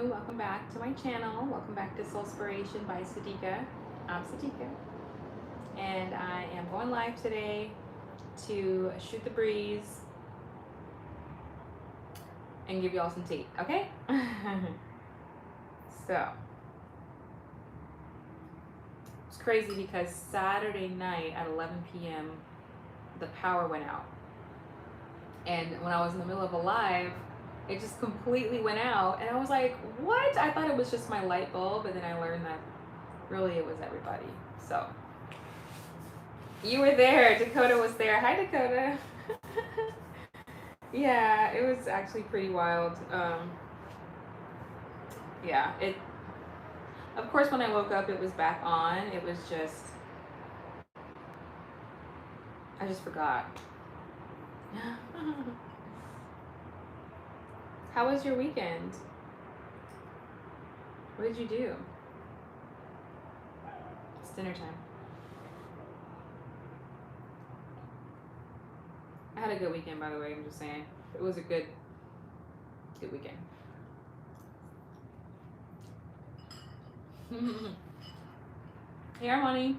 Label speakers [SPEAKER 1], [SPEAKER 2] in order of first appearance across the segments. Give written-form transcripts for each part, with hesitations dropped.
[SPEAKER 1] you. Welcome back to my channel. Welcome back to Soulspiration by Sadika. I'm Sadika, and I am going live today to shoot the breeze and give y'all some tea, okay? So, it's crazy because Saturday night at 11 p.m. the power went out. And when I was in the middle of a live, it just completely went out. And I was like, what? I thought it was just my light bulb. And then I learned that really it was everybody. So, you were there. Dakota was there. Hi, Dakota. Yeah, it was actually pretty wild. Yeah, it. Of course, when I woke up, it was back on. It was just, I just forgot. How was your weekend? What did you do? It's dinner time. I had a good weekend, by the way. I'm just saying. It was a good weekend. Hey, Armani.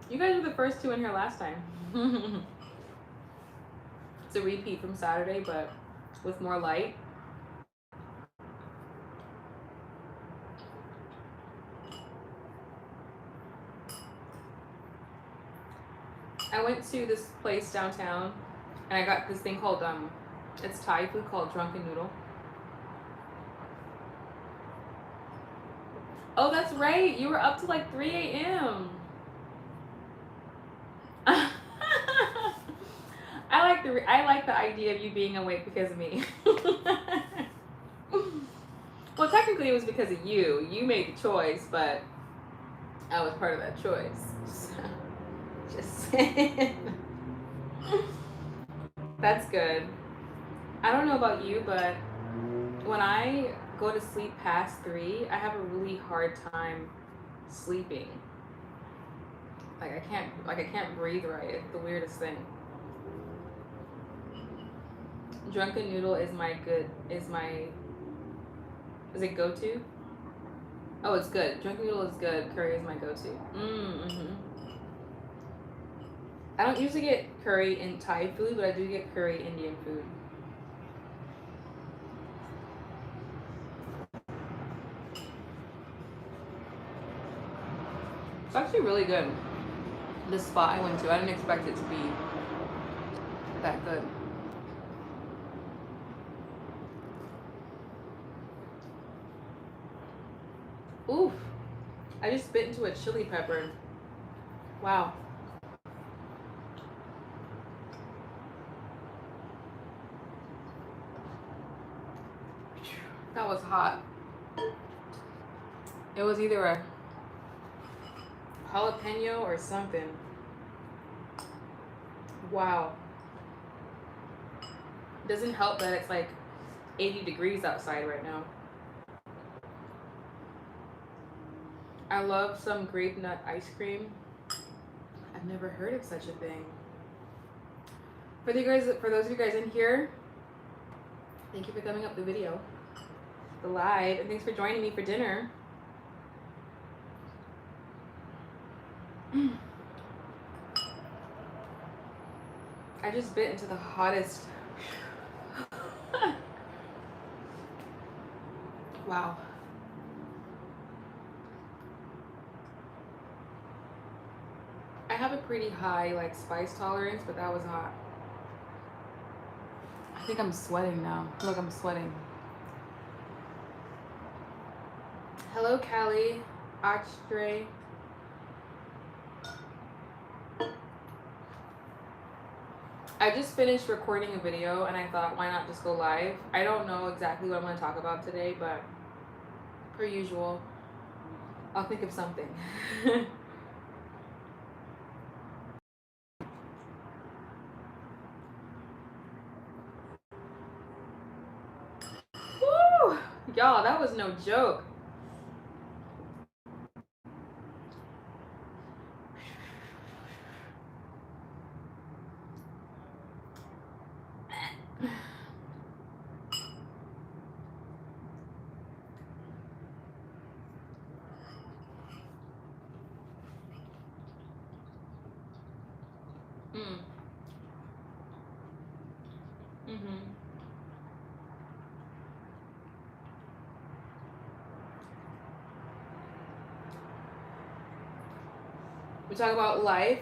[SPEAKER 1] You guys were the first two in here last time. It's a repeat from Saturday, but with more light. I went to this place downtown, and I got this thing called it's Thai food called Drunken Noodle. Oh, that's right. You were up to like 3 a.m. I like the idea of you being awake because of me. Well, technically it was because of you. You made the choice, but I was part of that choice. So, just saying. That's good. I don't know about you, but when I go to sleep past 3, I have a really hard time sleeping. I can't breathe right. It's the weirdest thing. Drunken Noodle is it go-to? Oh, it's good. Drunken Noodle is good. Curry is my go-to. Mm-hmm. I don't usually get curry in Thai food, but I do get curry Indian food. It's actually really good. This spot I went to, I didn't expect it to be that good. Oof. I just bit into a chili pepper. Wow. That was hot. It was either a jalapeno or something. Wow. Doesn't help that it's like 80 degrees outside right now. I love some grape nut ice cream. I've never heard of such a thing. For those of you guys in here, thank you for thumbing up the video, the live, and thanks for joining me for dinner. I just bit into the hottest. Wow. I have a pretty high like spice tolerance, but that was hot. I think I'm sweating now. Look, I'm sweating. Hello, Callie, Ochtre. I just finished recording a video and I thought, why not just go live? I don't know exactly what I'm going to talk about today, but per usual, I'll think of something. Woo! Y'all, that was no joke. Mm-hmm. We talk about life,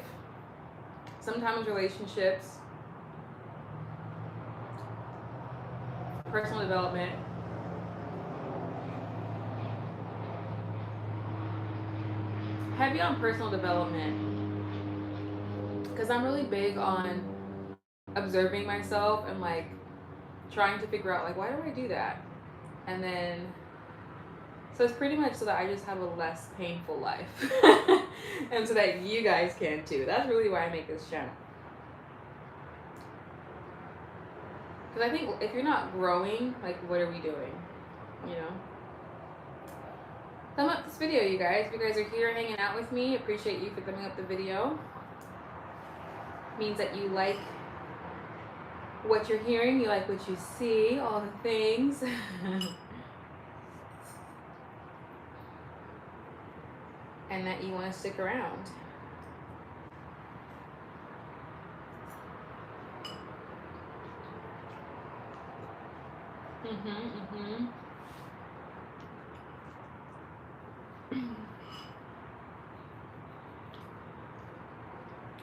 [SPEAKER 1] sometimes relationships, personal development. Heavy on personal development because I'm really big on observing myself and like trying to figure out like why do I do that? And then so it's pretty much so that I just have a less painful life. And so that you guys can too. That's really why I make this channel. Because I think if you're not growing, like what are we doing? You know? Thumb up this video, you guys. If you guys are here hanging out with me, appreciate you for thumbing up the video. Means that you like what you're hearing, you like what you see, all the things. And that you want to stick around.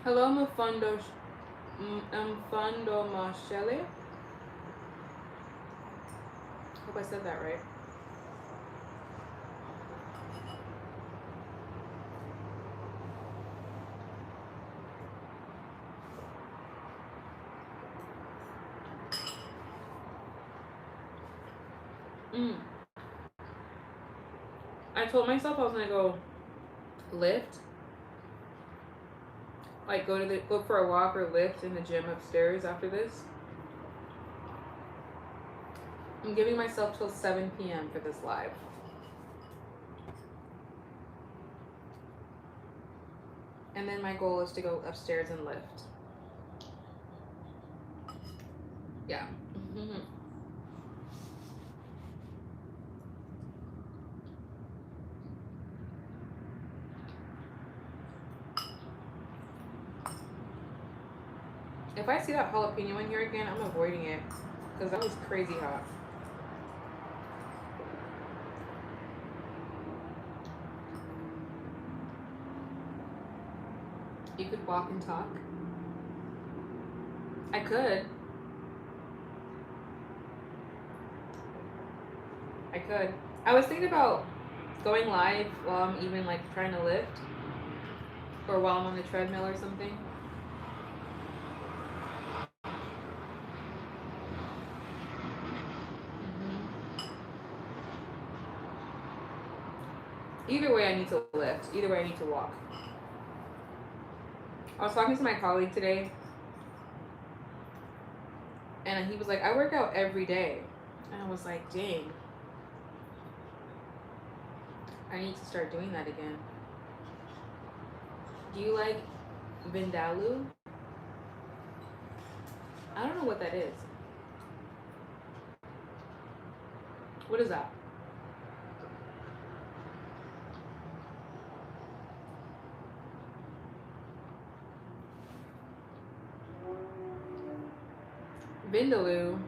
[SPEAKER 1] Hello, Mfundo Mashele. Hope I said that right. I told myself I was gonna go lift, like go for a walk or lift in the gym upstairs after this. I'm giving myself till 7 p.m. for this live. And then my goal is to go upstairs and lift. Yeah. If I see that jalapeno in here again, I'm avoiding it because that was crazy hot. You could walk and talk. I could. I was thinking about going live while I'm even like trying to lift, or while I'm on the treadmill or something. Either way, I need to lift. Either way, I need to walk. I was talking to my colleague today, and he was like, I work out every day. And I was like, dang. I need to start doing that again. Do you like Vindaloo? I don't know what that is. What is that? Vindaloo.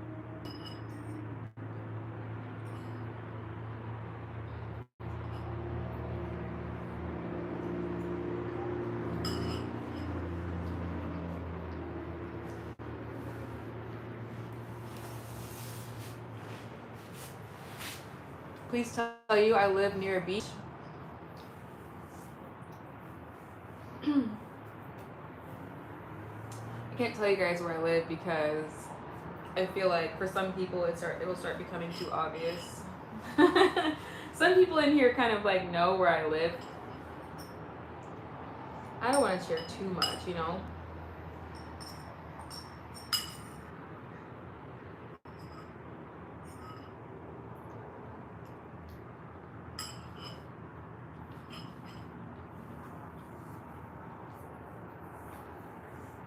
[SPEAKER 1] Please tell you I live near a beach. I can't tell you guys where I live because I feel like for some people it will start becoming too obvious. Some people in here kind of like know where I live. I don't want to share too much, you know.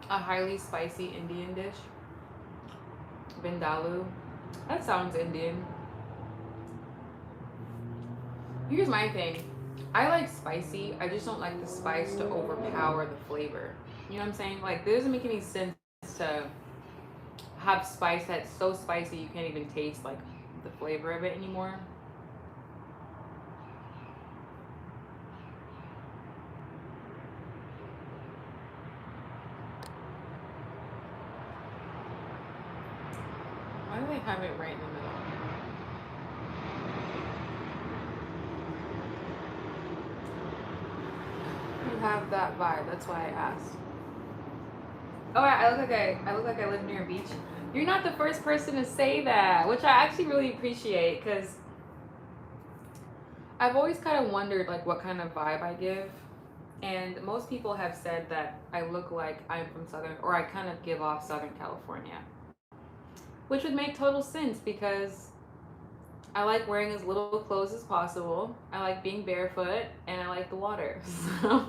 [SPEAKER 1] A highly spicy Indian dish. Vindaloo. That sounds Indian. Here's my thing. I like spicy. I just don't like the spice to overpower the flavor. You know what I'm saying? Like, it doesn't make any sense to have spice that's so spicy you can't even taste like the flavor of it anymore. Why do they have it right in the middle? You have that vibe. That's why I asked. Oh, I look like I live near a beach. You're not the first person to say that, which I actually really appreciate because I've always kind of wondered like what kind of vibe I give. And most people have said that I look like I'm from Southern, or I kind of give off Southern California, which would make total sense because I like wearing as little clothes as possible. I like being barefoot, and I like the water. So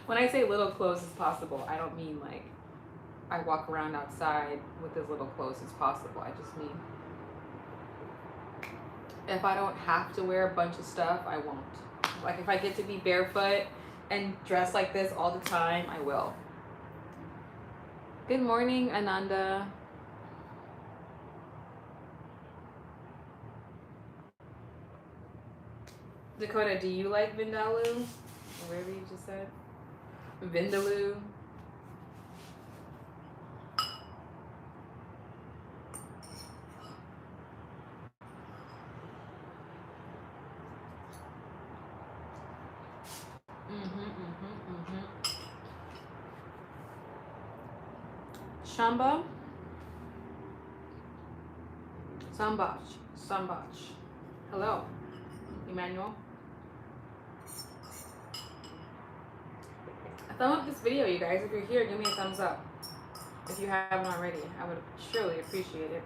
[SPEAKER 1] when I say little clothes as possible, I don't mean like I walk around outside with as little clothes as possible. I just mean if I don't have to wear a bunch of stuff, I won't. Like if I get to be barefoot and dress like this all the time, I will. Good morning, Ananda. Dakota, do you like Vindaloo? Or whatever you just said? Vindaloo. Shamba. Sambach. Hello, Emmanuel. Thumb up this video, you guys. If you're here, give me a thumbs up. If you haven't already, I would surely appreciate it.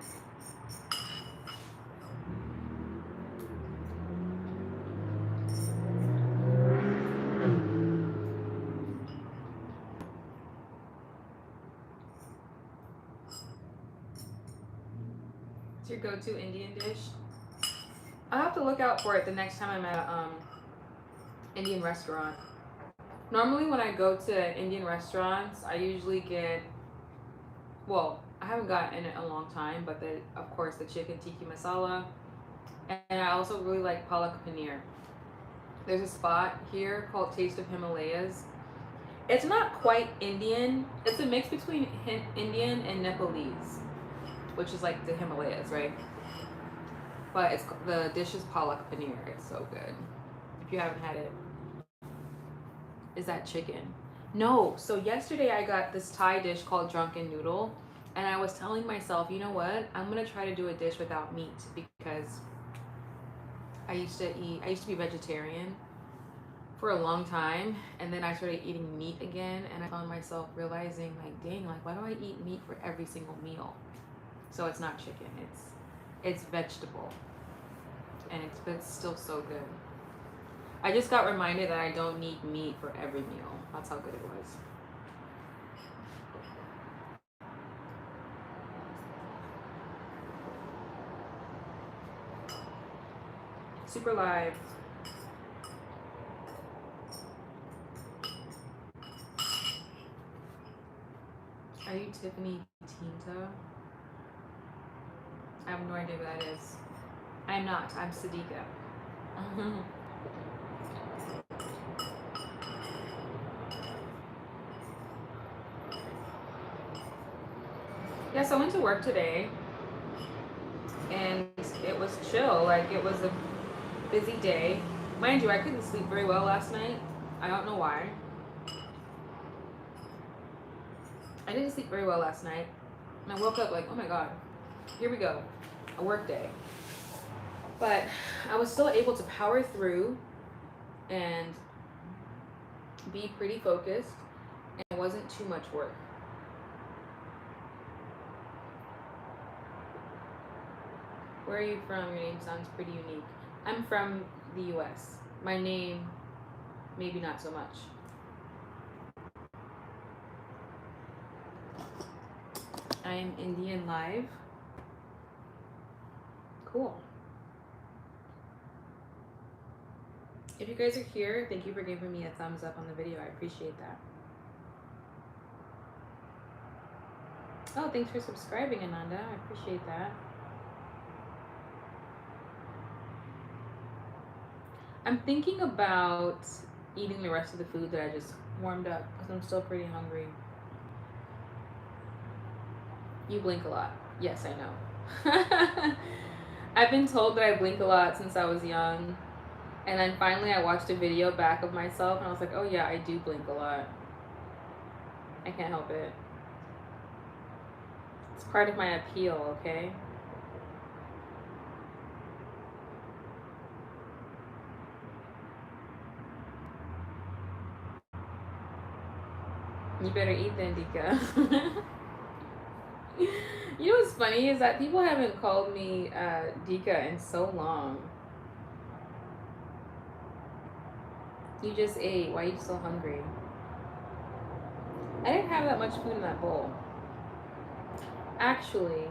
[SPEAKER 1] It's your go-to Indian dish. I'll have to look out for it the next time I'm at an Indian restaurant. Normally when I go to Indian restaurants, I usually get, well, I haven't gotten it in a long time, but of course the chicken tikka masala, and I also really like palak paneer. There's a spot here called Taste of Himalayas. It's not quite Indian. It's a mix between Indian and Nepalese, which is like the Himalayas, right? But the dish is palak paneer. It's so good. If you haven't had it. Is that chicken? No. So yesterday I got this Thai dish called drunken noodle, and I was telling myself, you know what? I'm gonna try to do a dish without meat because I used to be vegetarian for a long time, and then I started eating meat again, and I found myself realizing like, dang, like why do I eat meat for every single meal? So it's not chicken, it's vegetable, and it's still so good. I just got reminded that I don't need meat for every meal. That's how good it was. Super live. Are you Tiffany Tinta? I have no idea what that is. I'm not. I'm Sadiqa. Yeah, so I went to work today and it was chill. Like it was a busy day. Mind you, I couldn't sleep very well last night. I don't know why. I didn't sleep very well last night. And I woke up like, oh my god, here we go. A work day. But I was still able to power through and be pretty focused, and it wasn't too much work. Where are you from? Your name sounds pretty unique. I'm from the US. My name, maybe not so much. I am Indian live. Cool. If you guys are here, thank you for giving me a thumbs up on the video. I appreciate that. Oh, thanks for subscribing, Ananda. I appreciate that. I'm thinking about eating the rest of the food that I just warmed up because I'm still pretty hungry. You blink a lot. Yes, I know. I've been told that I blink a lot since I was young. And then finally I watched a video back of myself and I was like, oh yeah, I do blink a lot. I can't help it. It's part of my appeal, okay? You better eat then, Dika. You know what's funny is that people haven't called me Dika in so long. You just ate. Why are you so hungry? I didn't have that much food in that bowl. Actually,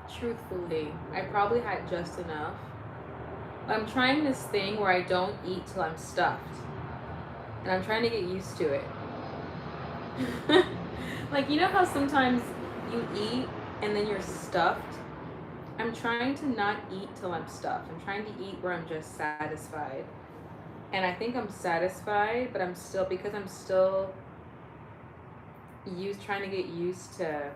[SPEAKER 1] truthfully, I probably had just enough. I'm trying this thing where I don't eat till I'm stuffed. And I'm trying to get used to it. Like, you know how sometimes you eat and then you're stuffed? I'm trying to not eat till I'm stuffed. I'm trying to eat where I'm just satisfied. And I think I'm satisfied, but I'm still, because I'm still trying to get used to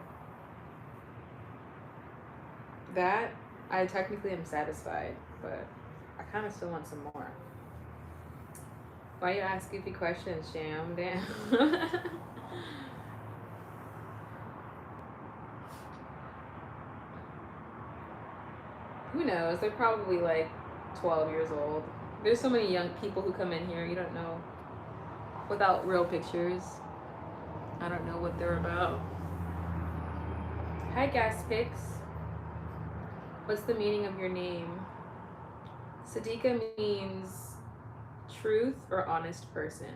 [SPEAKER 1] that, I technically am satisfied, but I kind of still want some more. Why you ask goofy questions, Sham? Damn. Who knows? They're probably like 12 years old. There's so many young people who come in here, you don't know. Without real pictures. I don't know what they're about. Hi, Gas Picks. What's the meaning of your name? Sadiqa means truth or honest person.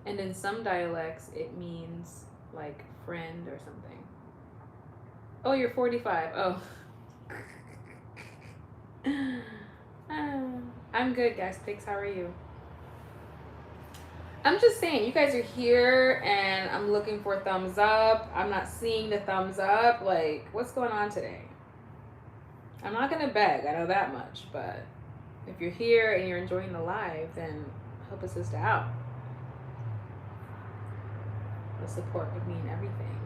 [SPEAKER 1] And in some dialects, it means like friend or something. Oh, you're 45. Oh. I'm good, Gas Picks. How are you? I'm just saying, you guys are here and I'm looking for thumbs up. I'm not seeing the thumbs up. Like, what's going on today? I'm not going to beg, I know that much. But if you're here and you're enjoying the live, then help a sister out. The support would mean everything.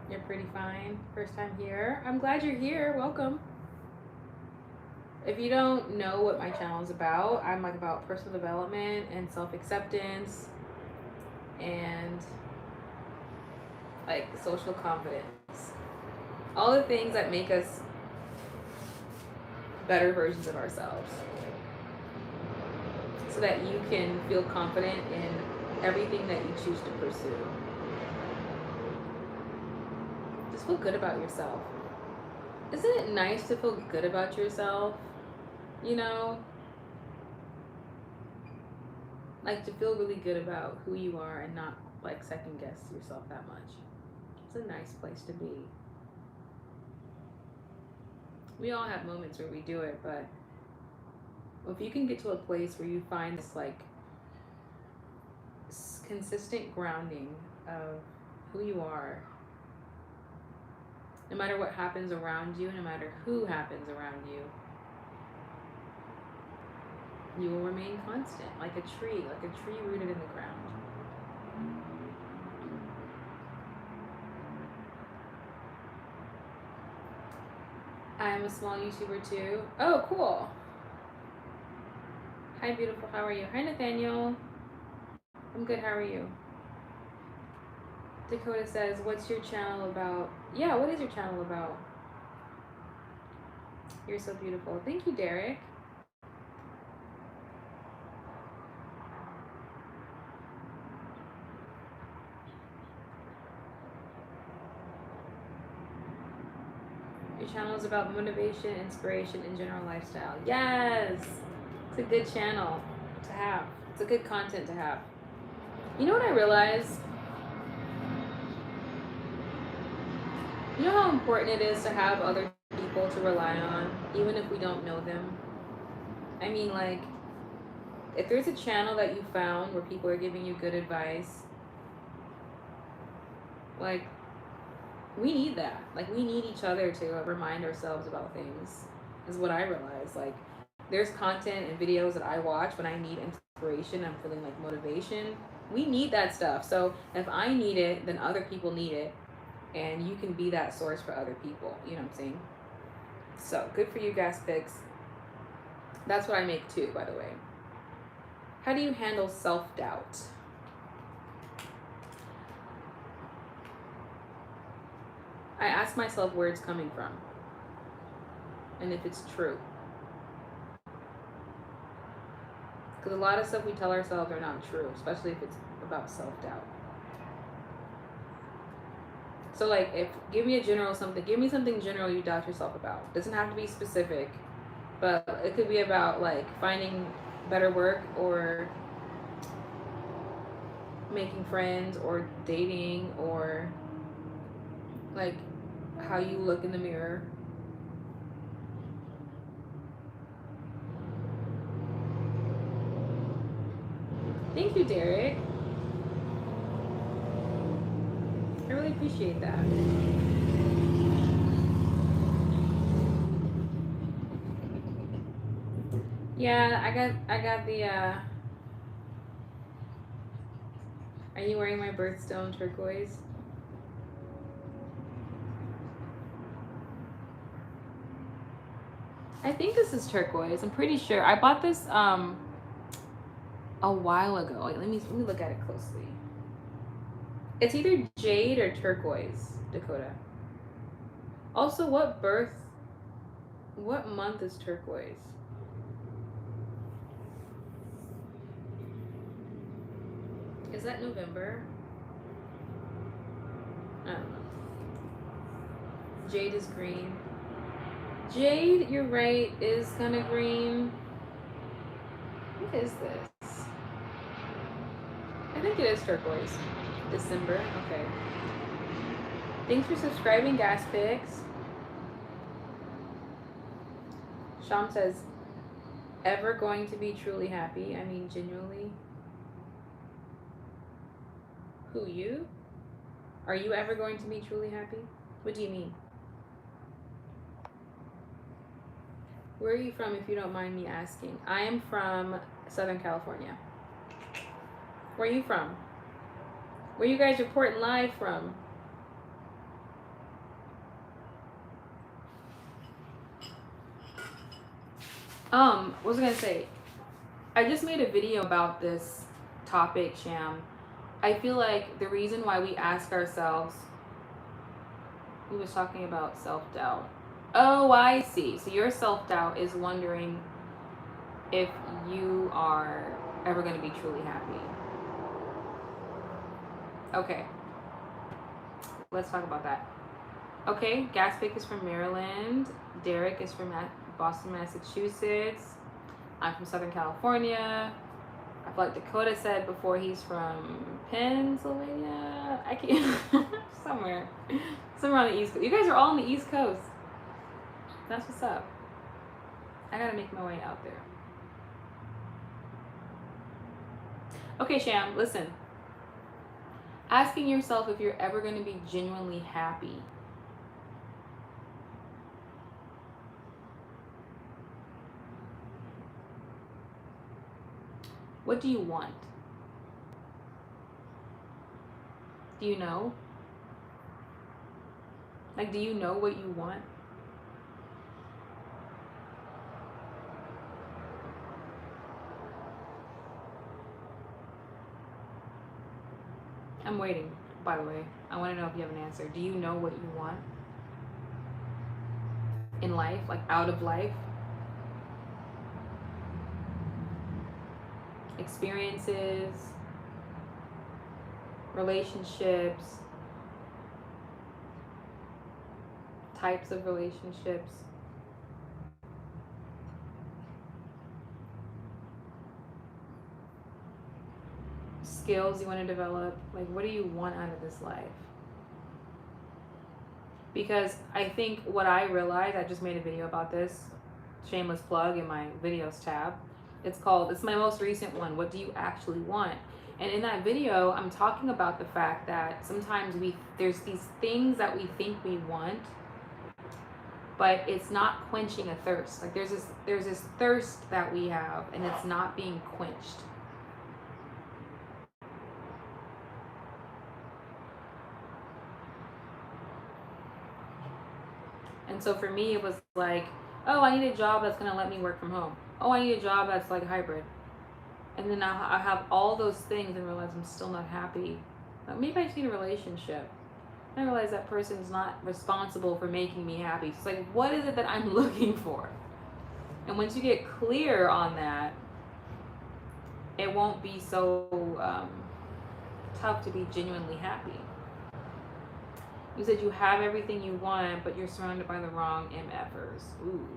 [SPEAKER 1] You're pretty fine. First time here. I'm glad you're here. Welcome. If you don't know what my channel is about, I'm like about personal development and self-acceptance and like social confidence. All the things that make us better versions of ourselves. So that you can feel confident in everything that you choose to pursue. Just feel good about yourself. Isn't it nice to feel good about yourself? You know, like to feel really good about who you are and not like second guess yourself that much. It's a nice place to be. We all have moments where we do it, but if you can get to a place where you find this like consistent grounding of who you are, no matter what happens around you, no matter who happens around you, you will remain constant, like a tree rooted in the ground. I'm a small YouTuber too. Oh, cool. Hi, beautiful. How are you? Hi, Nathaniel. I'm good. How are you? Dakota says, what's your channel about? Yeah, what is your channel about? You're so beautiful. Thank you, Derek. Your channel is about motivation, inspiration, and general lifestyle. Yes! It's a good channel to have. It's a good content to have. You know what I realized? You know how important it is to have other people to rely on, even if we don't know them? I mean, like, if there's a channel that you found where people are giving you good advice, like, we need that. Like, we need each other to remind ourselves about things, is what I realize. Like, there's content and videos that I watch when I need inspiration, I'm feeling like motivation. We need that stuff. So if I need it, then other people need it. And you can be that source for other people. You know what I'm saying? So good for you, Gas Picks. That's what I make too, by the way. How do you handle self-doubt? I ask myself where it's coming from and if it's true. Because a lot of stuff we tell ourselves are not true, especially if it's about self-doubt. So like, if give me something general you doubt yourself about. Doesn't have to be specific, but it could be about like finding better work or making friends or dating or like how you look in the mirror. Thank you, Derek. I really appreciate that. Yeah, I got the are you wearing my birthstone turquoise? I think this is turquoise. I'm pretty sure. I bought this a while ago. Wait, let me look at it closely. It's either jade or turquoise, Dakota. Also, what month is turquoise? Is that November? I don't know. Jade is green. Jade, you're right, is kind of green. What is this? I think it is turquoise. December. Okay. Thanks for subscribing, Gas Picks. Sham says, ever going to be truly happy? I mean, genuinely. Who, you? Are you ever going to be truly happy? What do you mean? Where are you from, if you don't mind me asking? I am from Southern California. Where are you from? Where you guys reporting live from? What was I gonna say? I just made a video about this topic, Sham. I feel like the reason why we ask ourselves, we was talking about self-doubt. Oh, I see. So your self-doubt is wondering if you are ever going to be truly happy. Okay. Let's talk about that. Okay, Gas Pick is from Maryland. Derek is from Boston, Massachusetts. I'm from Southern California. I feel like Dakota said before he's from Pennsylvania. I can't somewhere on the East Coast. You guys are all on the East Coast. That's what's up. I gotta make my way out there. Okay, Sham, listen. Asking yourself if you're ever going to be genuinely happy. What do you want? Do you know? Like, do you know what you want? I'm waiting, by the way. I want to know if you have an answer. Do you know what you want in life, like out of life? Experiences, relationships, types of relationships. Skills you want to develop. Like, what do you want out of this life? Because I think what I realized, I just made a video about this, shameless plug in my videos tab. It's my most recent one. What do you actually want? And in that video, I'm talking about the fact that sometimes there's these things that we think we want, but it's not quenching a thirst. Like there's this thirst that we have, and it's not being quenched. And so for me, it was like, oh, I need a job that's gonna let me work from home. Oh, I need a job that's like hybrid. And then I have all those things and realize I'm still not happy. Maybe I just need a relationship. I realize that person is not responsible for making me happy. So it's like, what is it that I'm looking for? And once you get clear on that, it won't be so tough to be genuinely happy. You said you have everything you want, but you're surrounded by the wrong MFers. Ooh.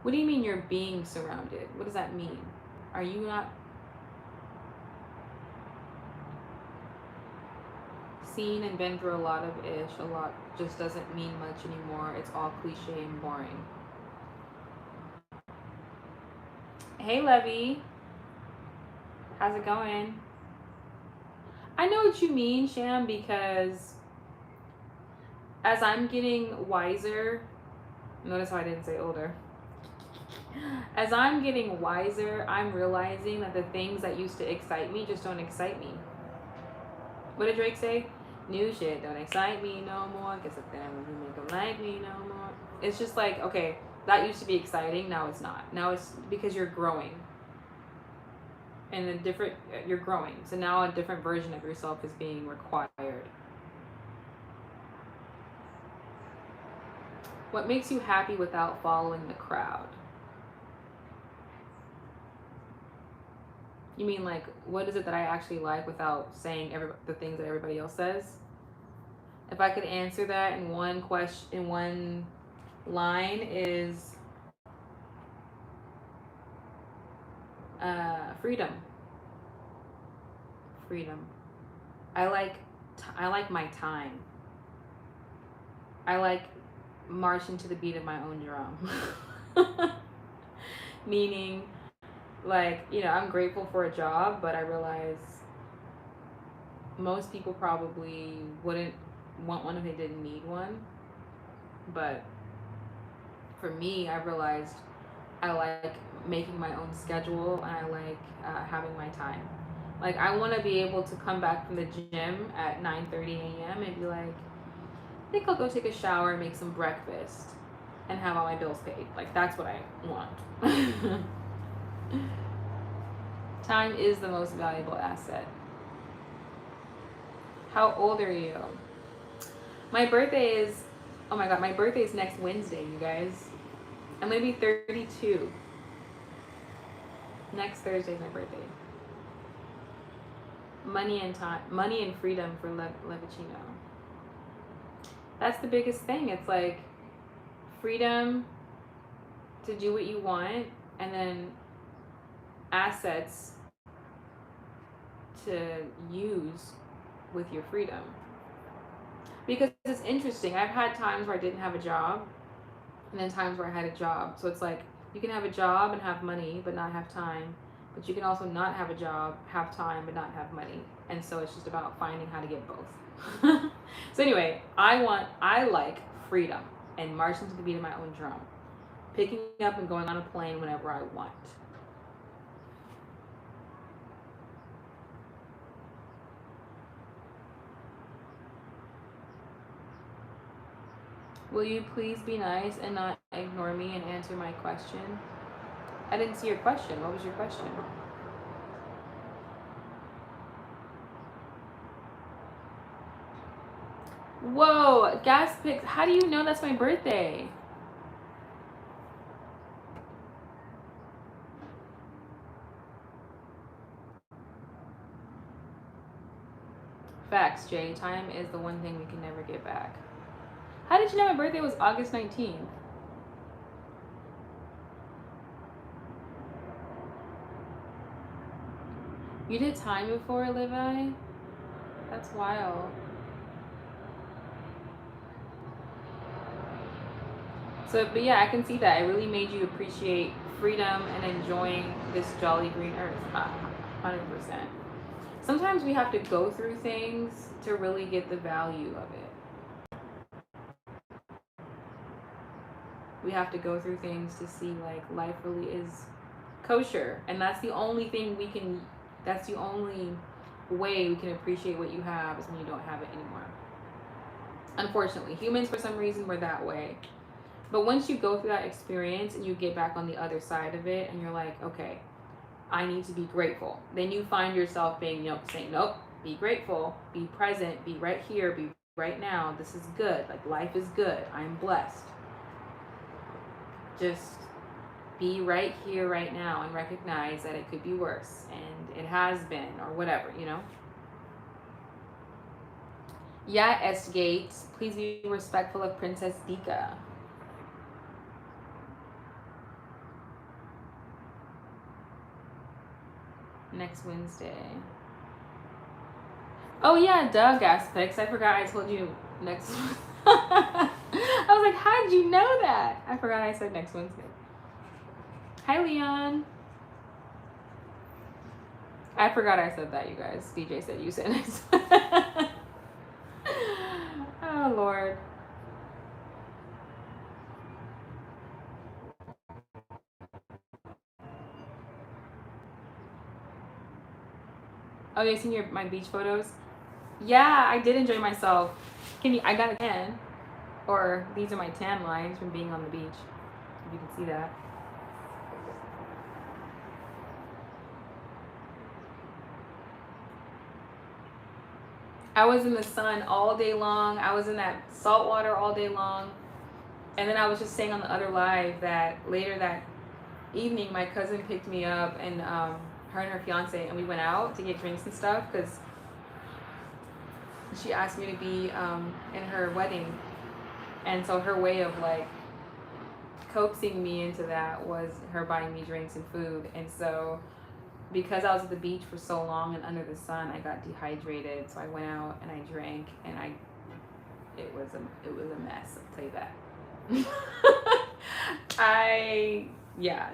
[SPEAKER 1] What do you mean you're being surrounded? What does that mean? Are you not seen and been through a lot of ish? A lot just doesn't mean much anymore. It's all cliche and boring. Hey, Levy. How's it going? I know what you mean, Sham, because as I'm getting wiser, notice how I didn't say older. As I'm getting wiser, I'm realizing that the things that used to excite me just don't excite me. What did Drake say? New shit don't excite me no more. Guess if that would make them like me no more. It's just like, okay, that used to be exciting. Now it's not. Now it's because you're growing. And you're growing. So now a different version of yourself is being required. What makes you happy without following the crowd? You mean like, what is it that I actually like without saying the things that everybody else says? If I could answer that in one line is freedom. Freedom. I like my time. I like marching to the beat of my own drum. Meaning, like, I'm grateful for a job, but I realize most people probably wouldn't want one if they didn't need one. But for me, I realized I like making my own schedule, and I like having my time. Like, I want to be able to come back from the gym at 9:30 a.m. and be like, I think I'll go take a shower, make some breakfast, and have all my bills paid. Like, that's what I want. Time is the most valuable asset. How old are you? My birthday is, oh my god, my birthday is next Wednesday, you guys. I'm gonna be 32. Next Thursday is my birthday. Money and freedom for Levicino. That's the biggest thing. It's like freedom to do what you want, and then assets to use with your freedom. Because it's interesting. I've had times where I didn't have a job, and then times where I had a job. So it's like, you can have a job and have money but not have time, but you can also not have a job, have time, but not have money. And so it's just about finding how to get both. So anyway, I like freedom and marching to the beat of my own drum, picking up and going on a plane whenever I want. Will you please be nice and not ignore me and answer my question? I didn't see your question. What was your question? Whoa, gas pics. How do you know that's my birthday? Facts, Jay. Time is the one thing we can never get back. How did you know my birthday was August 19th? You did time before, Levi? That's wild. So, but yeah, I can see that. It really made you appreciate freedom and enjoying this jolly green earth. 100%. Sometimes we have to go through things to really get the value of it. We have to go through things to see like life really is kosher. And that's the only thing we can, that's the only way we can appreciate what you have is when you don't have it anymore. Unfortunately, humans for some reason were that way. But once you go through that experience and you get back on the other side of it and you're like, okay, I need to be grateful. Then you find yourself being, saying, nope, be grateful, be present, be right here, be right now. This is good. Like life is good. I'm blessed. Just be right here, right now, and recognize that it could be worse and it has been or whatever, Yeah, S. Gates, please be respectful of Princess Dika. Next Wednesday. Oh yeah, Doug aspects. I forgot I told you next. I was like, how did you know that? I forgot I said next Wednesday. Hi, Leon. I forgot I said that, you guys. DJ said you said next. Oh, Lord. Oh, you seen my beach photos? Yeah, I did enjoy myself. I got a tan. Or these are my tan lines from being on the beach. If you can see that. I was in the sun all day long. I was in that salt water all day long. And then I was just saying on the other live that later that evening, my cousin picked me up and her and her fiance, and we went out to get drinks and stuff because she asked me to be in her wedding. And so her way of like coaxing me into that was her buying me drinks and food. And so because I was at the beach for so long and under the sun, I got dehydrated. So I went out and I drank, and it was a mess. I'll tell you that.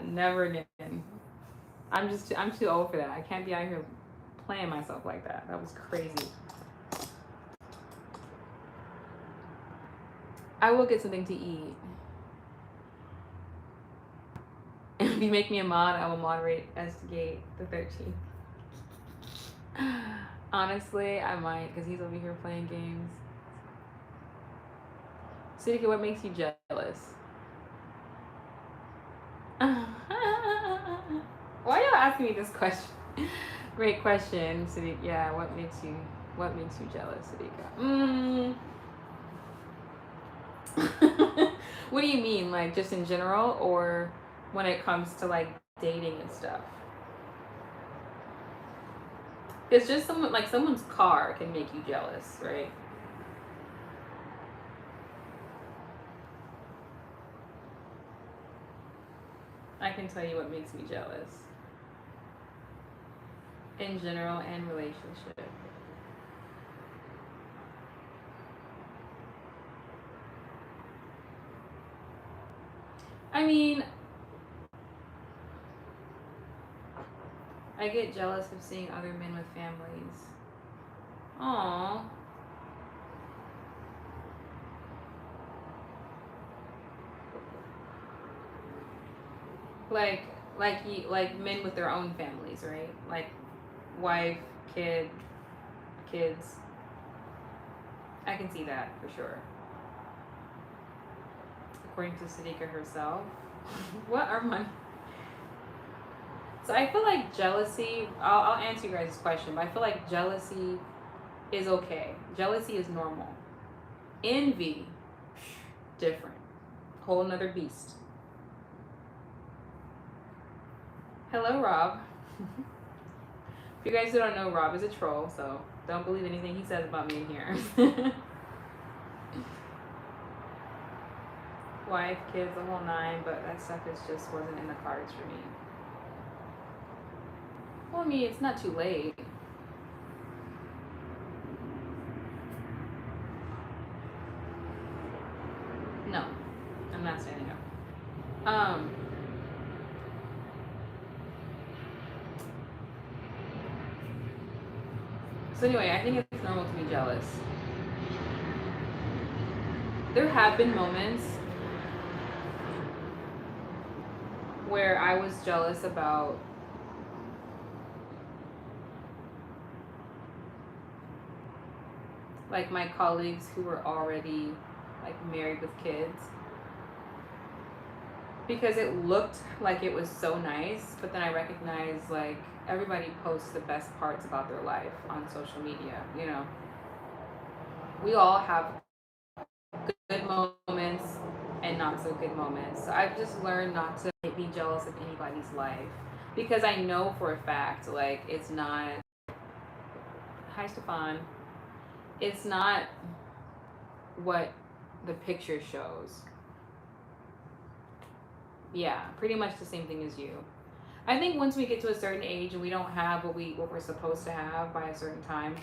[SPEAKER 1] Never again. I'm too old for that. I can't be out here playing myself like that. That was crazy. I will get something to eat. And if you make me a mod, I will moderate Estigate the 13th. Honestly, I might, because he's over here playing games. Sidika, what makes you jealous? Why y'all asking me this question? Great question, Sidika. Yeah, what makes you jealous, Sidika? What do you mean? Like just in general, or when it comes to like dating and stuff? It's just someone's car can make you jealous, right? I can tell you what makes me jealous. In general and relationship. I mean, I get jealous of seeing other men with families. Aww. Like men with their own families, right? Like wife, kids. I can see that for sure. According to Sidika herself. What are my... So I feel like jealousy, I'll answer you guys' question, but I feel like jealousy is okay. Jealousy is normal. Envy, different. Whole nother beast. Hello, Rob. If you guys don't know, Rob is a troll, so don't believe anything he says about me in here. Wife, kids, the whole nine, but that stuff just wasn't in the cards for me. Well, I mean, it's not too late. No, I'm not standing up. So anyway, I think it's normal to be jealous. There have been moments where I was jealous about like my colleagues who were already like married with kids, because it looked like it was so nice, but then I recognized like everybody posts the best parts about their life on social media, you know. We all have good moments and not so good moments. So I've just learned not to be jealous of anybody's life, because I know for a fact like it's not. Hi Stefan. It's not what the picture shows. Yeah, pretty much the same thing as you. I think once we get to a certain age and we don't have what we're supposed to have by a certain time,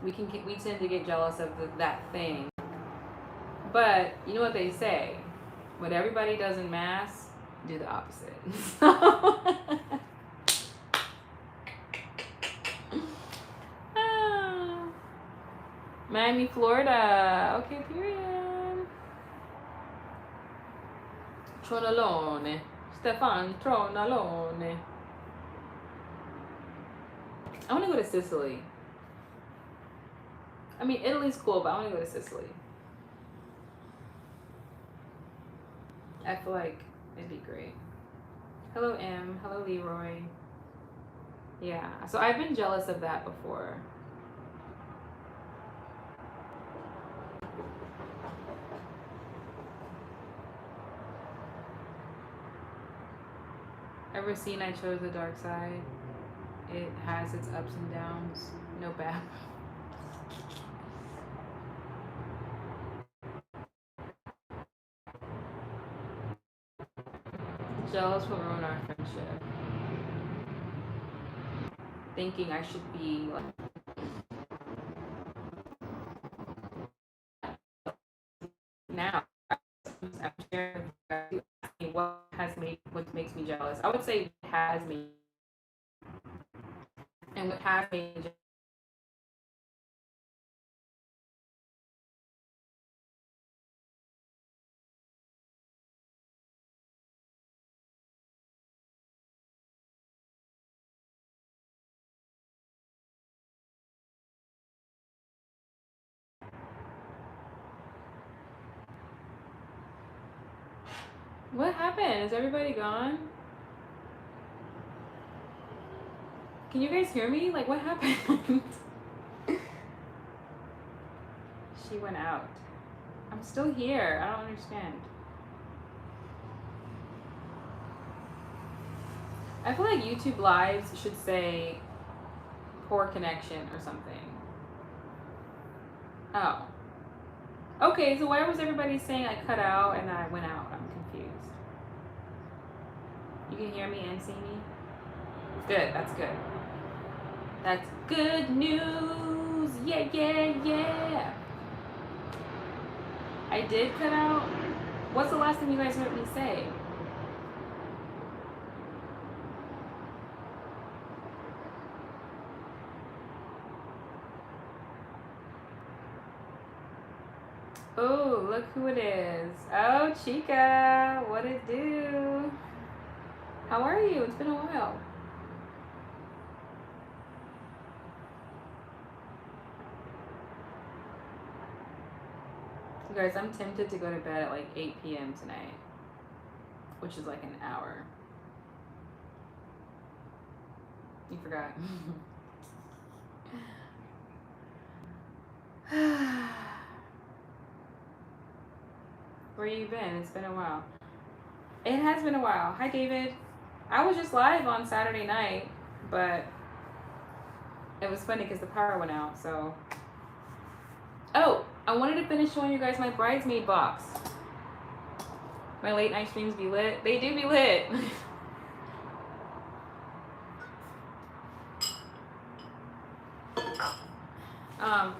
[SPEAKER 1] we tend to get jealous of that thing. But you know what they say? What everybody does in mass, do the opposite. Miami, Florida. Okay, period. Tronalone. Stefan Tronalone. I want to go to Sicily. I mean, Italy's cool, but I want to go to Sicily. I feel like it'd be great. Hello, M. Hello, Leroy. Yeah, so I've been jealous of that before. Ever seen I Chose the Dark Side? It has its ups and downs. No bad. Jealous will ruin our friendship. Thinking I should be like now. I'm sharing what makes me jealous. I would say what has me and what has me jealous. What happened? Is everybody gone? Can you guys hear me? Like, what happened? She went out. I'm still here. I don't understand. I feel like YouTube Lives should say poor connection or something. Oh. Okay, so why was everybody saying I cut out and then I went out? I'm confused. You can hear me and see me? Good, that's good. That's good news. Yeah, yeah, yeah. I did cut out. What's the last thing you guys heard me say? Oh, look who it is. Oh, Chica. What it do? How are you? It's been a while. You guys, I'm tempted to go to bed at like 8 p.m. tonight, which is like an hour. You forgot. Where you been? It's been a while. It has been a while. Hi, David. I was just live on Saturday night, but it was funny because the power went out, so. Oh, I wanted to finish showing you guys my bridesmaid box. My late night streams be lit. They do be lit.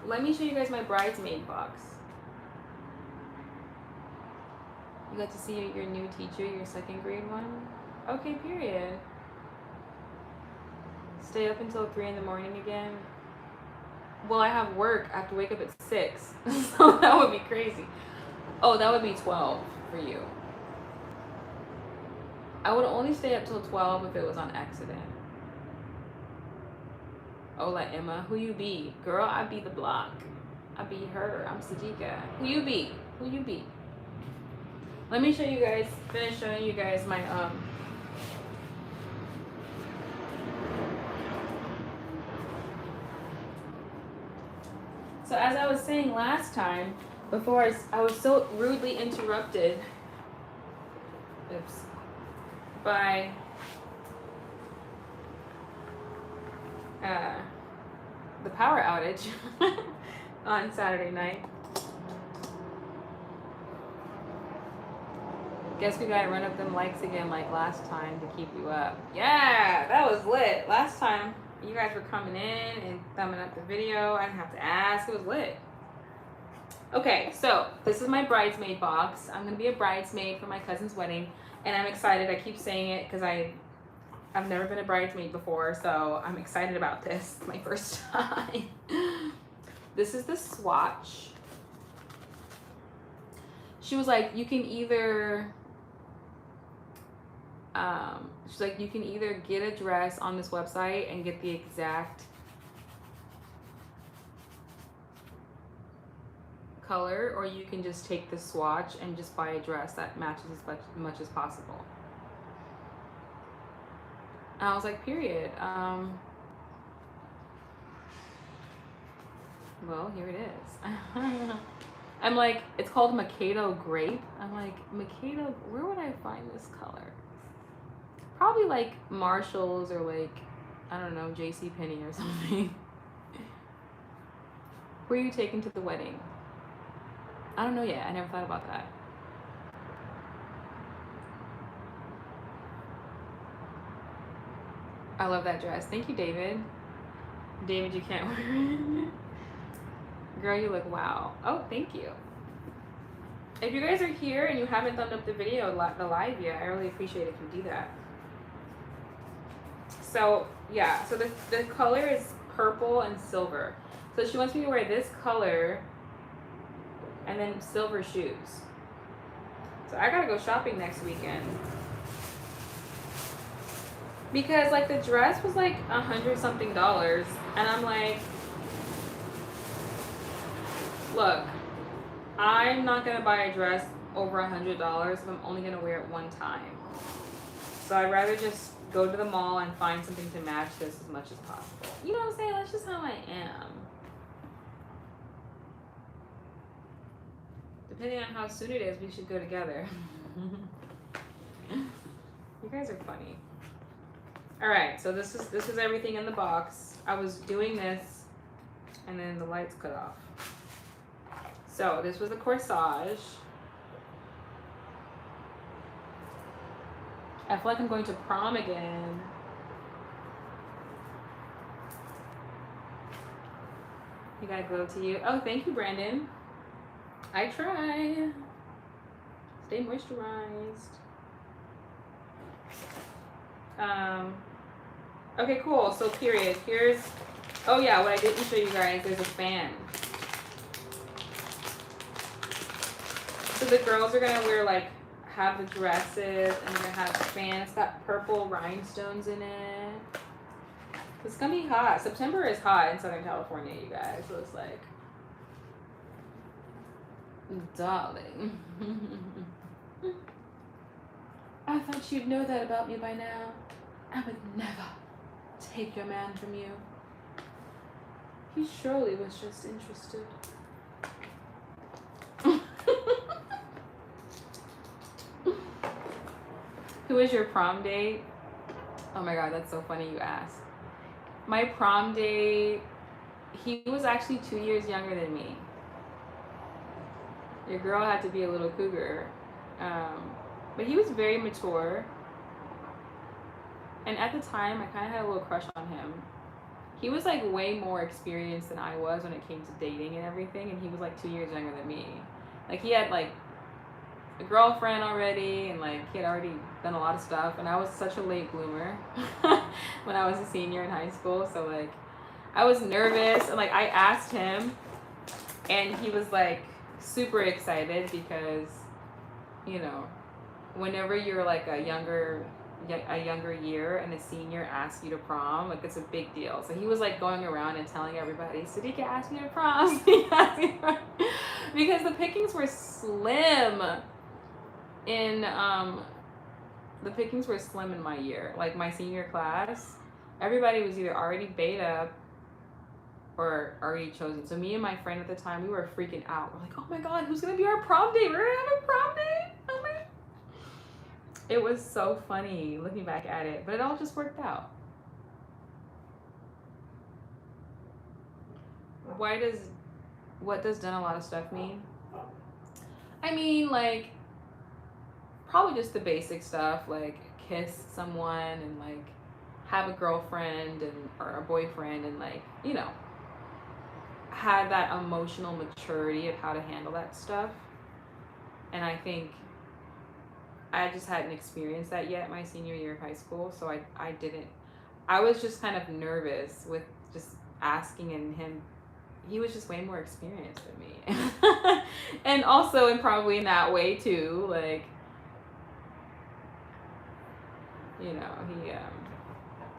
[SPEAKER 1] Let me show you guys my bridesmaid box. You got to see your new teacher, your second grade one? Okay, period. Stay up until 3 in the morning again? Well, I have work. I have to wake up at 6. So that would be crazy. Oh, that would be 12 for you. I would only stay up till 12 if it was on accident. Oh, like Emma. Who you be? Girl, I be the block. I be her. I'm Sajika. Who you be? Who you be? Let me show you guys, finish showing you guys my, So as I was saying last time, before I was so rudely interrupted, oops, by the power outage on Saturday night. Guess we gotta run up them likes again like last time to keep you up. Yeah, that was lit. Last time you guys were coming in and thumbing up the video. I didn't have to ask. It was lit. Okay, so this is my bridesmaid box. I'm gonna be a bridesmaid for my cousin's wedding, and I'm excited. I keep saying it because I've never been a bridesmaid before, so I'm excited about this. It's my first time. This is the swatch. She was like, you can either she's like, you can either get a dress on this website and get the exact color, or you can just take the swatch and just buy a dress that matches as much as possible. And I was like, period. Well, here it is. I'm like, it's called Mikado Grape. I'm like, Mikado, where would I find this color? Probably like Marshalls or like, I don't know, JCPenney or something. Who are you taking to the wedding? I don't know yet. I never thought about that. I love that dress. Thank you, David. David, you can't wear it. Girl, you look wow. Oh, thank you. If you guys are here and you haven't thumbed up the video, the live yet, I really appreciate it if you do that. So, yeah. So the color is purple and silver. So she wants me to wear this color and then silver shoes. So I gotta go shopping next weekend. Because like the dress was like $100-something, and I'm like, look, I'm not gonna buy a dress over $100 if I'm only gonna wear it one time. So I'd rather just go to the mall and find something to match this as much as possible. You know what I'm saying? That's just how I am. Depending on how soon it is, we should go together. You guys are funny. All right, so this is everything in the box. I was doing this, and then the lights cut off. So this was a corsage. I feel like I'm going to prom again. You gotta glow to you. Oh, thank you, Brandon. I try. Stay moisturized. Okay, cool. So period. Here's, oh yeah, what I didn't show you guys, there's a fan. So the girls are gonna wear like, have the dresses, and they're gonna have the fan. It's got purple rhinestones in it. It's gonna be hot. September is hot in Southern California, you guys. So it's like, darling. I thought you'd know that about me by now. I would never take your man from you. He surely was just interested. Who is your prom date? Oh my god, that's so funny you asked. My prom date, he was actually 2 years younger than me. Your girl had to be a little cougar. But he was very mature. And at the time, I kind of had a little crush on him. He was like way more experienced than I was when it came to dating and everything. And he was like 2 years younger than me. Like he had like a girlfriend already, and like he had already done a lot of stuff, and I was such a late bloomer when I was a senior in high school. So like I was nervous, and like I asked him, and he was like super excited because, you know, whenever you're like a younger year and a senior asks you to prom, like it's a big deal. So he was like going around and telling everybody, Sadika asked me to prom. Because the pickings were slim in my year. Like my senior class, everybody was either already beta or already chosen. So me and my friend at the time, we were freaking out. We're like, oh my god, who's gonna be our prom date? We're gonna have a prom date? Oh my. It was so funny looking back at it, but it all just worked out. What does done a lot of stuff mean? I mean, like, probably just the basic stuff, like kiss someone and like have a girlfriend or a boyfriend, and like, you know, had that emotional maturity of how to handle that stuff. And I think I just hadn't experienced that yet my senior year of high school, so I didn't. I was just kind of nervous with just asking, and he was just way more experienced than me. And also, and probably in that way too, like, you know, he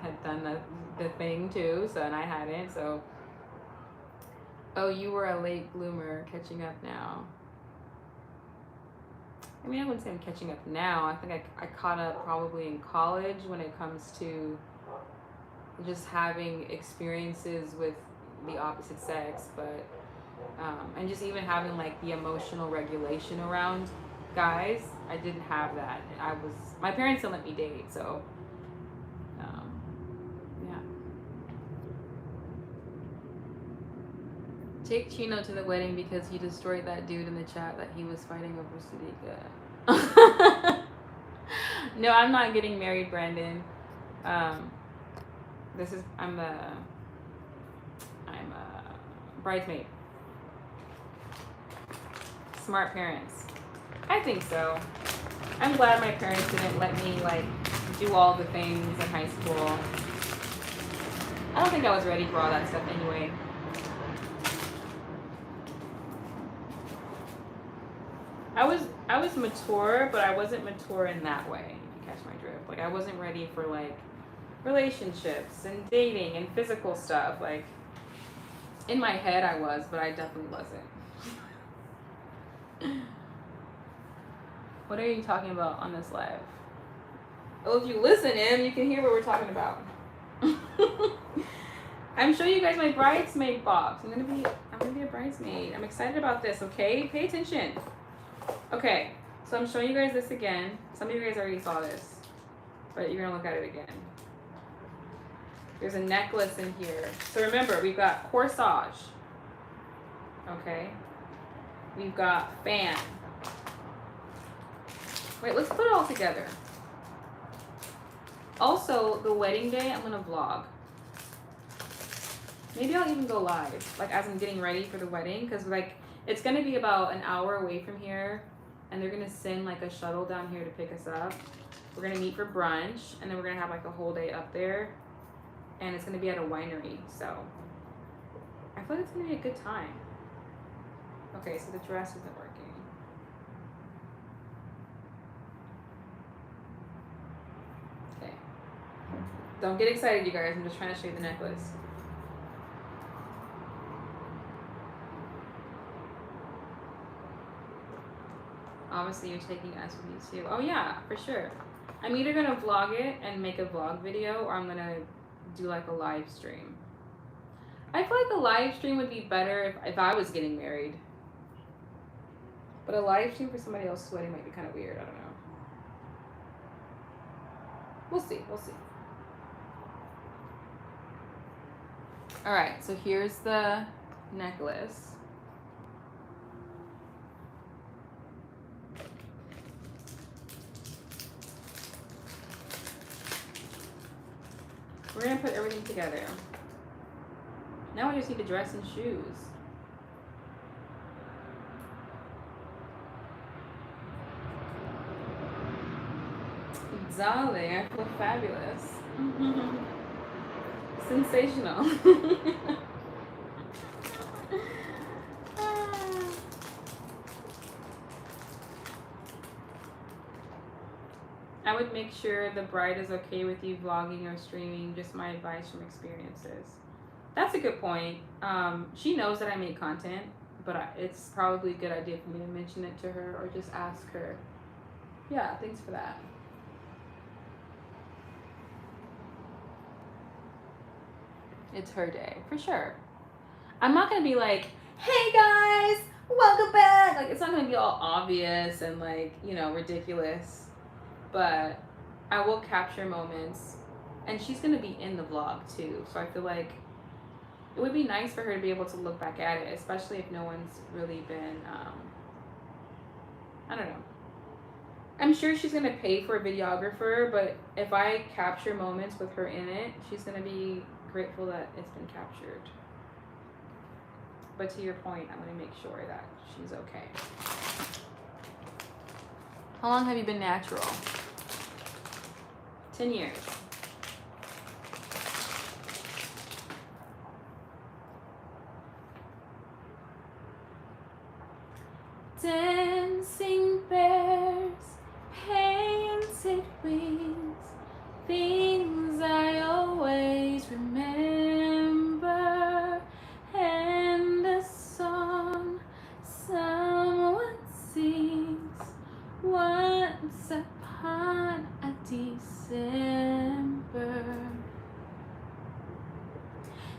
[SPEAKER 1] had done the thing too, so, and I hadn't, so. Oh, you were a late bloomer, catching up now. I mean, I wouldn't say I'm catching up now. I think I caught up probably in college when it comes to just having experiences with the opposite sex, but and just even having like the emotional regulation around guys. I didn't have that. My parents didn't let me date, so yeah. Take Chino to the wedding because he destroyed that dude in the chat that he was fighting over Sadika. No, I'm not getting married, Brandon. I'm a bridesmaid. Smart parents. I think so. I'm glad my parents didn't let me like do all the things in high school. I don't think I was ready for all that stuff anyway. I was mature, but I wasn't mature in that way, if you catch my drift. Like I wasn't ready for like relationships and dating and physical stuff. Like in my head I was, but I definitely wasn't. What are you talking about on this live? Well, if you listen in, you can hear what we're talking about. I'm showing you guys my bridesmaid box. I'm gonna be a bridesmaid. I'm excited about this, okay? Pay attention. Okay, so I'm showing you guys this again. Some of you guys already saw this, but you're gonna look at it again. There's a necklace in here. So remember, we've got corsage. Okay. We've got fan. Wait, let's put it all together. Also, the wedding day, I'm gonna vlog. Maybe I'll even go live, like as I'm getting ready for the wedding, because like it's gonna be about an hour away from here, and they're gonna send like a shuttle down here to pick us up. We're gonna meet for brunch, and then we're gonna have like a whole day up there, and it's gonna be at a winery. So I feel like it's gonna be a good time. Okay, so the dress isn't working. Okay. Don't get excited, you guys. I'm just trying to show you the necklace. Obviously, you're taking us with you too. Oh yeah, for sure. I'm either gonna vlog it and make a vlog video, or I'm gonna do like a live stream. I feel like a live stream would be better if I was getting married. But a live stream for somebody else's wedding might be kind of weird. I don't know. We'll see. We'll see. All right. So here's the necklace. We're gonna put everything together. Now we just need the dress and shoes. Darling, I feel fabulous. Sensational. I would make sure the bride is okay with you vlogging or streaming. Just my advice from experiences. That's a good point. She knows that I make content, but it's probably a good idea for me to mention it to her or just ask her. Yeah, thanks for that. It's her day, for sure. I'm not gonna be like, hey guys, welcome back. Like, it's not gonna be all obvious and like, ridiculous. But I will capture moments, and she's gonna be in the vlog too. So I feel like it would be nice for her to be able to look back at it, especially if no one's really been, I don't know. I'm sure she's gonna pay for a videographer, but if I capture moments with her in it, she's gonna be grateful that it's been captured. But to your point, I want to make sure that she's okay. How long have you been natural? 10 years. Dancing bears, painted wings, things I always remember, and a song someone sings once upon a December.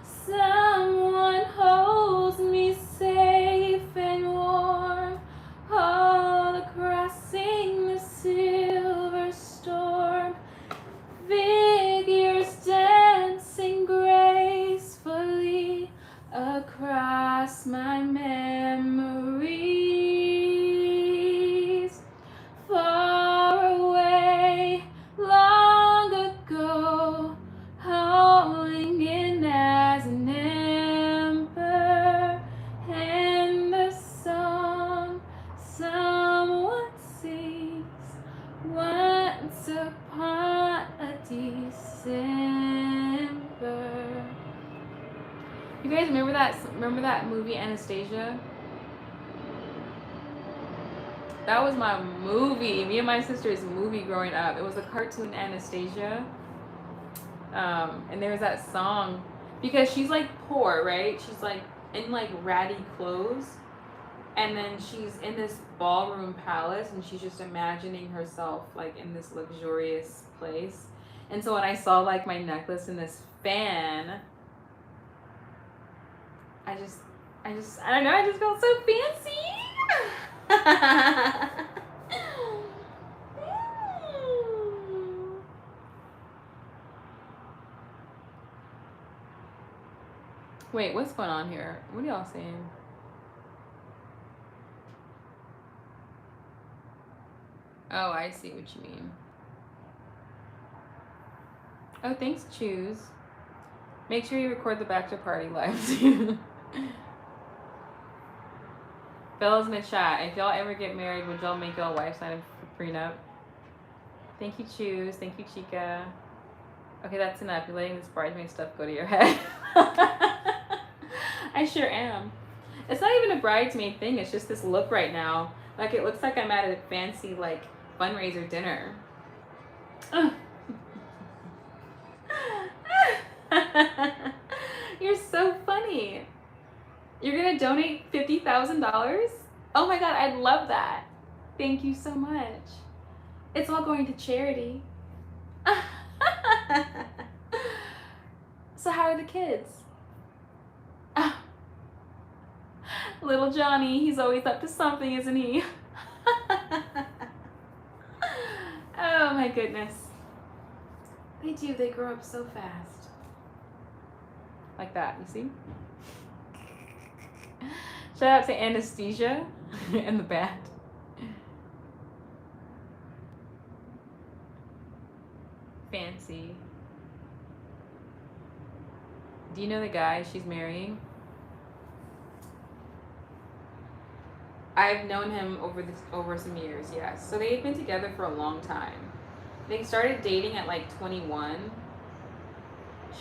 [SPEAKER 1] Someone holds me safe and warm, all crossing the silver storm. Figures dancing gracefully across my memories. Far away, long ago, howling in as an ember, and the song someone sings once upon a December. You guys remember that movie Anastasia? That was my movie. Me and my sister's movie growing up. It was a cartoon Anastasia. And there was that song, because she's like poor, right? She's like in like ratty clothes, and then she's in this ballroom palace, and she's just imagining herself like in this luxurious place. And so when I saw like my necklace and this fan, I don't know, I just felt so fancy. Wait, what's going on here? What are y'all saying? Oh, I see what you mean. Oh, thanks, Choose. Make sure you record the bachelor party live too. Bella's in the chat. If y'all ever get married, would y'all make y'all wife sign a prenup? Thank you, Choose. Thank you, Chica. Okay, that's enough. You're letting this bridesmaid stuff go to your head. I sure am. It's not even a bridesmaid thing. It's just this look right now. Like, it looks like I'm at a fancy, like, fundraiser dinner. You're so funny. You're gonna donate $50,000? Oh my god, I'd love that. Thank you so much. It's all going to charity. So how are the kids? Little Johnny, he's always up to something, isn't he? Oh my goodness. They do, they grow up so fast. Like that, you see? Shout out to Anastasia and the bat. Fancy. Do you know the guy she's marrying? I've known him over some years, yes. So they've been together for a long time. They started dating at like 21.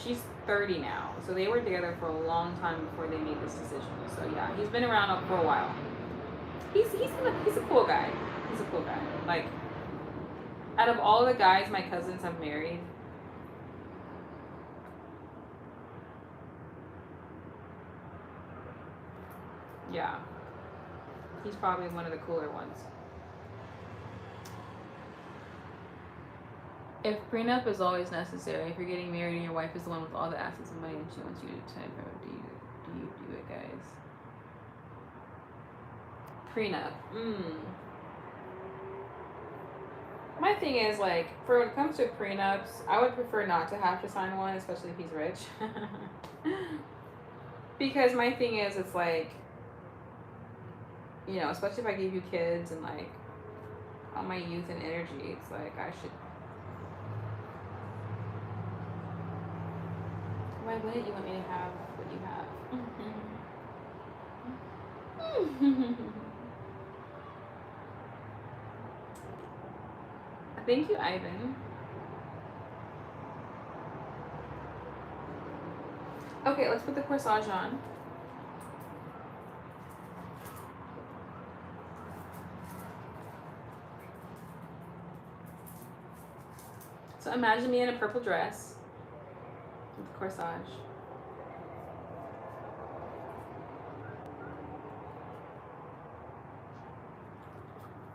[SPEAKER 1] She's 30 now. So they were together for a long time before they made this decision. So yeah, he's been around for a while. He's a cool guy. He's a cool guy. Like, out of all the guys my cousins have married, yeah, he's probably one of the cooler ones. If prenup is always necessary, if you're getting married and your wife is the one with all the assets and money and she wants you to attend her, do you do it, guys? Prenup. My thing is, like, for when it comes to prenups, I would prefer not to have to sign one, especially if he's rich. Because my thing is, it's like, you know, especially if I give you kids and like all my youth and energy, it's like I should. Why wouldn't you want me to have what you have? Thank you, Ivan. Okay, let's put the corsage on. So imagine me in a purple dress with the corsage.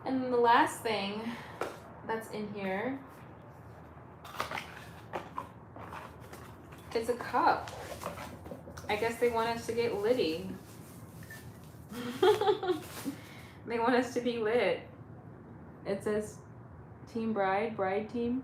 [SPEAKER 1] And then the last thing that's in here is a cup. I guess they want us to get litty. They want us to be lit. It says Team Bride, Bride Team.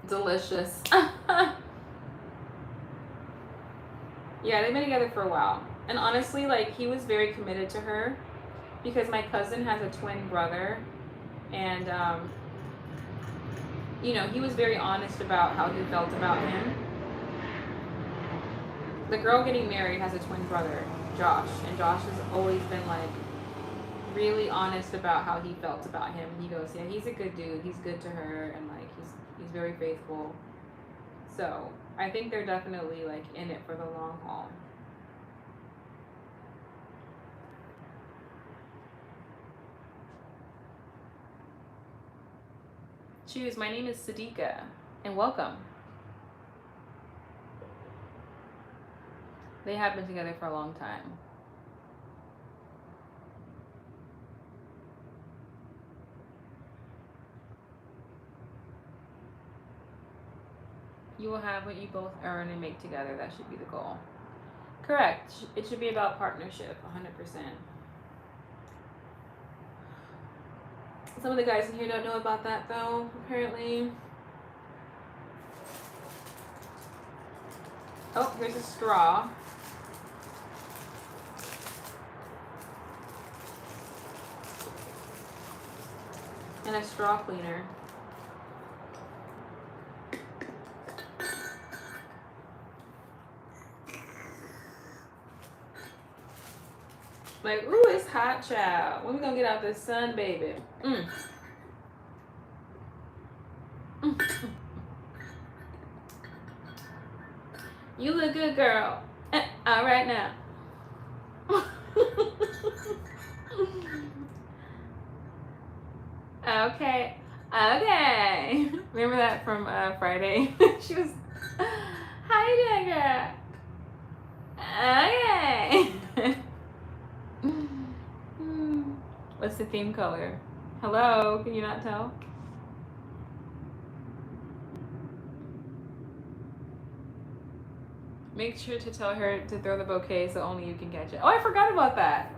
[SPEAKER 1] Delicious. Yeah, they've been together for a while. And honestly, like, he was very committed to her because my cousin has a twin brother. And, you know, he was very honest about how he felt about him. The girl getting married has a twin brother, Josh. And Josh has always been, like, really honest about how he felt about him. And he goes, yeah, he's a good dude. He's good to her. And, like, he's very faithful. So I think they're definitely like in it for the long haul. Choose. My name is Sadiqa, and welcome. They have been together for a long time. You will have what you both earn and make together. That should be the goal. Correct. It should be about partnership, 100%. Some of the guys in here don't know about that, though, apparently. Oh, here's a straw. And a straw cleaner. Like, ooh, it's hot, child. When we gonna get out this sun, baby? You look good, girl. All right now. Okay. Okay. Remember that from Friday? She was, how you doing, girl? Okay. What's the theme color? Hello, can you not tell? Make sure to tell her to throw the bouquet so only you can catch it. Oh, I forgot about that.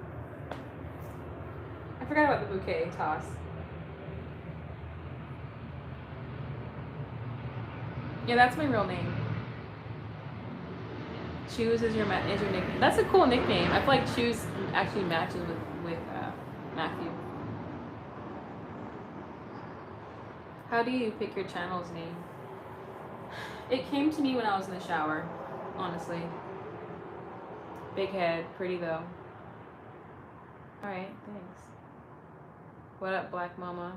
[SPEAKER 1] I forgot about the bouquet toss. Yeah, that's my real name. Choose is your nickname. That's a cool nickname. I feel like Choose actually matches with Matthew. How do you pick your channel's name? It came to me when I was in the shower, honestly. Big head, pretty though. Alright, thanks. What up, Black Mama?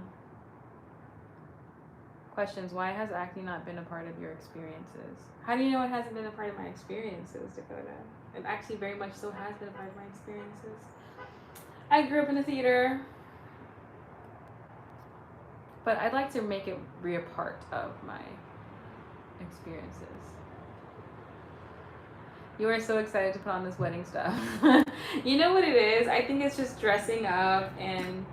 [SPEAKER 1] Questions. Why has acting not been a part of your experiences? How do you know it hasn't been a part of my experiences, Dakota? It actually very much so has been a part of my experiences. I grew up in the theater, but I'd like to make it be a part of my experiences. You are so excited to put on this wedding stuff. You know what it is? I think it's just dressing up and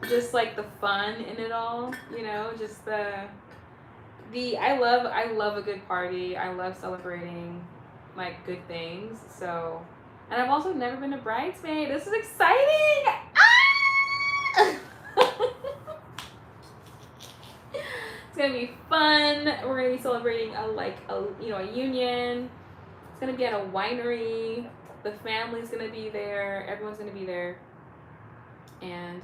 [SPEAKER 1] just like the fun in it all, you know, just the I love a good party. I love celebrating like good things. So, and I've also never been a bridesmaid. This is exciting. Ah! It's gonna be fun. We're gonna be celebrating a union. It's gonna be at a winery. The family's gonna be there. Everyone's gonna be there. And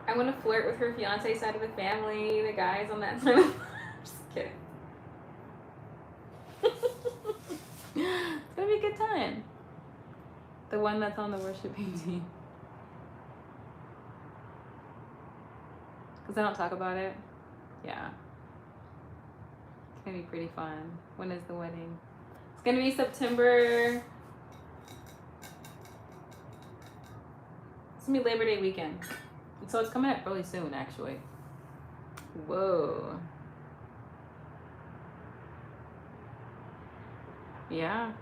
[SPEAKER 1] I want to flirt with her fiance side of the family. The guys on that side. Just kidding. It's gonna be a good time. The one that's on the worshiping team. Because I don't talk about it. Yeah. It's gonna be pretty fun. When is the wedding? It's gonna be September. It's gonna be Labor Day weekend. So it's coming up really soon, actually. Whoa. Yeah.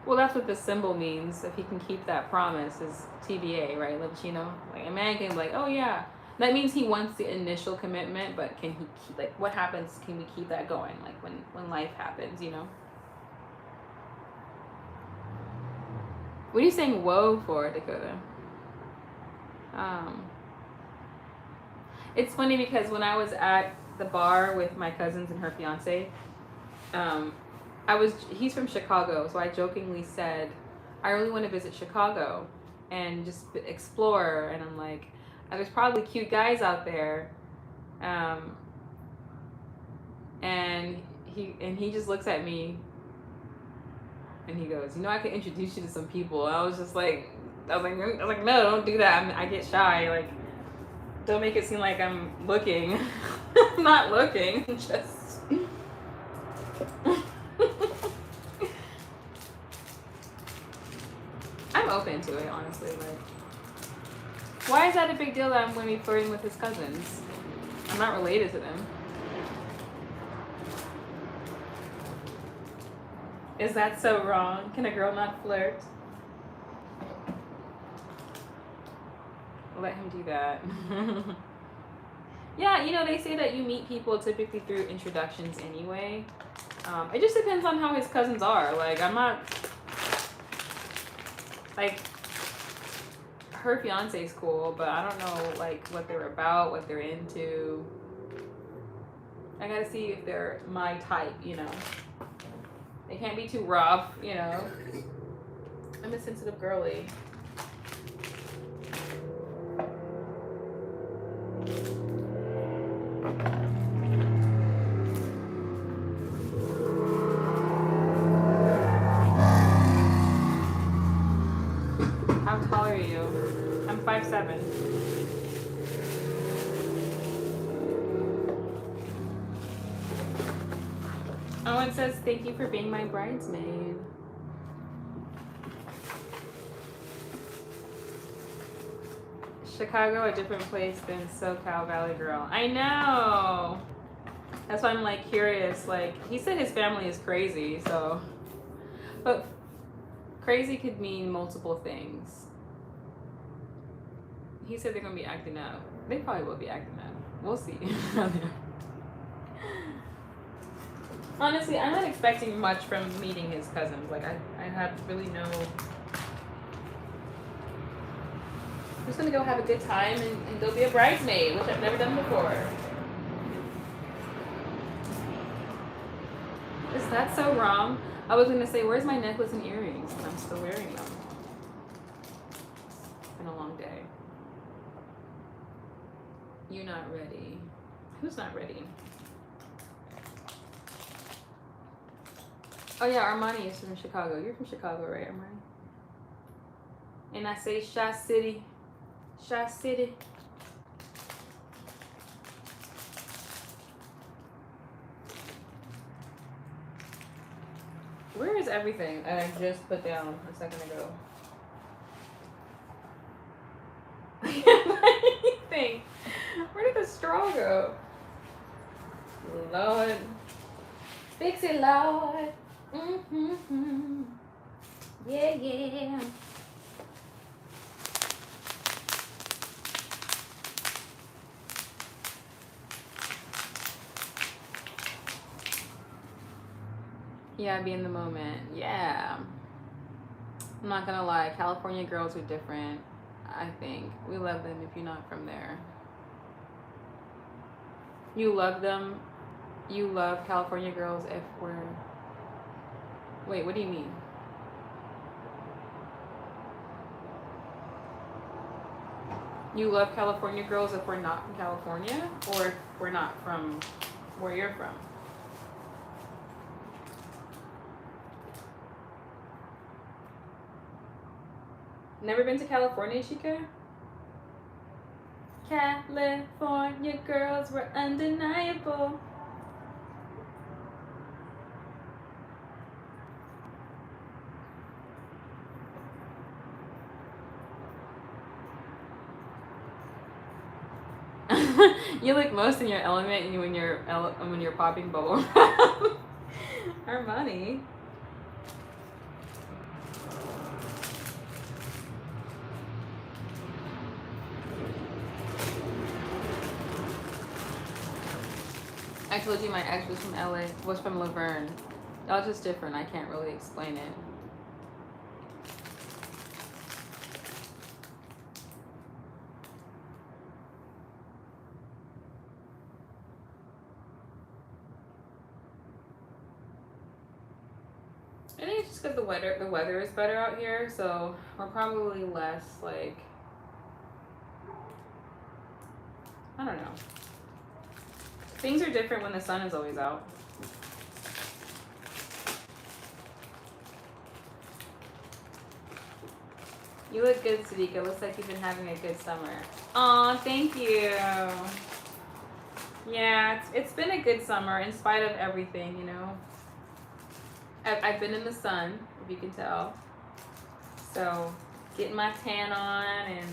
[SPEAKER 1] Well, that's what the symbol means. If he can keep that promise, is TBA, right, Levicino? Like a man can be like, oh yeah. That means he wants the initial commitment, but can he keep, like, what happens? Can we keep that going? Like when life happens, you know? What are you saying whoa for, Dakota? It's funny because when I was at the bar with my cousins and her fiance, he's from Chicago, so I jokingly said, I really want to visit Chicago and just explore, and I'm like, there's probably cute guys out there, and he just looks at me and he goes, I could introduce you to some people. And I was like, no, don't do that. I get shy. Like, don't make it seem like I'm looking. I'm not looking. Just. I'm open to it, honestly. Like, why is that a big deal that I'm going to be flirting with his cousins? I'm not related to them. Is that so wrong? Can a girl not flirt? Let him do that. Yeah, they say that you meet people typically through introductions anyway. It just depends on how his cousins are. Like, I'm not... Like, her fiance's cool, but I don't know, like, what they're about, what they're into. I gotta see if they're my type, They can't be too rough, I'm a sensitive girly. How tall are you? I'm 5'7". Owen says, thank you for being my bridesmaid. Chicago, a different place than SoCal Valley Girl. I know. That's why I'm like curious. Like, he said his family is crazy, so. But crazy could mean multiple things. He said they're gonna be acting up. They probably will be acting up. We'll see. Honestly, I'm not expecting much from meeting his cousins. Like, I have really no... I'm just gonna go have a good time and go be a bridesmaid, which I've never done before. Is that so wrong? I was gonna say, where's my necklace and earrings? And I'm still wearing them. It's been a long day. You're not ready. Who's not ready? Oh yeah, Armani is from Chicago. You're from Chicago, right, Armani? And I say Shy City. Shy City. Where is everything that I just put down a second ago? Anything. Where did the straw go? Lord. Fix it, Lord. Mm-hmm. Yeah, yeah. Yeah, be in the moment. Yeah. I'm not gonna lie, California girls are different. I think we love them if you're not from there. You love them. You love California girls if we're. Wait, what do you mean? You love California girls if we're not from California, or if we're not from where you're from? Never been to California, Chica? California girls were undeniable. You look most in your element when you're popping bubble. Armani. I told you my ex was from LA, was from Laverne. Y'all just different. I can't really explain it. I think it's just because the weather is better out here, so we're probably less like, I don't know. Things are different when the sun is always out. You look good, Sadiqa. Looks like you've been having a good summer. Aw, thank you. Yeah, it's been a good summer in spite of everything, you know. I've been in the sun, if you can tell. So, getting my tan on and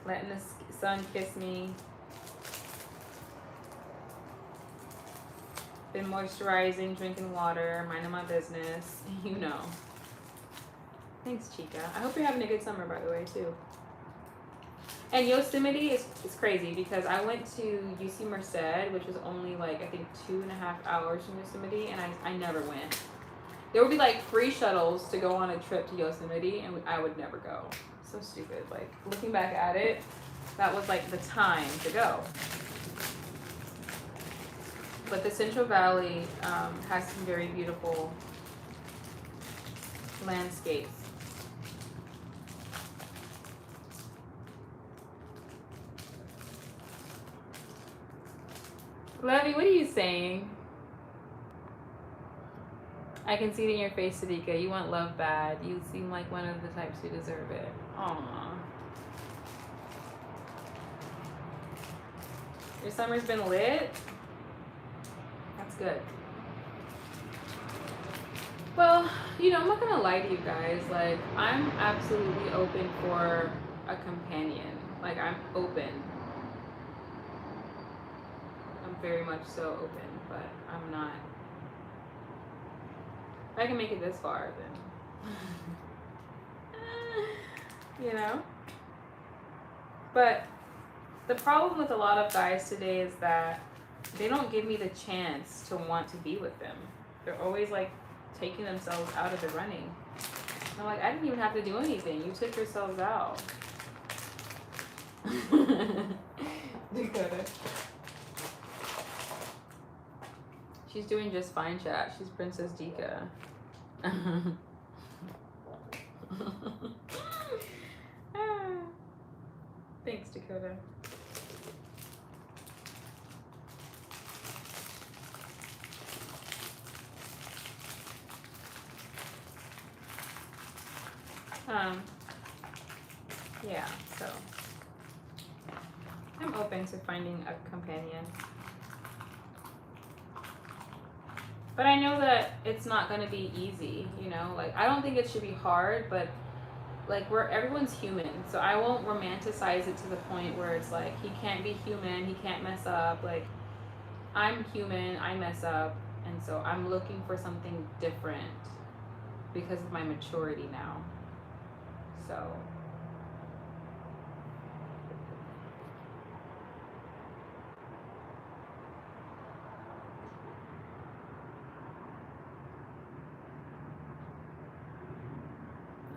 [SPEAKER 1] letting the sun kiss me. Been moisturizing, drinking water, minding my business, you know. Thanks, Chica. I hope you're having a good summer, by the way, too. And Yosemite is crazy because I went to UC Merced, which was only like, I think 2.5 hours from Yosemite, and I never went. There would be like free shuttles to go on a trip to Yosemite, and I would never go. So stupid. Like, looking back at it, that was like the time to go. But the Central Valley has some very beautiful landscapes. Levy, what are you saying? I can see it in your face, Sadiqa. You want love bad. You seem like one of the types who deserve it. Aww. Your summer's been lit? That's good. Well, you know, I'm not gonna lie to you guys. Like, I'm absolutely open for a companion. Like, I'm open. I'm very much so open, but I'm not. If I can make it this far, then you know. But the problem with a lot of guys today is that they don't give me the chance to want to be with them. They're always like taking themselves out of the running. I'm like, I didn't even have to do anything. You took yourselves out. Dakota. She's doing just fine, chat. She's Princess Dika. Thanks, Dakota. Yeah, so I'm open to finding a companion. But I know that it's not going to be easy, you know? Like, I don't think it should be hard, but like, everyone's human. So I won't romanticize it to the point where it's like, he can't be human, he can't mess up. Like, I'm human, I mess up. And so I'm looking for something different because of my maturity now. So.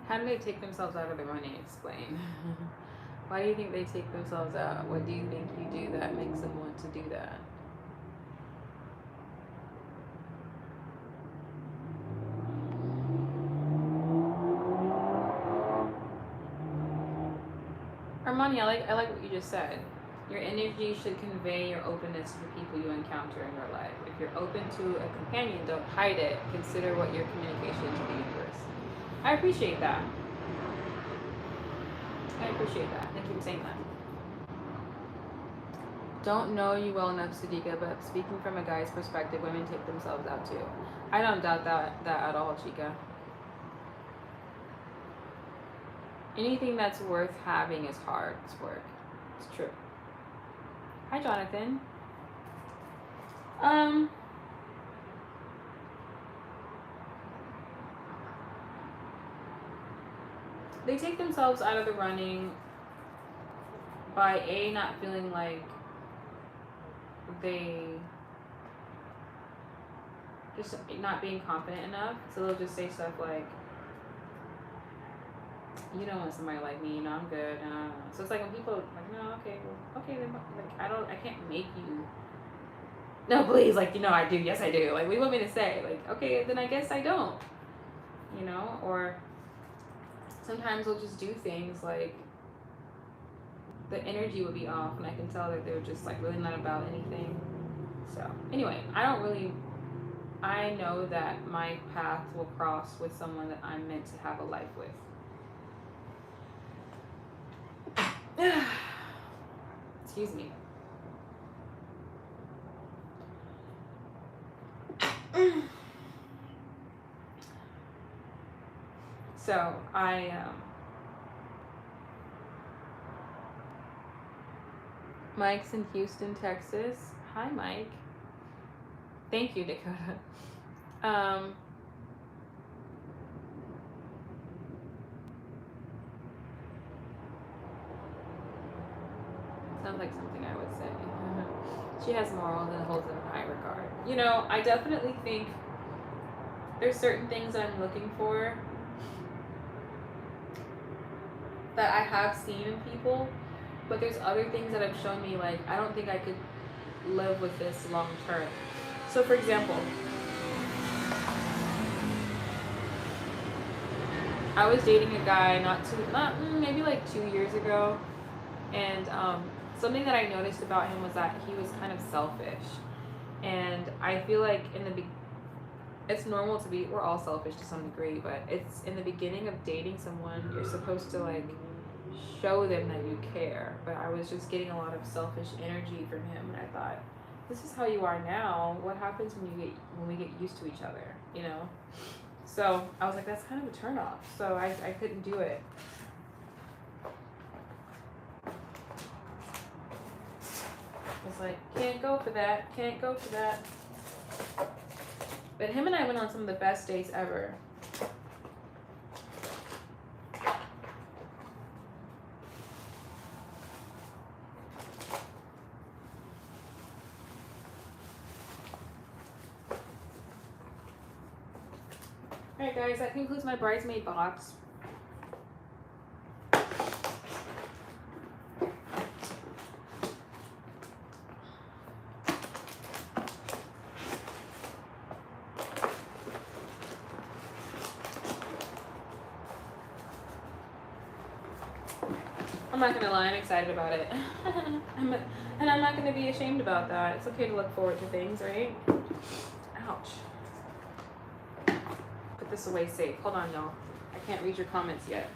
[SPEAKER 1] How do they take themselves out of the running? Explain. Why do you think they take themselves out? What do you think you do that makes them want to do that? Armani, I like what you just said. Your energy should convey your openness to the people you encounter in your life. If you're open to a companion, don't hide it. Consider what your communication to the universe. I appreciate that. I appreciate that. Thank you for saying that. Don't know you well enough, Sadiqa, but speaking from a guy's perspective, women take themselves out too. I don't doubt that at all, Chica. Anything that's worth having is hard. It's work. It's true. Hi, Jonathan. They take themselves out of the running by not feeling like they just not being confident enough. So they'll just say stuff like, you don't want somebody like me, you know, I'm good. So it's like when people are like, no, okay, well, okay, then like I can't make you. No, please, like, you know, I do. Yes, I do. Like, what do you want me to say? Like, okay, then I guess I don't. You know, or sometimes they'll just do things like the energy would be off, and I can tell that they're just like really not about anything. So anyway, I know that my path will cross with someone that I'm meant to have a life with. Excuse me. So Mike's in Houston, Texas. Hi, Mike. Thank you, Dakota. Sounds like something I would say. She has morals and holds them in high regard. You know, I definitely think there's certain things that I'm looking for that I have seen in people, but there's other things that have shown me, like, I don't think I could live with this long term. So, for example, I was dating a guy maybe like 2 years ago, and something that I noticed about him was that he was kind of selfish, and I feel like it's normal to be, we're all selfish to some degree, but it's in the beginning of dating someone, you're supposed to like show them that you care. But I was just getting a lot of selfish energy from him, and I thought, this is how you are now. What happens when we get used to each other, you know? So I was like, that's kind of a turn off. So I couldn't do it. I was like, can't go for that. But him and I went on some of the best dates ever. Alright guys, that concludes my bridesmaid box. I'm not gonna lie, I'm excited about it. And I'm not gonna be ashamed about that. It's okay to look forward to things, right? Ouch. Put this away safe. Hold on, y'all. I can't read your comments yet.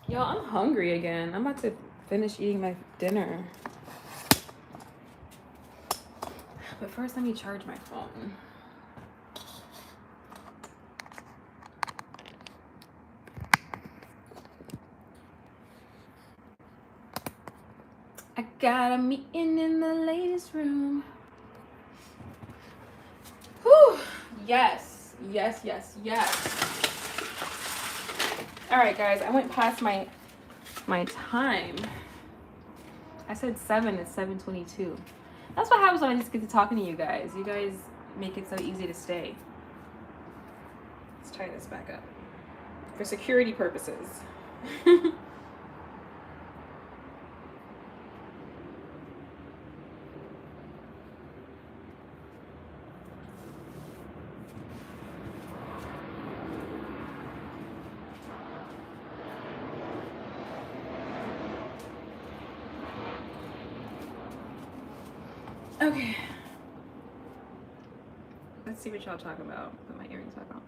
[SPEAKER 1] Y'all, I'm hungry again. I'm about to finish eating my dinner. But first, let me charge my phone. I got a meeting in the latest room. Whew. Yes. Yes, yes, yes. All right, guys. I went past my time. I said 7. It's 7:22. That's what happens when I just get to talking to you guys. You guys make it so easy to stay. Let's try this back up. For security purposes. Okay. Let's see what y'all talking about. Put my earrings back on.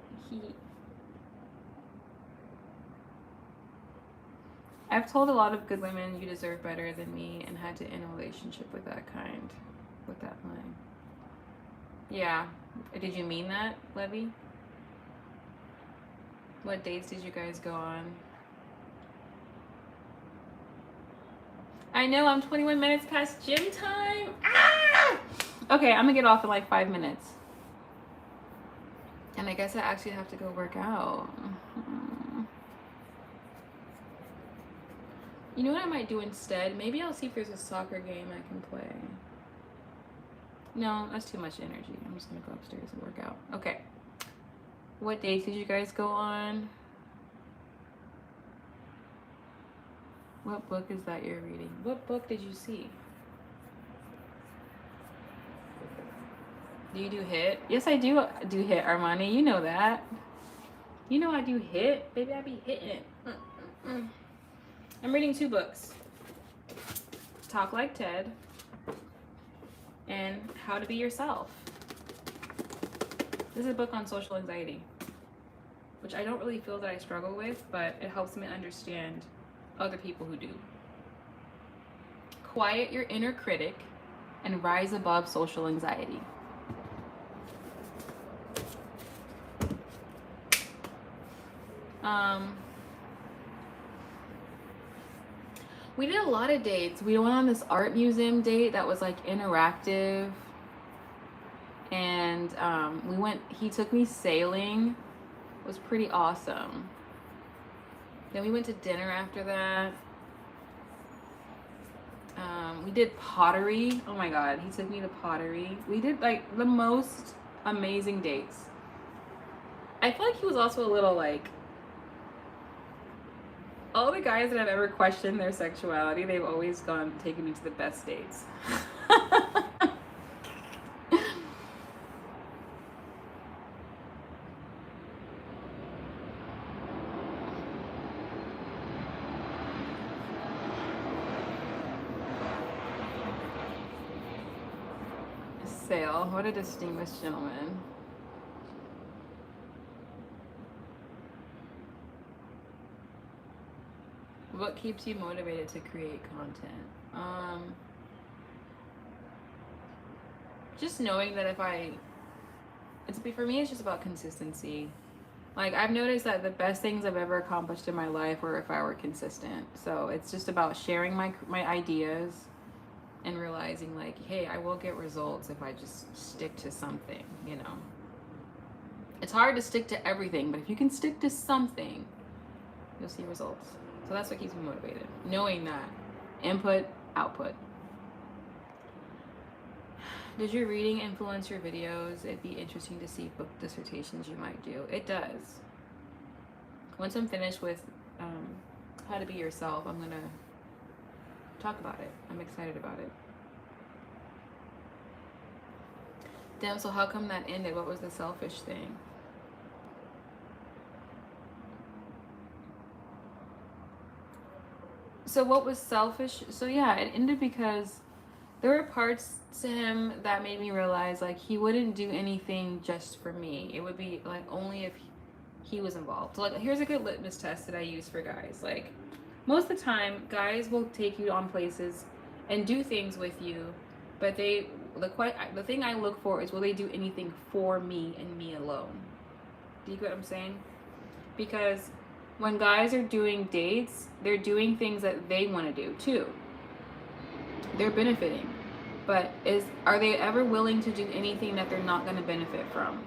[SPEAKER 1] I've told a lot of good women you deserve better than me and had to end a relationship with that kind. With that line. Yeah. Did you mean that, Levy? What dates did you guys go on? I know, I'm 21 minutes past gym time. Ah! Okay, I'm gonna get off in like 5 minutes. And I guess I actually have to go work out. You know what I might do instead? Maybe I'll see if there's a soccer game I can play. No, that's too much energy. I'm just gonna go upstairs and work out. Okay. What dates did you guys go on? What book is that you're reading? What book did you see? Do you do HIIT? Yes, I do HIIT, Armani. You know that. You know I do HIIT. Baby, I be hitting it. I'm reading 2 books. Talk Like Ted and How to Be Yourself. This is a book on social anxiety, which I don't really feel that I struggle with, but it helps me understand other people who do. Quiet your inner critic and rise above social anxiety. We did a lot of dates. We went on this art museum date that was like interactive, and he took me sailing. It was pretty awesome. Then we went to dinner after that. We did pottery. Oh my god, he took me to pottery. We did like the most amazing dates. I feel like he was also a little like, all the guys that I've ever questioned their sexuality, they've always taken me to the best dates. Sale, what a distinguished gentleman. What keeps you motivated to create content? Just knowing that for me, it's just about consistency. Like, I've noticed that the best things I've ever accomplished in my life were if I were consistent. So it's just about sharing my ideas and realizing like, hey, I will get results if I just stick to something, you know. It's hard to stick to everything, but if you can stick to something, you'll see results. So that's what keeps me motivated. Knowing that. Input, output. Does your reading influence your videos? It'd be interesting to see book dissertations you might do. It does. Once I'm finished with How to Be Yourself, I'm going to talk about it. I'm excited about it. Damn, so how come that ended? What was the selfish thing? So what was selfish? So yeah, it ended because there were parts to him that made me realize like he wouldn't do anything just for me. It would be like only if he was involved. So like here's a good litmus test that I use for guys. Like most of the time guys will take you on places and do things with you, but the thing I look for is will they do anything for me and me alone? Do you get what I'm saying? Because when guys are doing dates, they're doing things that they want to do too. They're benefiting. But are they ever willing to do anything that they're not going to benefit from?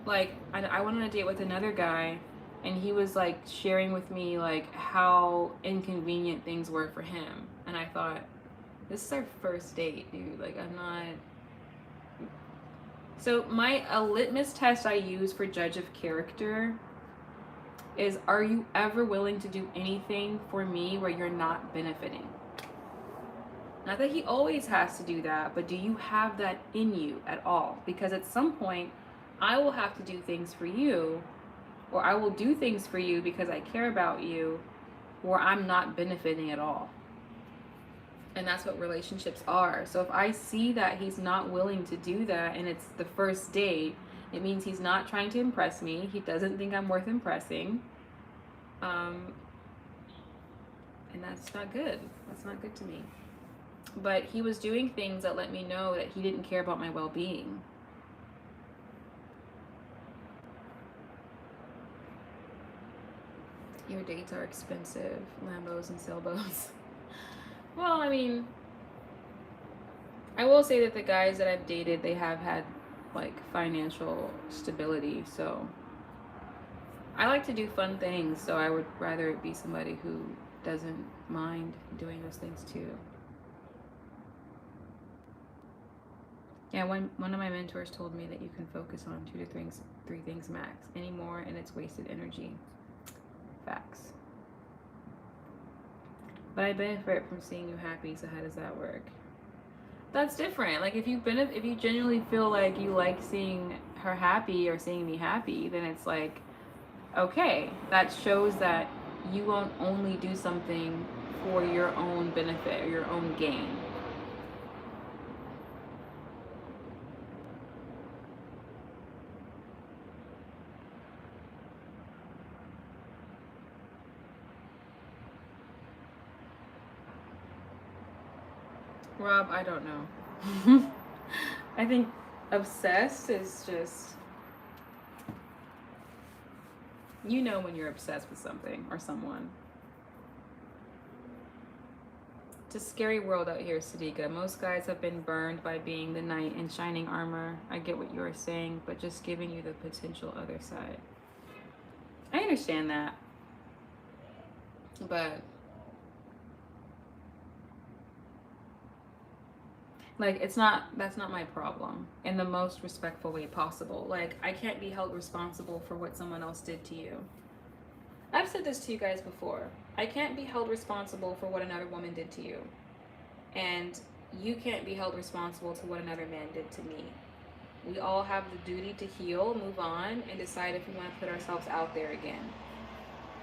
[SPEAKER 1] Like, I went on a date with another guy, and he was like sharing with me like how inconvenient things were for him. And I thought, this is our first date, dude. Like, I'm not. So a litmus test I use for judge of character is, are you ever willing to do anything for me where you're not benefiting? Not that he always has to do that, but do you have that in you at all? Because at some point, I will have to do things for you, or I will do things for you because I care about you, where I'm not benefiting at all. And that's what relationships are. So if I see that he's not willing to do that and it's the first date, it means he's not trying to impress me. He doesn't think I'm worth impressing. And that's not good. That's not good to me. But he was doing things that let me know that he didn't care about my well-being. Your dates are expensive. Lambos and sailboats. Well, I mean, I will say that the guys that I've dated, they have had like financial stability. So I like to do fun things. So I would rather it be somebody who doesn't mind doing those things too. Yeah, one of my mentors told me that you can focus on 2 to 3 things max. Any more and it's wasted energy. Facts. But I benefit from seeing you happy, so how does that work? That's different. Like if you genuinely feel like you like seeing her happy or seeing me happy, then it's like, okay, that shows that you won't only do something for your own benefit or your own gain. Rob, I don't know. I think obsessed is just, you know when you're obsessed with something or someone. It's a scary world out here, Sadiqa. Most guys have been burned by being the knight in shining armor. I get what you are saying, but just giving you the potential other side. I understand that. But like that's not my problem in the most respectful way possible. Like I can't be held responsible for what someone else did to you. I've said this to you guys before. I can't be held responsible for what another woman did to you. And you can't be held responsible to what another man did to me. We all have the duty to heal, move on, and decide if we want to put ourselves out there again.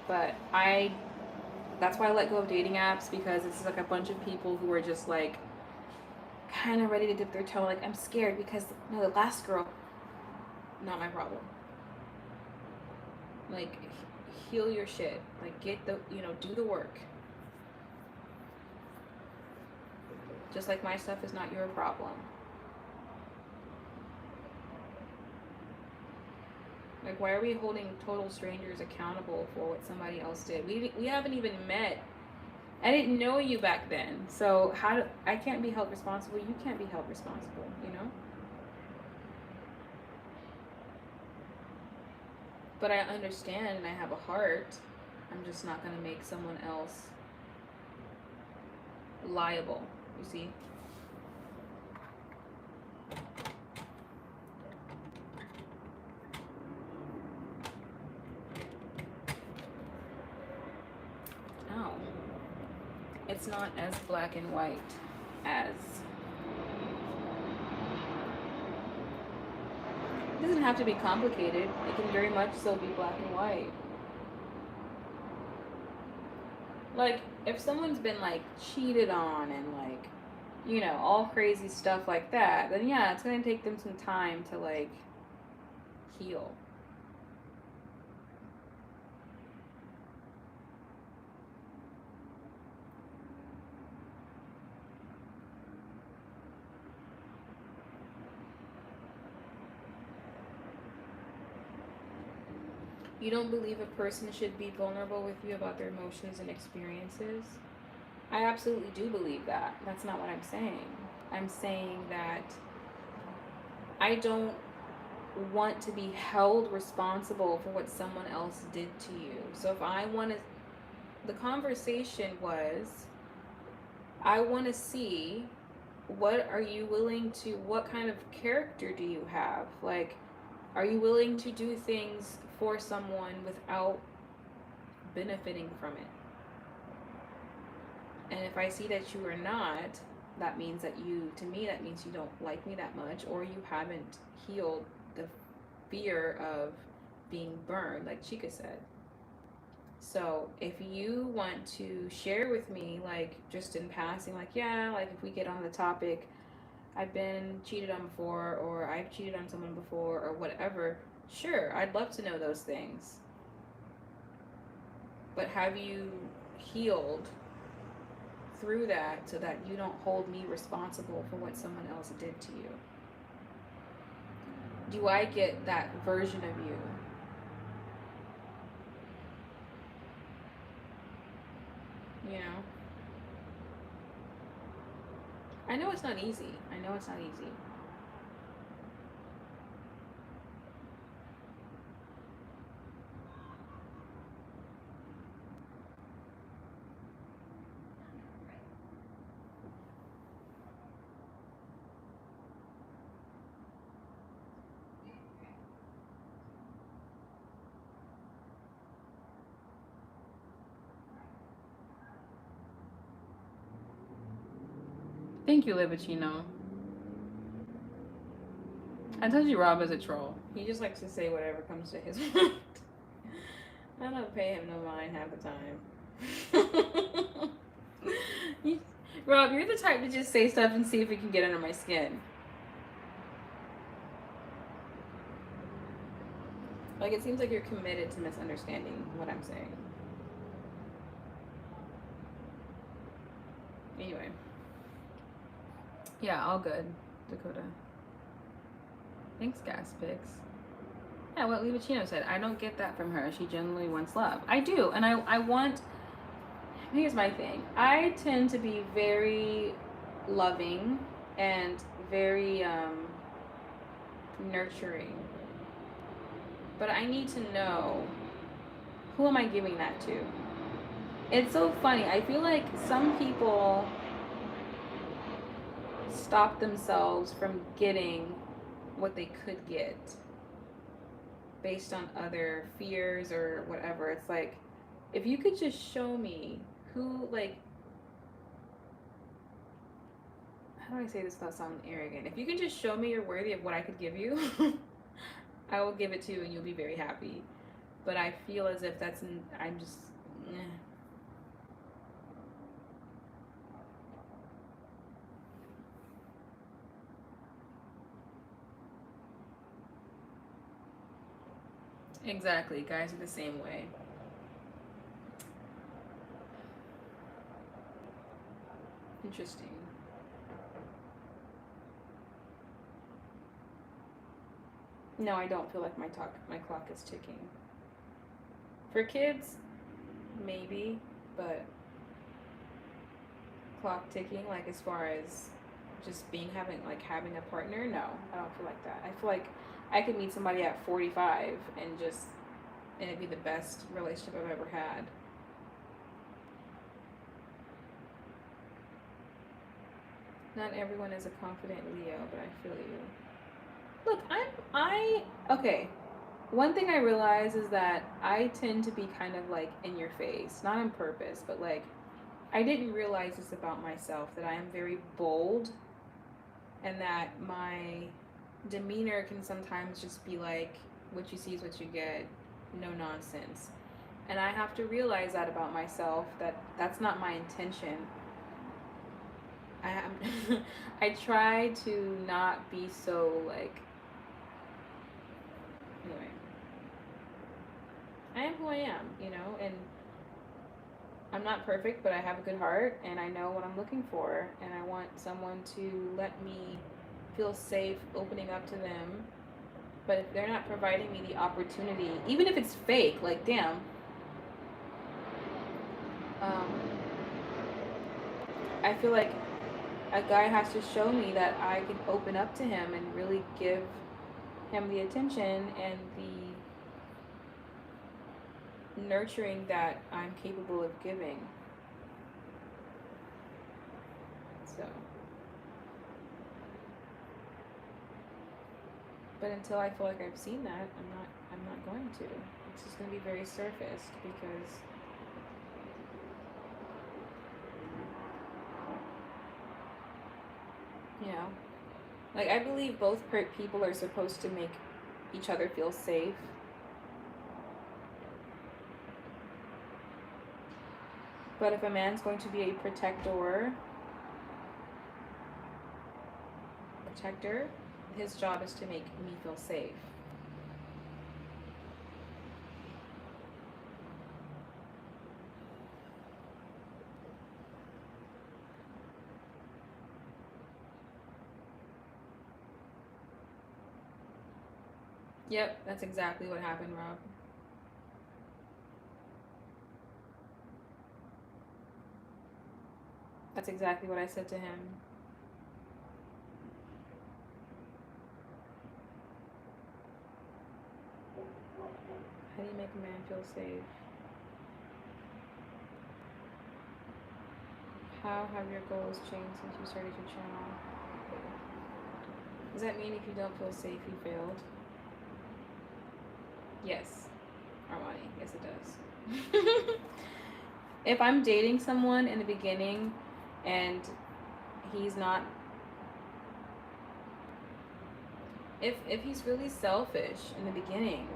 [SPEAKER 1] But that's why I let go of dating apps, because it's like a bunch of people who are just like kind of ready to dip their toe. Like, I'm scared because the last girl, not my problem. Like, heal your shit. Like, do the work. Just like my stuff is not your problem. Like, why are we holding total strangers accountable for what somebody else did? We haven't even met. I didn't know you back then. So I can't be held responsible. You can't be held responsible, you know? But I understand and I have a heart. I'm just not going to make someone else liable, you see? Oh. It's not as black and white as... It doesn't have to be complicated. It can very much so be black and white. Like, if someone's been, like, cheated on and, like, you know, all crazy stuff like that, then yeah, it's gonna take them some time to, like, heal. You don't believe a person should be vulnerable with you about their emotions and experiences? I absolutely do believe that. That's not what I'm saying. I'm saying that I don't want to be held responsible for what someone else did to you. So if I want to, the conversation was, I want to see what are you willing to, what kind of character do you have? Like, are you willing to do things for someone without benefiting from it? And if I see that you are not, that means that you, to me, that means you don't like me that much, or you haven't healed the fear of being burned, like Chica said. So if you want to share with me, like just in passing, like, yeah, like if we get on the topic, I've been cheated on before, or I've cheated on someone before, or whatever, sure, I'd love to know those things. But have you healed through that so that you don't hold me responsible for what someone else did to you? Do I get that version of you? You know? I know it's not easy. I know it's not easy. Thank you, Livicino. I told you Rob is a troll. He just likes to say whatever comes to his mind. I don't pay him no mind half the time. you, Rob, you're the type to just say stuff and see if it can get under my skin. Like, it seems like you're committed to misunderstanding what I'm saying. Anyway. Yeah, all good, Dakota. Thanks, Gas Picks. Yeah, what Livicino said. I don't get that from her. She genuinely wants love. I do, and I want. Here's my thing. I tend to be very loving and very nurturing. But I need to know, who am I giving that to? It's so funny. I feel like some people stop themselves from getting what they could get based on other fears or whatever. It's like, if you could just show me who, like, how do I say this without sounding arrogant? If you could just show me you're worthy of what I could give you, I will give it to you and you'll be very happy. But I feel as if I'm just, eh. Exactly. Guys are the same way. Interesting. No, I don't feel like my clock is ticking. For kids, maybe, but clock ticking, like as far as just having a partner, no, I don't feel like that. I feel like I could meet somebody at 45 and it'd be the best relationship I've ever had. Not everyone is a confident Leo, but I feel you. Look, okay. One thing I realize is that I tend to be kind of like in your face, not on purpose, but like I didn't realize this about myself, that I am very bold and that my demeanor can sometimes just be like, what you see is what you get, no nonsense. And I have to realize that about myself, that that's not my intention. I am I try to not be so like, anyway. I am who I am, you know, and I'm not perfect, but I have a good heart and I know what I'm looking for, and I want someone to let me feel safe opening up to them. But if they're not providing me the opportunity, even if it's fake, like damn, um, I feel like a guy has to show me that I can open up to him and really give him the attention and the nurturing that I'm capable of giving. So, but until I feel like I've seen that, I'm not going to. It's just going to be very surfaced because you know, like I believe both people are supposed to make each other feel safe. But if a man's going to be a protector, his job is to make me feel safe. Yep, that's exactly what happened, Rob. That's exactly what I said to him. How do you make a man feel safe? How have your goals changed since you started your channel? Does that mean if you don't feel safe, you failed? Yes, Armani. Yes, it does. If I'm dating someone in the beginning and he's not, if he's really selfish in the beginning,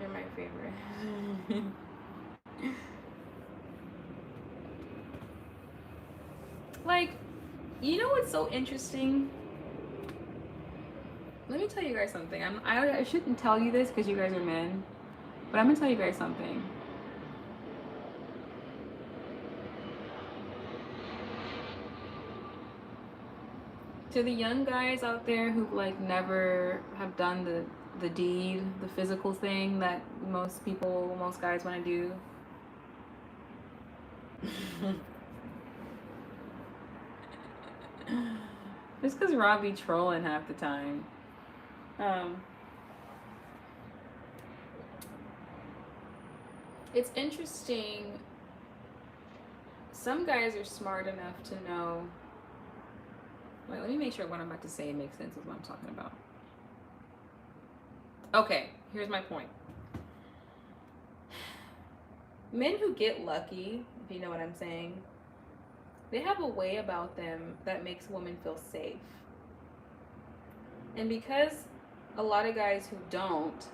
[SPEAKER 1] you're my favorite. Like, you know what's so interesting? Let me tell you guys something. I shouldn't tell you this because you guys are men, but I'm gonna tell you guys something. To the young guys out there who like never have done the deed, the physical thing that most guys want to do. Just because Rob be trolling half the time. It's interesting. Some guys are smart enough to know. Wait, let me make sure what I'm about to say makes sense with what I'm talking about. Okay, here's my point. Men who get lucky, if you know what I'm saying, they have a way about them that makes women feel safe. And because a lot of guys who don't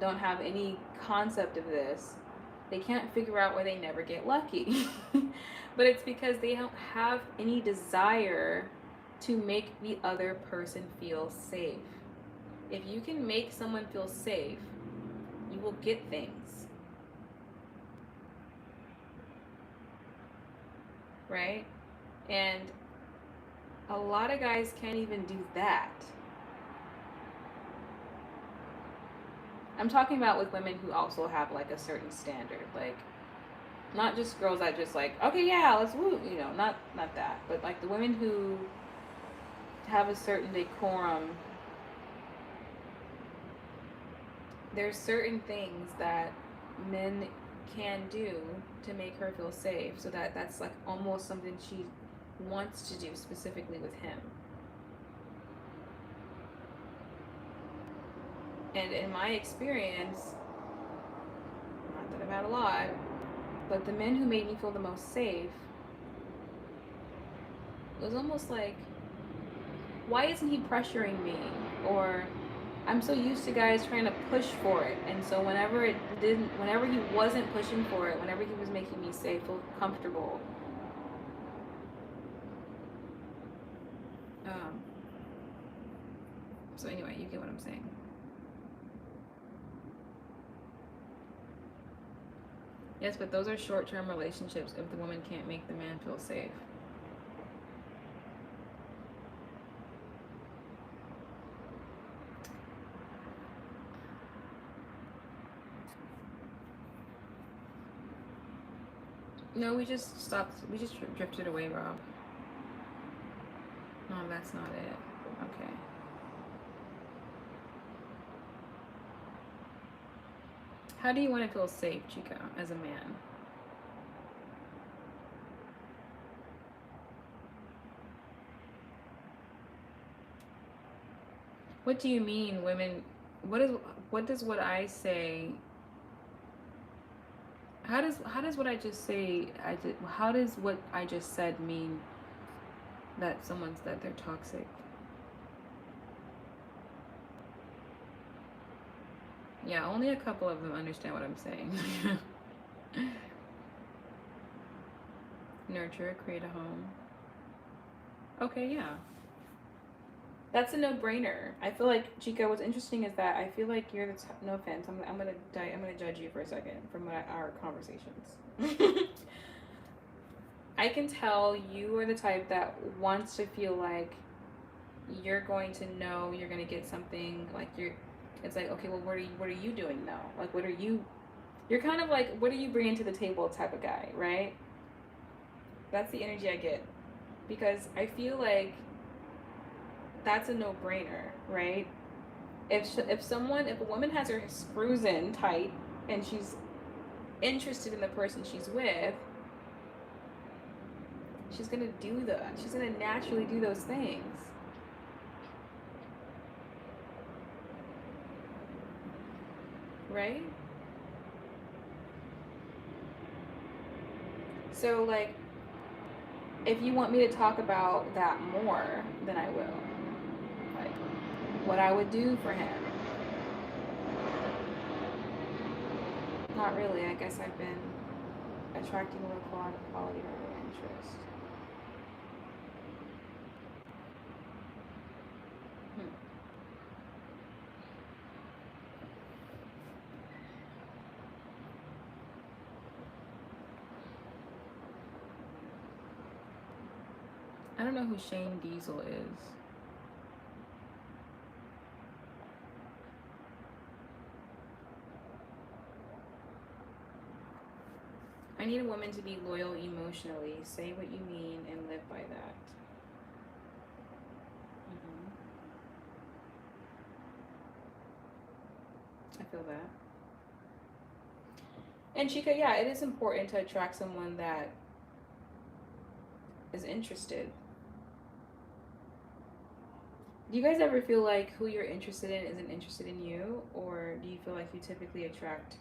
[SPEAKER 1] have any concept of this, they can't figure out why they never get lucky. But it's because they don't have any desire to make the other person feel safe. If you can make someone feel safe, you will get things. Right? And a lot of guys can't even do that. I'm talking about with women who also have like a certain standard, like not just girls that just like, okay, yeah, let's woo, you know, not that, but like the women who have a certain decorum. There's certain things that men can do to make her feel safe, so that's like almost something she wants to do specifically with him. And in my experience, not that I've had a lot, but the men who made me feel the most safe, it was almost like, why isn't he pressuring me? Or I'm so used to guys trying to push for it, and so whenever he wasn't pushing for it, whenever he was making me say feel comfortable, um, so anyway, you get what I'm saying. Yes, but those are short-term relationships if the woman can't make the man feel safe. No, we just stopped. We just drifted away, Rob. No, that's not it. Okay. How do you want to feel safe, Chica, as a man? What do you mean, women? What does what I say? How does what I just say? How does what I just said mean that they're toxic? Yeah, only a couple of them understand what I'm saying. Nurture, create a home. Okay, yeah. That's a no-brainer. I feel like, Chica, what's interesting is that I feel like you're the no offense. I'm gonna judge you for a second from our conversations. I can tell you are the type that wants to feel like you're going to know you're gonna get something, like it's like, okay, well, what are you doing now? Like, what are you? You're kind of like, what are you bringing to the table type of guy, right? That's the energy I get, because I feel like that's a no-brainer, right? If a woman has her screws in tight and she's interested in the person she's with, she's gonna do that. She's gonna naturally do those things. Right? So, like, if you want me to talk about that more, then I will. Like, what I would do for him. Not really. I guess I've been attracting a little quality or interest. Hmm. I don't know who Shane Diesel is. I need a woman to be loyal emotionally. Say what you mean and live by that. Mm-hmm. I feel that. And Chica, yeah, it is important to attract someone that is interested. Do you guys ever feel like who you're interested in isn't interested in you? Or do you feel like you typically attract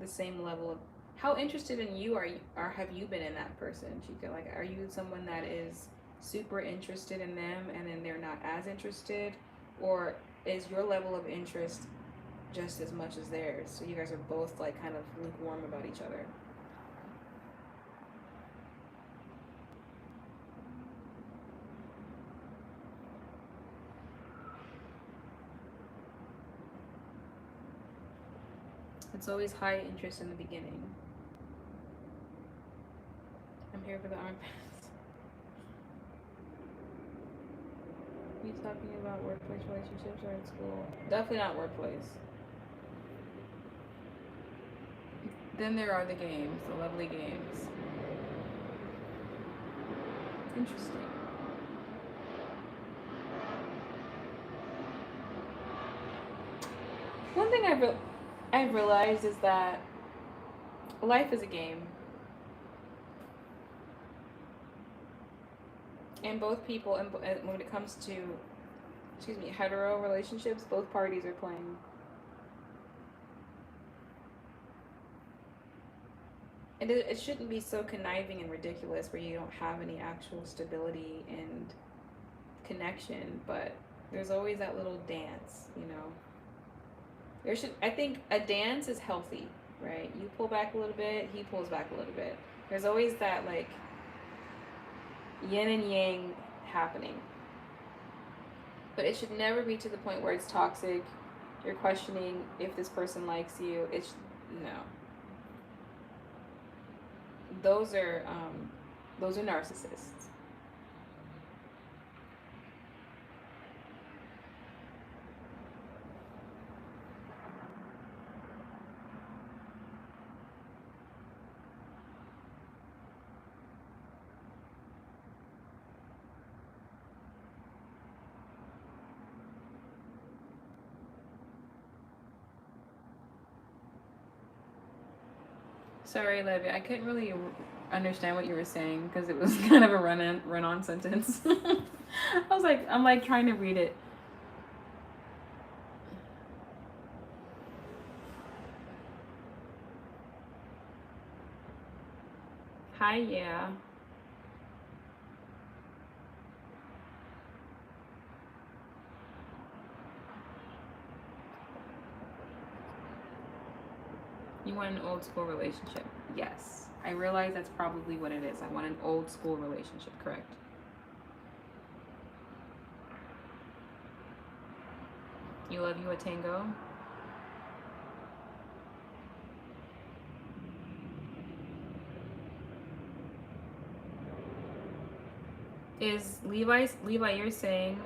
[SPEAKER 1] the same level of how interested in you are you, or have you been in that person, Chica? Like, are you someone that is super interested in them and then they're not as interested? Or is your level of interest just as much as theirs? So you guys are both like kind of lukewarm about each other. It's always high interest in the beginning. I'm here for the armpits. You talking about workplace relationships or at school? Definitely not workplace. Then there are the games, the lovely games. Interesting. One thing I've realized is that life is a game. And both people, and when it comes to, excuse me, hetero relationships, both parties are playing. It shouldn't be so conniving and ridiculous where you don't have any actual stability and connection, but There's always that little dance, you know. I think a dance is healthy, right? You pull back a little bit, he pulls back a little bit. There's always that like yin and yang happening. But it should never be to the point where it's toxic. You're questioning if this person likes you. No. Those are narcissists. Sorry, Levy, I couldn't really understand what you were saying because it was kind of a run on sentence. I'm like trying to read it. Hi, yeah. You want an old school relationship? Yes. I realize that's probably what it is. I want an old school relationship, correct? You love you a tango? Is Levi, you're saying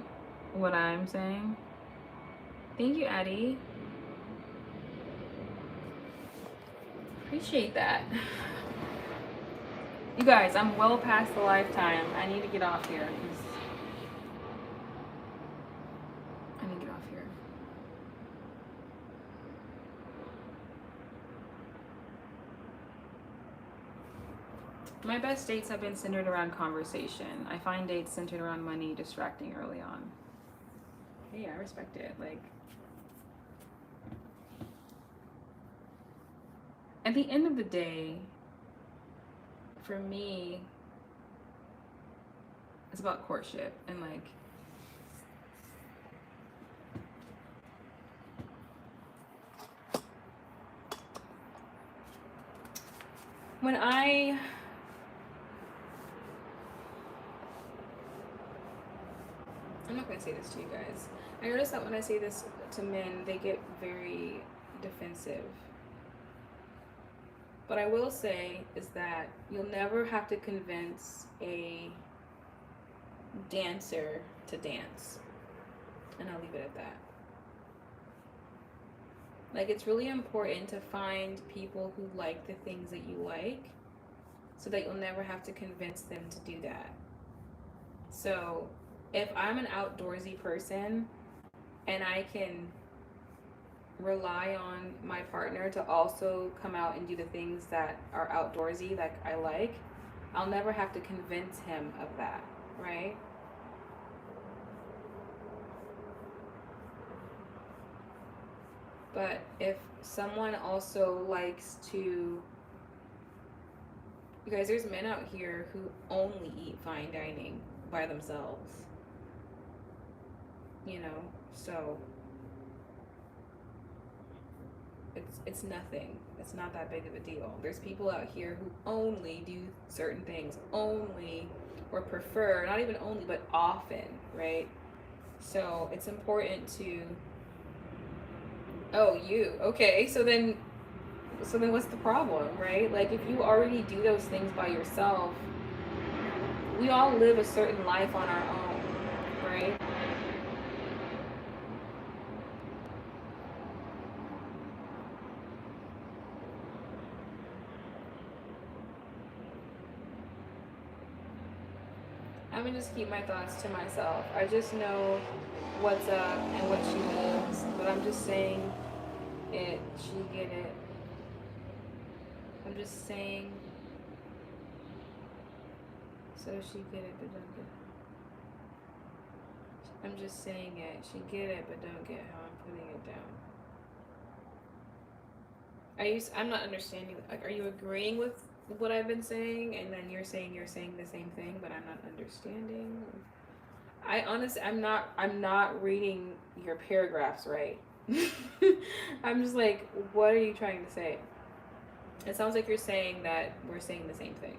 [SPEAKER 1] what I'm saying? Thank you, Addie. Appreciate that. You guys, I'm well past the lifetime. I need to get off here. I need to get off here. My best dates have been centered around conversation. I find dates centered around money distracting early on. Hey, I respect it. Like, at the end of the day, for me, it's about courtship and like when I'm not gonna say this to you guys. I notice that when I say this to men, they get very defensive. What I will say is that you'll never have to convince a dancer to dance. And I'll leave it at that. Like, it's really important to find people who like the things that you like so that you'll never have to convince them to do that. So, if I'm an outdoorsy person and I can rely on my partner to also come out and do the things that are outdoorsy, like I like, I'll never have to convince him of that, right? But if someone also likes to, you guys, there's men out here who only eat fine dining by themselves, you know, so it's nothing. It's not that big of a deal. There's people out here who only do certain things, only or prefer, not even only, but often, right? So it's important to. Oh, you okay? So then what's the problem, right? Like if you already do those things by yourself, we all live a certain life on our own, right? I'm gonna just keep my thoughts to myself. I just know what's up and what she means, but I'm just saying it. She get it. I'm just saying. So she get it, but don't get it. I'm just saying it. She get it, but don't get how I'm putting it down. I'm not understanding. Like, are you agreeing with what I've been saying, and then you're saying the same thing, but I'm not understanding? I'm not reading your paragraphs right. I'm just like, what are you trying to say? It sounds like you're saying that we're saying the same thing.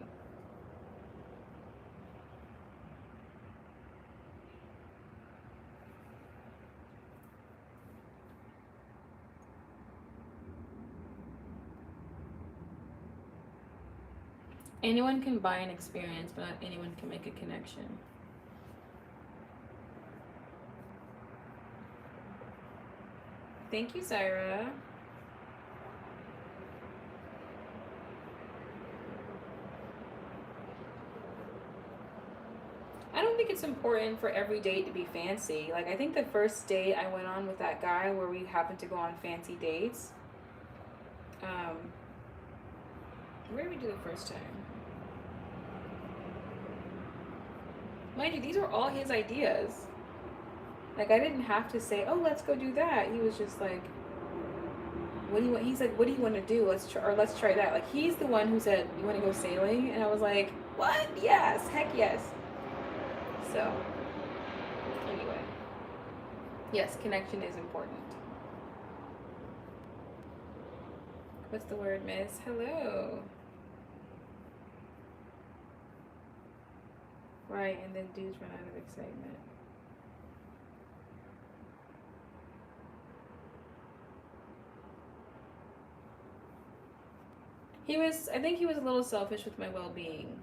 [SPEAKER 1] Anyone can buy an experience, but not anyone can make a connection. Thank you, Syra. I don't think it's important for every date to be fancy. Like, I think the first date I went on with that guy where we happened to go on fancy dates. Where did we do the first time? Mind you, these were all his ideas. Like, I didn't have to say, oh, let's go do that. He was just like, what do you want? He's like, what do you want to do? Let's try that. Like, he's the one who said, you want to go sailing? And I was like, what? Yes, heck yes. So, anyway, yes, connection is important. What's the word, miss? Hello. Right, and then dudes run out of excitement. I think he was a little selfish with my well-being.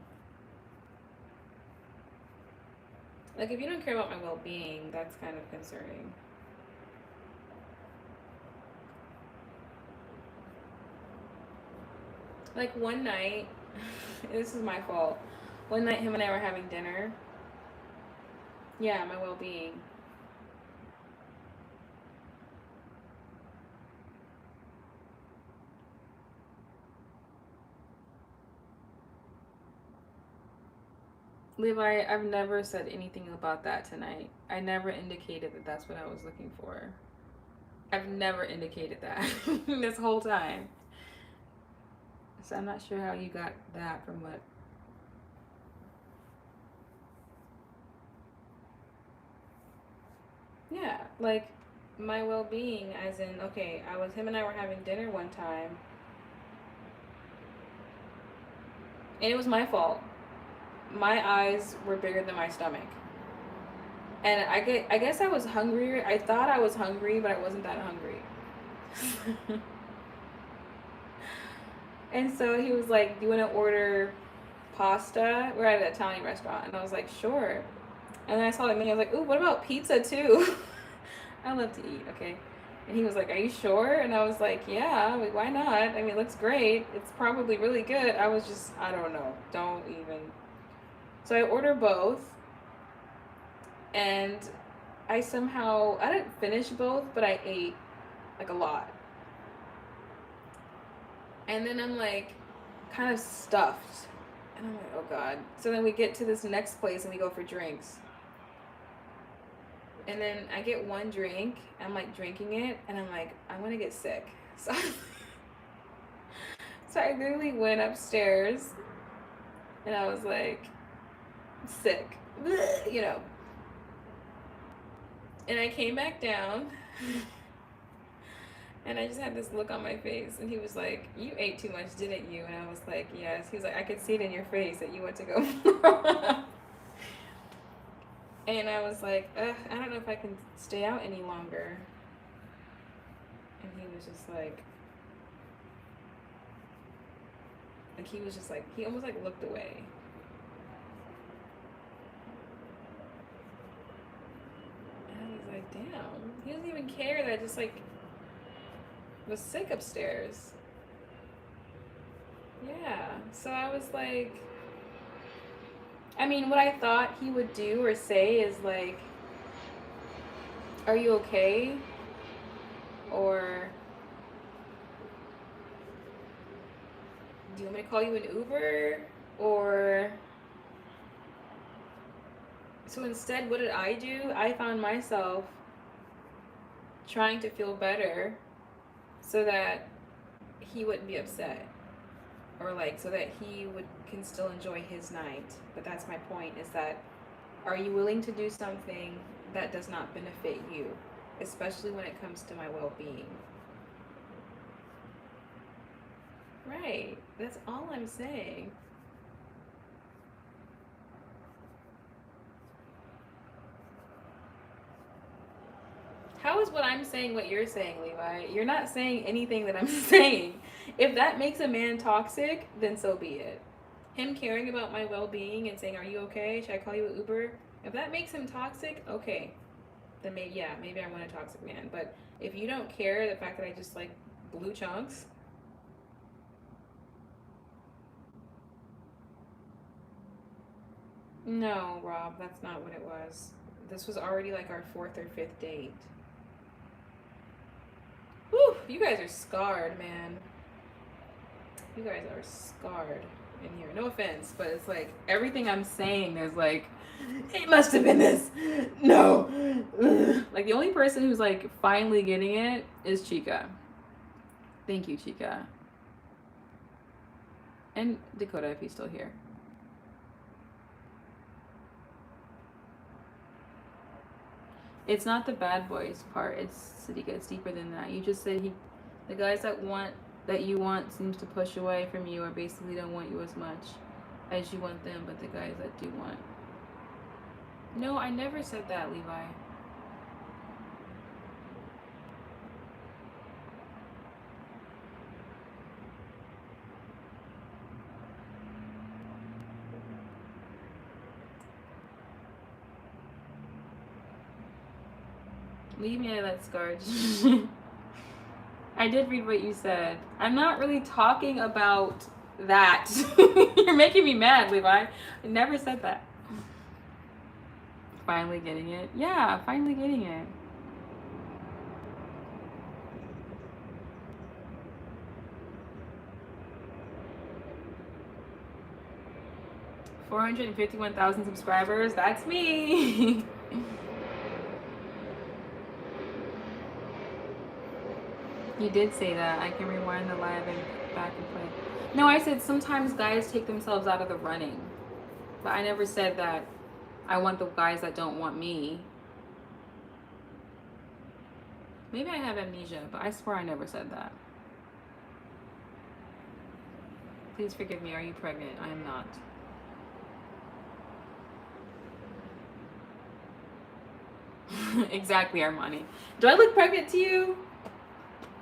[SPEAKER 1] Like, if you don't care about my well-being, that's kind of concerning. Like, one night, this is my fault. One night, him and I were having dinner. Yeah, my well-being. Levi, I've never said anything about that tonight. I never indicated that that's what I was looking for. I've never indicated that this whole time. So I'm not sure how you got that from what. Yeah, like my well-being, as in, okay, him and I were having dinner one time, and it was my fault. My eyes were bigger than my stomach. And I guess I was hungrier. I thought I was hungry, but I wasn't that hungry. And so he was like, do you want to order pasta? We're at an Italian restaurant. And I was like, sure. And then I saw the menu. I was like, ooh, what about pizza too? I love to eat, okay? And he was like, are you sure? And I was like, yeah, like, why not? I mean, it looks great. It's probably really good. I was just, I don't know. Don't even. So I ordered both. And I didn't finish both, but I ate like a lot. And then I'm like kind of stuffed. And I'm like, oh God. So then we get to this next place and we go for drinks. And then I get one drink, I'm like drinking it, and I'm like, I'm gonna get sick. So, so I literally went upstairs and I was like, sick, you know. And I came back down and I just had this look on my face, and he was like, you ate too much, didn't you? And I was like, yes. He was like, I could see it in your face that you went to go. And I was like, I don't know if I can stay out any longer. And he was just like he was just like, he almost like looked away. And I was like, damn, he doesn't even care that I just like was sick upstairs. Yeah, so I was like, I mean, what I thought he would do or say is like, are you okay? Or do you want me to call you an Uber? Or so instead, what did I do? I found myself trying to feel better so that he wouldn't be upset, or like so that he can still enjoy his night. But that's my point, is that Are you willing to do something that does not benefit you, especially when it comes to my well-being? Right. That's all I'm saying. How is what I'm saying what you're saying, Levi? You're not saying anything that I'm saying. If that makes a man toxic, then so be it. Him caring about my well-being and saying, "Are you okay? Should I call you an Uber?" If that makes him toxic, okay, then maybe I want a toxic man. But if you don't care, the fact that I just like blue chunks, no, Rob, that's not what it was. This was already like our fourth or fifth date. Whew, you guys are scarred, man. You guys are scarred in here. No offense, but it's like everything I'm saying, there's like, it must have been this. No. Like the only person who's like finally getting it is Chica. Thank you, Chica. And Dakota, if he's still here. It's not the bad boys part. It's Sadika. It's deeper than that. You just said the guys that you want seems to push away from you or basically don't want you as much as you want them, but the guys that do want. No, I never said that, Levi. Leave me out of that, Scarge. I did read what you said. I'm not really talking about that. You're making me mad, Levi. I never said that. Finally getting it. Yeah, finally getting it. $451,000 subscribers. That's me. You did say that. I can rewind the live and back and play. No, I said sometimes guys take themselves out of the running. But I never said that I want the guys that don't want me. Maybe I have amnesia, but I swear I never said that. Please forgive me. Are you pregnant? I am not. Exactly, Armani. Do I look pregnant to you?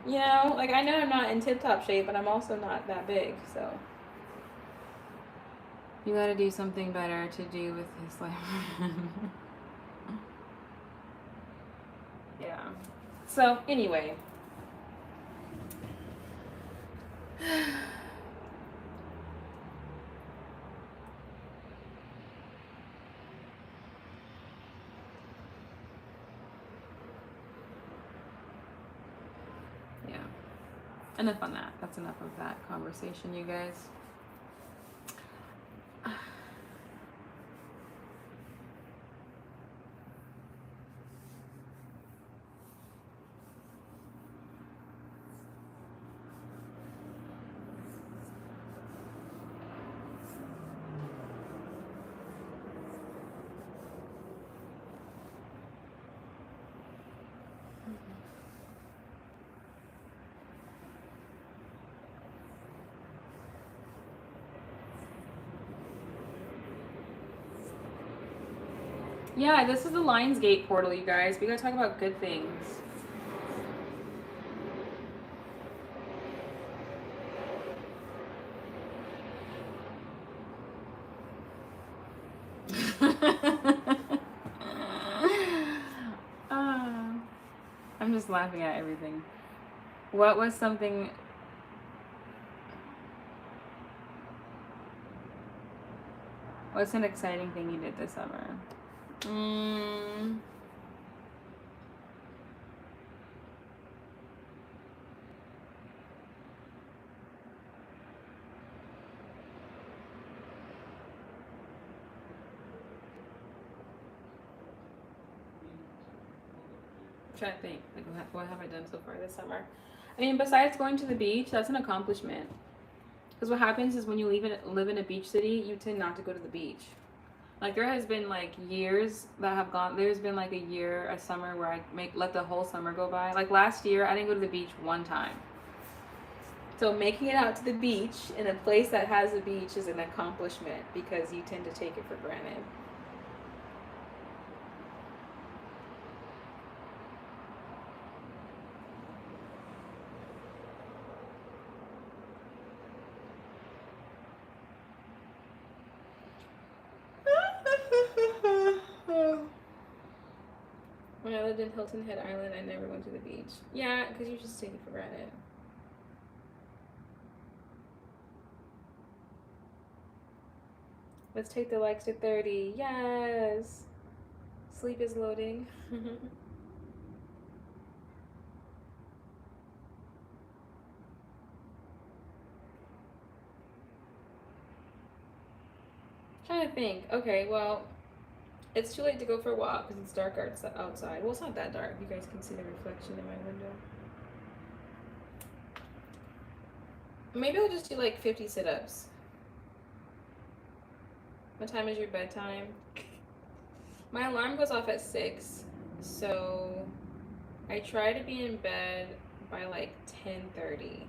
[SPEAKER 1] You know, like I know I'm not in tip-top shape, but I'm also not that big, so. You gotta do something better to do with his life. Yeah. So, anyway. Yeah. Enough on that. That's enough of that conversation, you guys. Yeah, this is the Lionsgate portal, you guys. We gotta talk about good things. I'm just laughing at everything. What was something... What's an exciting thing you did this summer? I'm trying to think, like, what have I done so far this summer? I mean, besides going to the beach, that's an accomplishment. Because what happens is when you live in a beach city, you tend not to go to the beach. Like there has been like years that have gone. There's been like a summer where I let the whole summer go by. Like last year, I didn't go to the beach one time. So making it out to the beach in a place that has a beach is an accomplishment because you tend to take it for granted. When I lived in Hilton Head Island, I never went to the beach. Yeah, because you just take it for granted. Let's take the likes to 30. Yes. Sleep is loading. Trying to think. Okay, well, it's too late to go for a walk because it's dark outside. Well, it's not that dark. You guys can see the reflection in my window. Maybe I'll just do like 50 sit-ups. What time is your bedtime? My alarm goes off at 6, so I try to be in bed by like 10:30.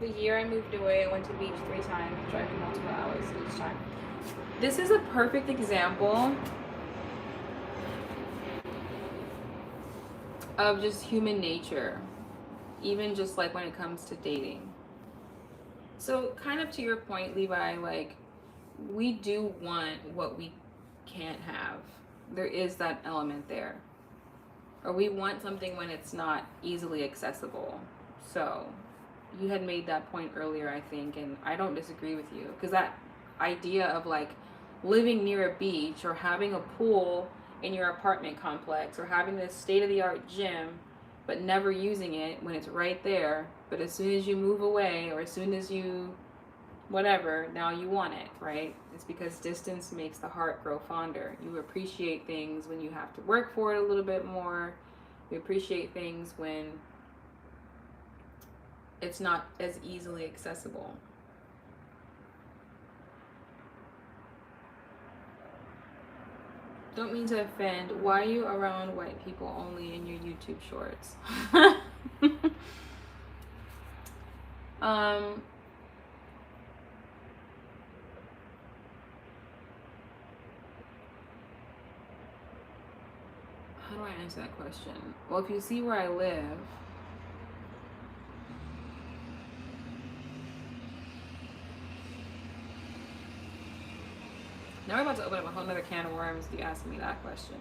[SPEAKER 1] The year I moved away, I went to the beach 3 times, driving multiple hours each time. This is a perfect example of just human nature, even just like when it comes to dating. So kind of to your point, Levi, like we do want what we can't have. There is that element there. Or we want something when it's not easily accessible. So you had made that point earlier, I think, and I don't disagree with you, because that idea of like living near a beach or having a pool in your apartment complex or having this state-of-the-art gym but never using it when it's right there, but as soon as you move away or as soon as you whatever, now you want it, right? It's because distance makes the heart grow fonder. You appreciate things when you have to work for it a little bit more. You appreciate things when it's not as easily accessible. Don't mean to offend. Why are you around white people only in your YouTube shorts? How do I answer that question? Well, if you see where I live, now we're about to open up a whole nother can of worms if you ask me that question.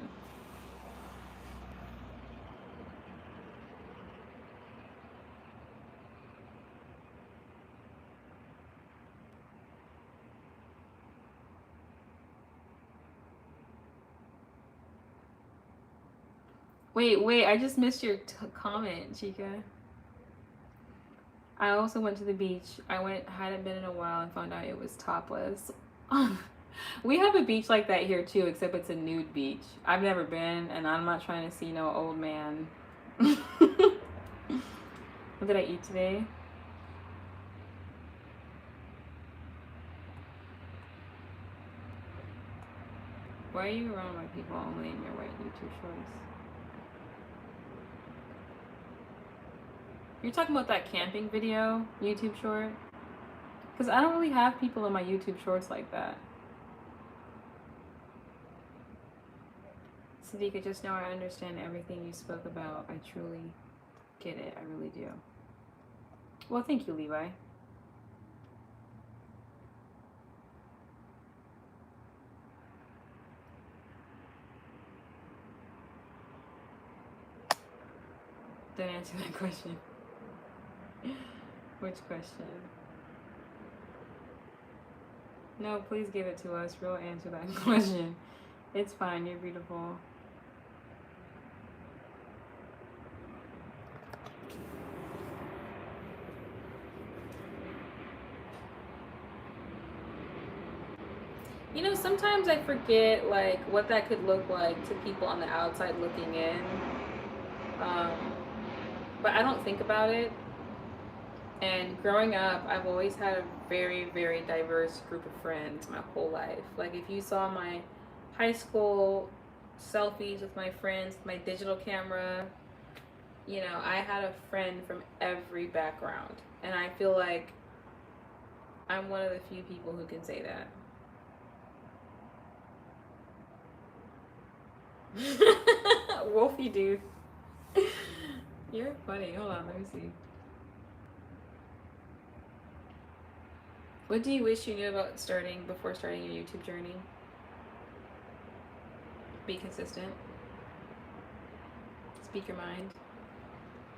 [SPEAKER 1] Wait, I just missed your comment, Chica. I also went to the beach. Hadn't been in a while and found out it was topless. We have a beach like that here too, except it's a nude beach. I've never been, and I'm not trying to see no old man. What did I eat today? Why are you around white people only in your white YouTube shorts? You're talking about that camping video YouTube short? Because I don't really have people in my YouTube shorts like that. Sadika, just now I understand everything you spoke about. I truly get it. I really do. Well, thank you, Levi. Don't answer that question. Which question? No, please give it to us. We'll answer that question. It's fine. You're beautiful. You know, sometimes I forget like what that could look like to people on the outside looking in. But I don't think about it. And growing up, I've always had a very, very diverse group of friends my whole life. Like, if you saw my high school selfies with my friends, my digital camera, you know, I had a friend from every background. And I feel like I'm one of the few people who can say that. Wolfie dude. You're funny. Hold on, let me see. What do you wish you knew about starting before starting your YouTube journey? Be consistent. Speak your mind.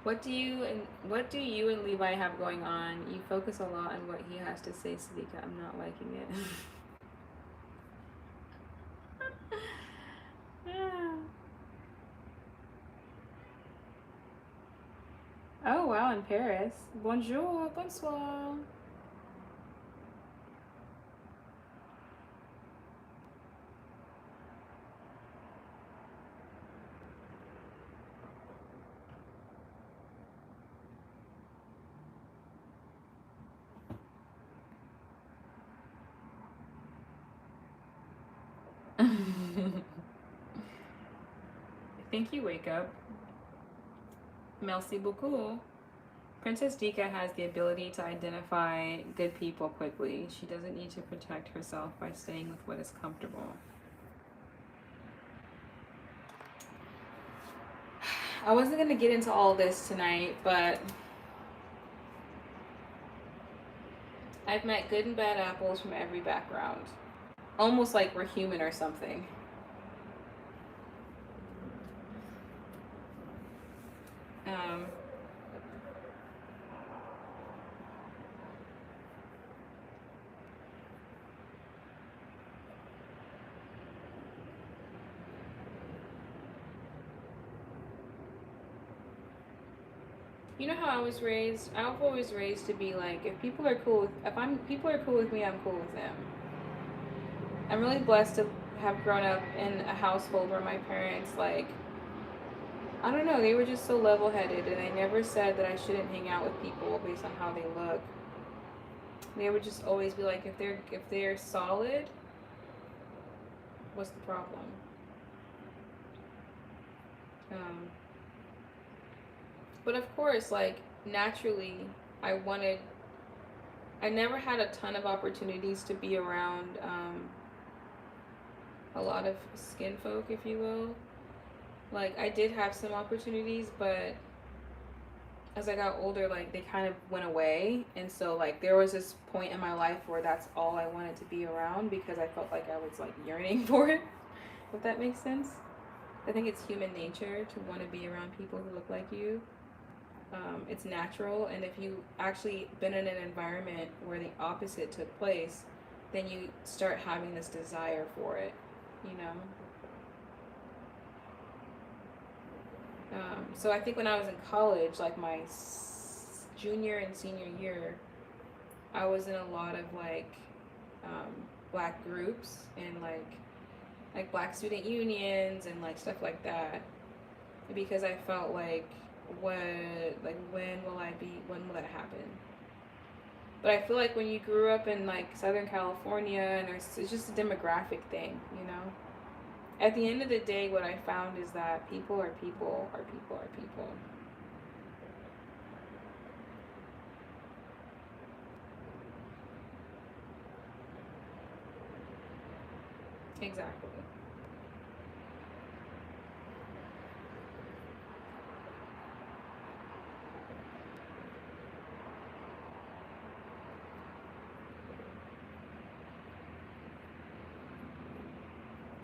[SPEAKER 1] What do you and Levi have going on? You focus a lot on what he has to say, Sadika. I'm not liking it. Oh wow, in Paris. Bonjour, bonsoir. I think you wake up. Merci beaucoup. Princess Dika has the ability to identify good people quickly. She doesn't need to protect herself by staying with what is comfortable. I wasn't going to get into all this tonight, but I've met good and bad apples from every background. Almost like we're human or something. You know how I was raised? I was always raised to be like, if people are cool with, people are cool with me, I'm cool with them. I'm really blessed to have grown up in a household where my parents, like, I don't know, they were just so level-headed, and they never said that I shouldn't hang out with people based on how they look. They would just always be like, if they're solid, what's the problem? But of course, like, naturally, I never had a ton of opportunities to be around a lot of skin folk, if you will. Like, I did have some opportunities, but as I got older, like, they kind of went away. And so, like, there was this point in my life where that's all I wanted to be around because I felt like I was, like, yearning for it, if that makes sense. I think it's human nature to want to be around people who look like you. It's natural, and if you actually been in an environment where the opposite took place, then you start having this desire for it, you know? So I think when I was in college, like my junior and senior year, I was in a lot of like black groups and like black student unions and like stuff like that, because I felt like when will that happen? But I feel like when you grew up in like Southern California, and it's just a demographic thing, you know. At the end of the day, what I found is that people are people are people are people. Exactly.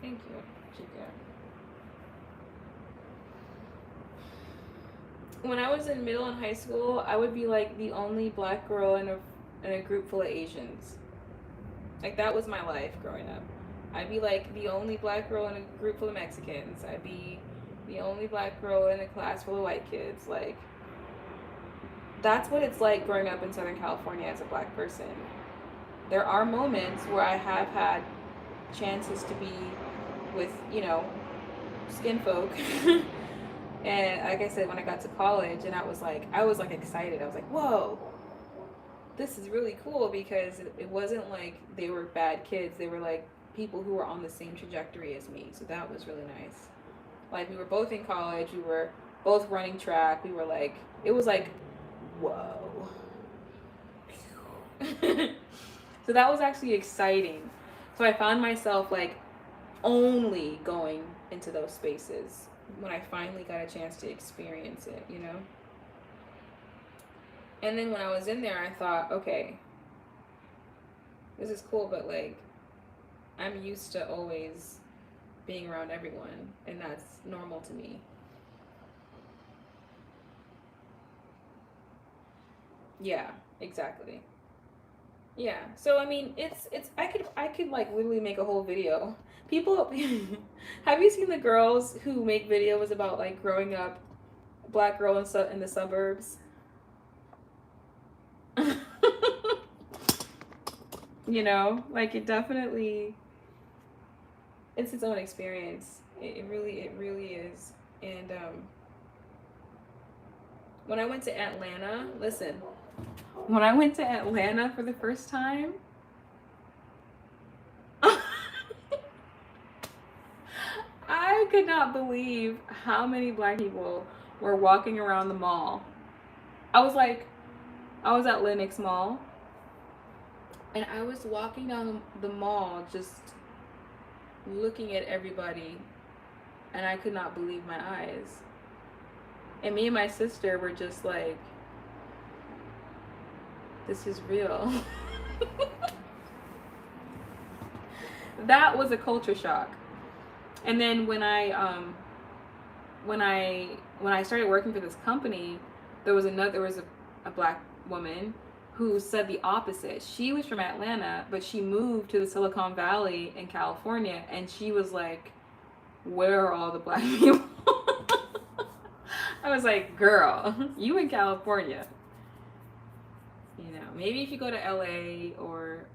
[SPEAKER 1] Thank you, Chica. When I was in middle and high school, I would be like the only black girl in a group full of Asians. Like, that was my life growing up. I'd be like the only black girl in a group full of Mexicans. I'd be the only black girl in a class full of white kids. Like, that's what it's like growing up in Southern California as a black person. There are moments where I have had chances to be with, you know, skin folk. And like I said, when I got to college, and I was like excited. I was like, whoa, this is really cool because it wasn't like they were bad kids. They were like people who were on the same trajectory as me. So that was really nice. Like we were both in college. We were both running track. We were like, it was like, whoa. So that was actually exciting. So I found myself like only going into those spaces when I finally got a chance to experience it, you know? And then when I was in there, I thought, okay, this is cool, but like, I'm used to always being around everyone, and that's normal to me. Yeah, exactly. Yeah. So I mean, it's I could like literally make a whole video. People, have you seen the girls who make videos about like growing up black girl in the suburbs? You know, like it definitely it's its own experience. It really is. And when I went to Atlanta, listen, when I went to Atlanta for the first time, I could not believe how many black people were walking around the mall. I was like, I was at Lenox Mall, and I was walking down the mall just looking at everybody, and I could not believe my eyes. And me and my sister were just like, this is real. That was a culture shock. And then when I when I started working for this company, there was a black woman who said the opposite. She was from Atlanta, but she moved to the Silicon Valley in California, and she was like, "Where are all the black people?" I was like, "Girl, you in California." You know, maybe if you go to LA or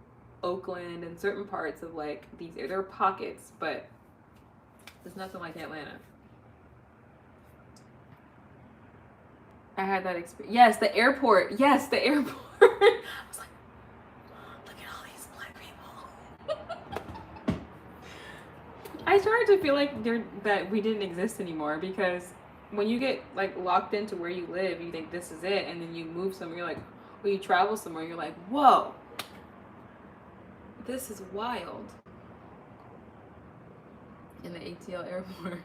[SPEAKER 1] Oakland and certain parts of like these, there are pockets, but it's nothing like Atlanta. I had that experience. Yes, the airport. Yes, the airport. I was like, look at all these black people. I started to feel like that we didn't exist anymore because when you get like locked into where you live, you think this is it, and then you move somewhere, you're like, or you travel somewhere, you're like, whoa, this is wild. In the ATL airport.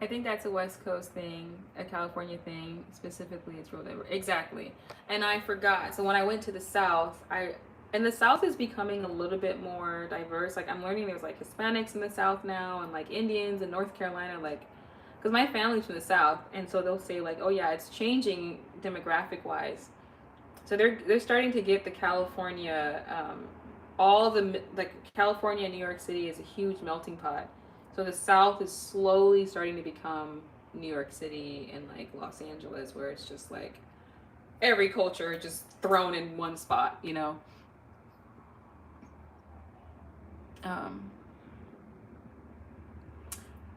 [SPEAKER 1] I think that's a West Coast thing, a California thing. Specifically, it's real diverse. Exactly. And I forgot. So when I went to the South, and the South is becoming a little bit more diverse. Like I'm learning there's like Hispanics in the South now, and like Indians in North Carolina. Like, because my family's from the South, and so they'll say like, oh yeah, it's changing demographic wise. So they're starting to get the California, all the like California and New York City is a huge melting pot. So the South is slowly starting to become New York City and like Los Angeles, where it's just like every culture just thrown in one spot, you know. Um,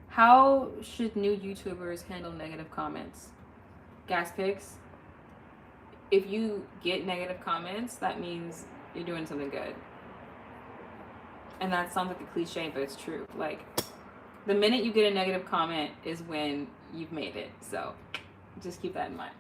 [SPEAKER 1] how should new YouTubers handle negative comments? Gas picks. If you get negative comments, that means you're doing something good. And that sounds like a cliche, but it's true. Like the minute you get a negative comment is when you've made it. So just keep that in mind.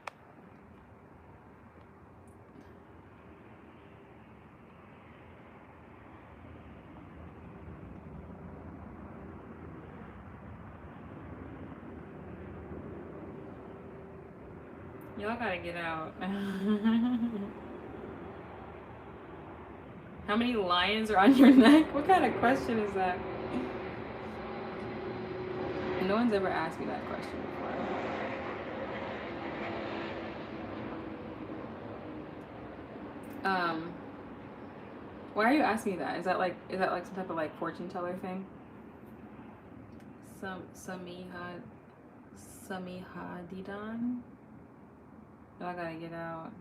[SPEAKER 1] Y'all gotta get out. How many lions are on your neck? What kind of question is that? No one's ever asked me that question before. Um, why are you asking me that? Is that like some type of like fortune teller thing? Samiha Samihadidan? Y'all gotta get out.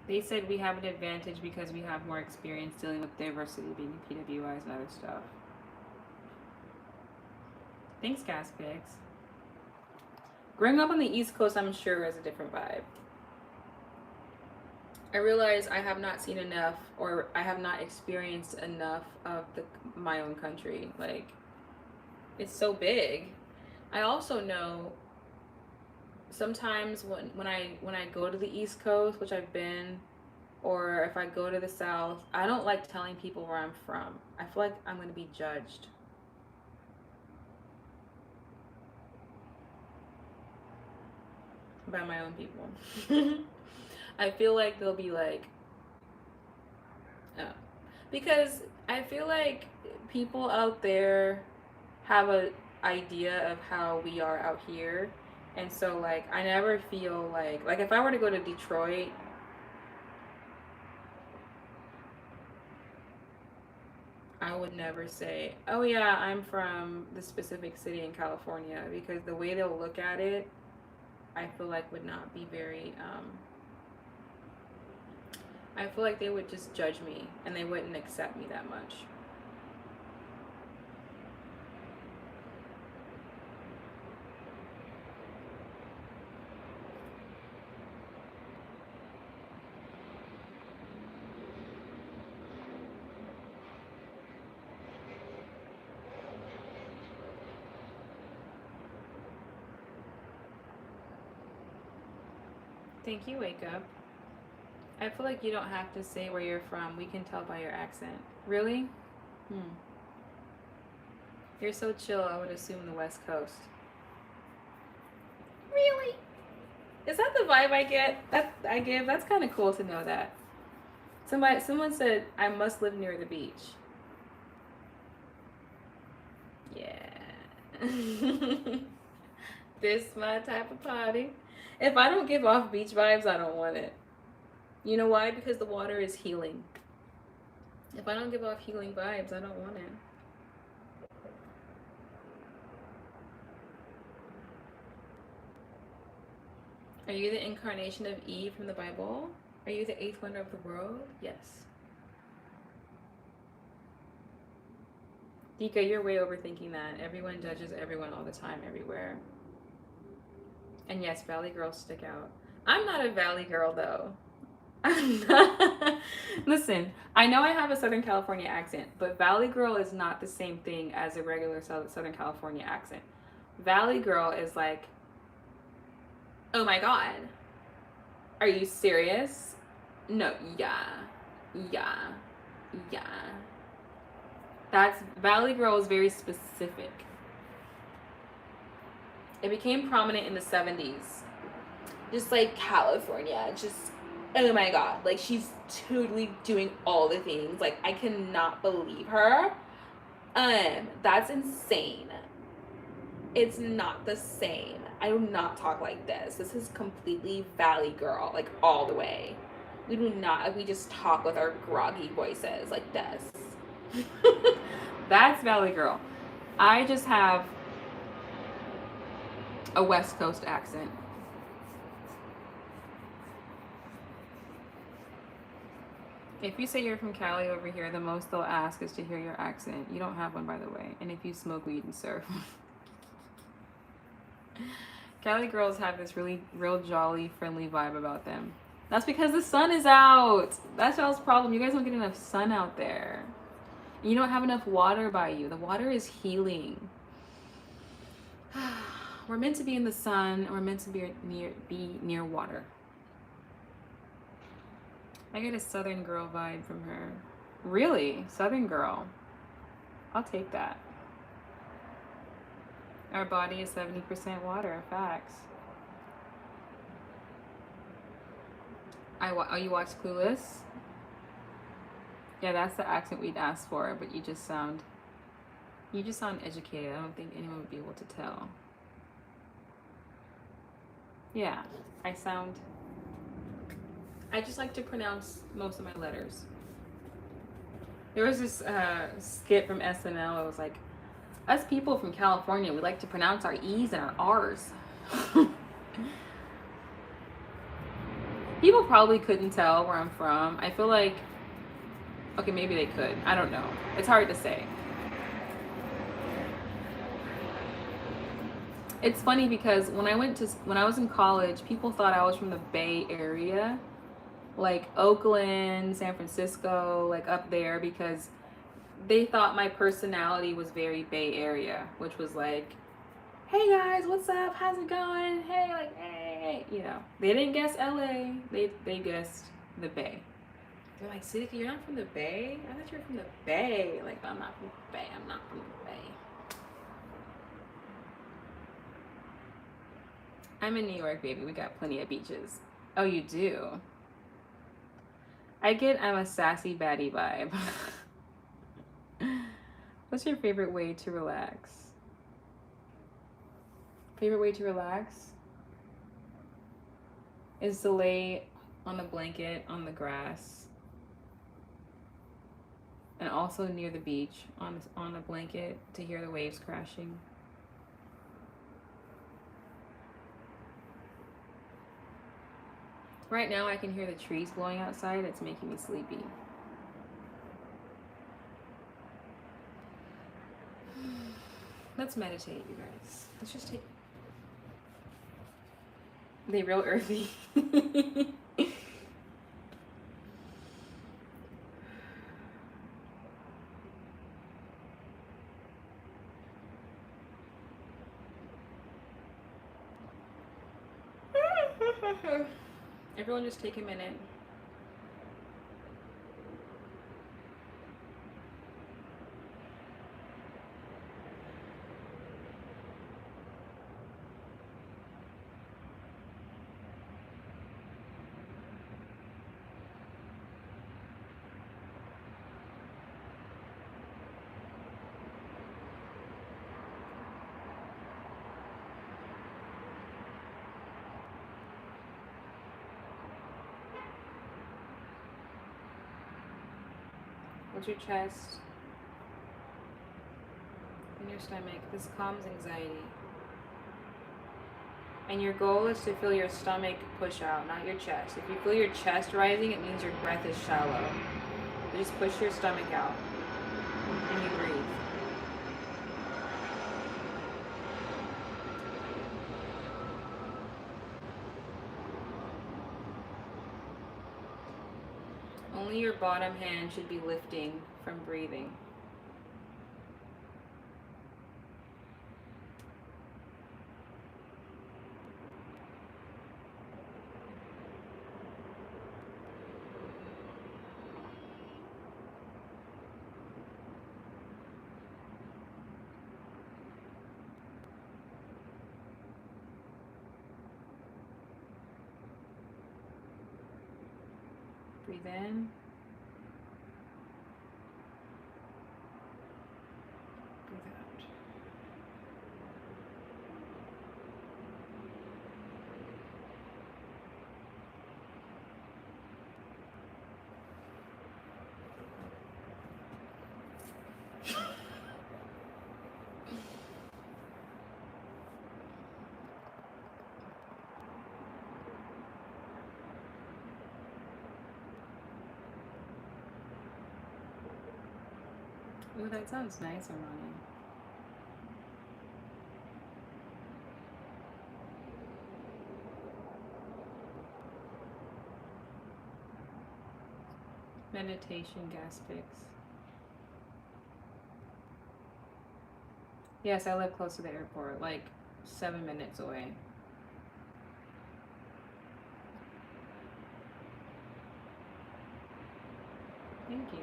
[SPEAKER 1] They said we have an advantage because we have more experience dealing with diversity, being PWIs and other stuff. Thanks, Gas Pigs. Growing up on the East Coast, I'm sure, is a different vibe. I realize I have not seen enough, or I have not experienced enough of my own country. Like, it's so big. I also know sometimes when I go to the East Coast, which I've been, or if I go to the South, I don't like telling people where I'm from. I feel like I'm going to be judged. By my own people. I feel like they'll be like, oh. Because I feel like people out there have an idea of how we are out here. And so, like, I never feel like if I were to go to Detroit, I would never say, oh yeah, I'm from the specific city in California, because the way they'll look at it, I feel like would not be very, I feel like they would just judge me and they wouldn't accept me that much. Thank you, Wake Up. I feel like you don't have to say where you're from. We can tell by your accent. Really? You're so chill, I would assume the West Coast. Really? Is that the vibe I get? I give? That's kind of cool to know that. Someone said, I must live near the beach. Yeah. This my type of party. If I don't give off beach vibes, I don't want it. You know why? Because the water is healing. If I don't give off healing vibes, I don't want it. Are you the incarnation of Eve from the Bible? Are you the eighth wonder of the world? Yes. Dika, you're way overthinking that. Everyone judges everyone all the time, everywhere. And yes, Valley girls stick out. I'm not a Valley girl, though. Listen, I know I have a Southern California accent, but Valley girl is not the same thing as a regular Southern California accent. Valley girl is like, oh my God, are you serious? No, yeah. That's, Valley girl is very specific. It became prominent in the 70s. Just like California, just, oh my God, like she's totally doing all the things. Like, I cannot believe her. That's insane. It's not the same. I do not talk like this. This is completely Valley girl, like all the way. We do not, we just talk with our groggy voices like this. That's Valley girl. I just have a West Coast accent. If you say you're from Cali over here, the most they'll ask is to hear your accent. You don't have one, by the way. And if you smoke weed and surf. Cali girls have this real jolly, friendly vibe about them. That's because the sun is out. That's y'all's problem. You guys don't get enough sun out there. And you don't have enough water by you. The water is healing. We're meant to be in the sun. We're meant to be near water. I get a Southern girl vibe from her. Really? Southern girl. I'll take that. Our body is 70% water. Facts. Oh, you watch Clueless? Yeah, that's the accent we'd ask for, but you just sound educated. I don't think anyone would be able to tell. Yeah, I just like to pronounce most of my letters. There was this skit from SNL. It was like, us people from California, we like to pronounce our E's and our R's. People probably couldn't tell where I'm from. I feel like, okay, maybe they could. I don't know. It's hard to say. It's funny because when I was in college, people thought I was from the Bay Area, like Oakland, San Francisco, like up there, because they thought my personality was very Bay Area, which was like, hey guys, what's up? How's it going? Hey, like, hey, you know. They didn't guess LA. They guessed the Bay. They're like, Siddiqui, you're not from the Bay? I thought you were from the Bay. Like, I'm not from the Bay. I'm not from the Bay. I'm in New York, baby. We got plenty of beaches. Oh, you do? I get I'm a sassy baddie vibe. What's your favorite way to relax? Favorite way to relax is to lay on a blanket on the grass, and also near the beach on a blanket to hear the waves crashing. Right now I can hear the trees blowing outside. It's making me sleepy. Let's meditate, you guys. Let's just take... They real earthy. Everyone just take a minute. What's your chest and your stomach? This calms anxiety. And your goal is to feel your stomach push out, not your chest. If you feel your chest rising, it means your breath is shallow. So just push your stomach out and you breathe. Only your bottom hand should be lifting from breathing. Breathe in. Breathe out. Ooh, that sounds nice, Armani. Meditation gas picks. Yes, I live close to the airport, like 7 minutes away. Thank you.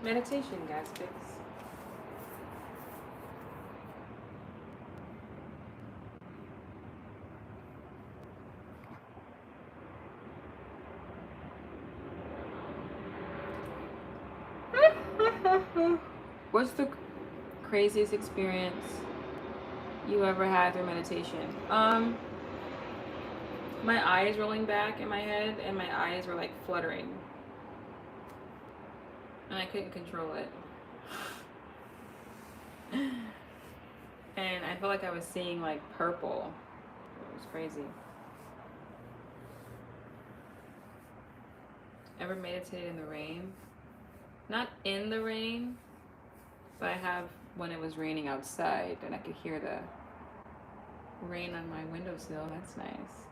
[SPEAKER 1] Meditation gas picks. What's the craziest experience you ever had through meditation? My eyes rolling back in my head and my eyes were like fluttering. And I couldn't control it. And I felt like I was seeing like purple. It was crazy. Ever meditated in the rain? Not in the rain, but I have when it was raining outside and I could hear the rain on my windowsill. That's nice.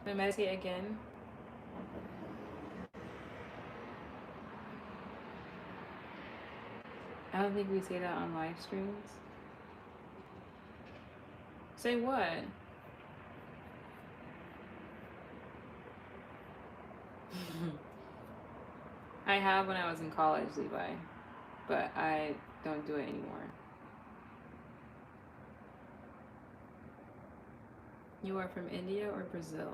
[SPEAKER 1] Gonna meditate again. I don't think we say that on live streams. Say what? I have when I was in college, Levi, but I don't do it anymore. You are from India or Brazil?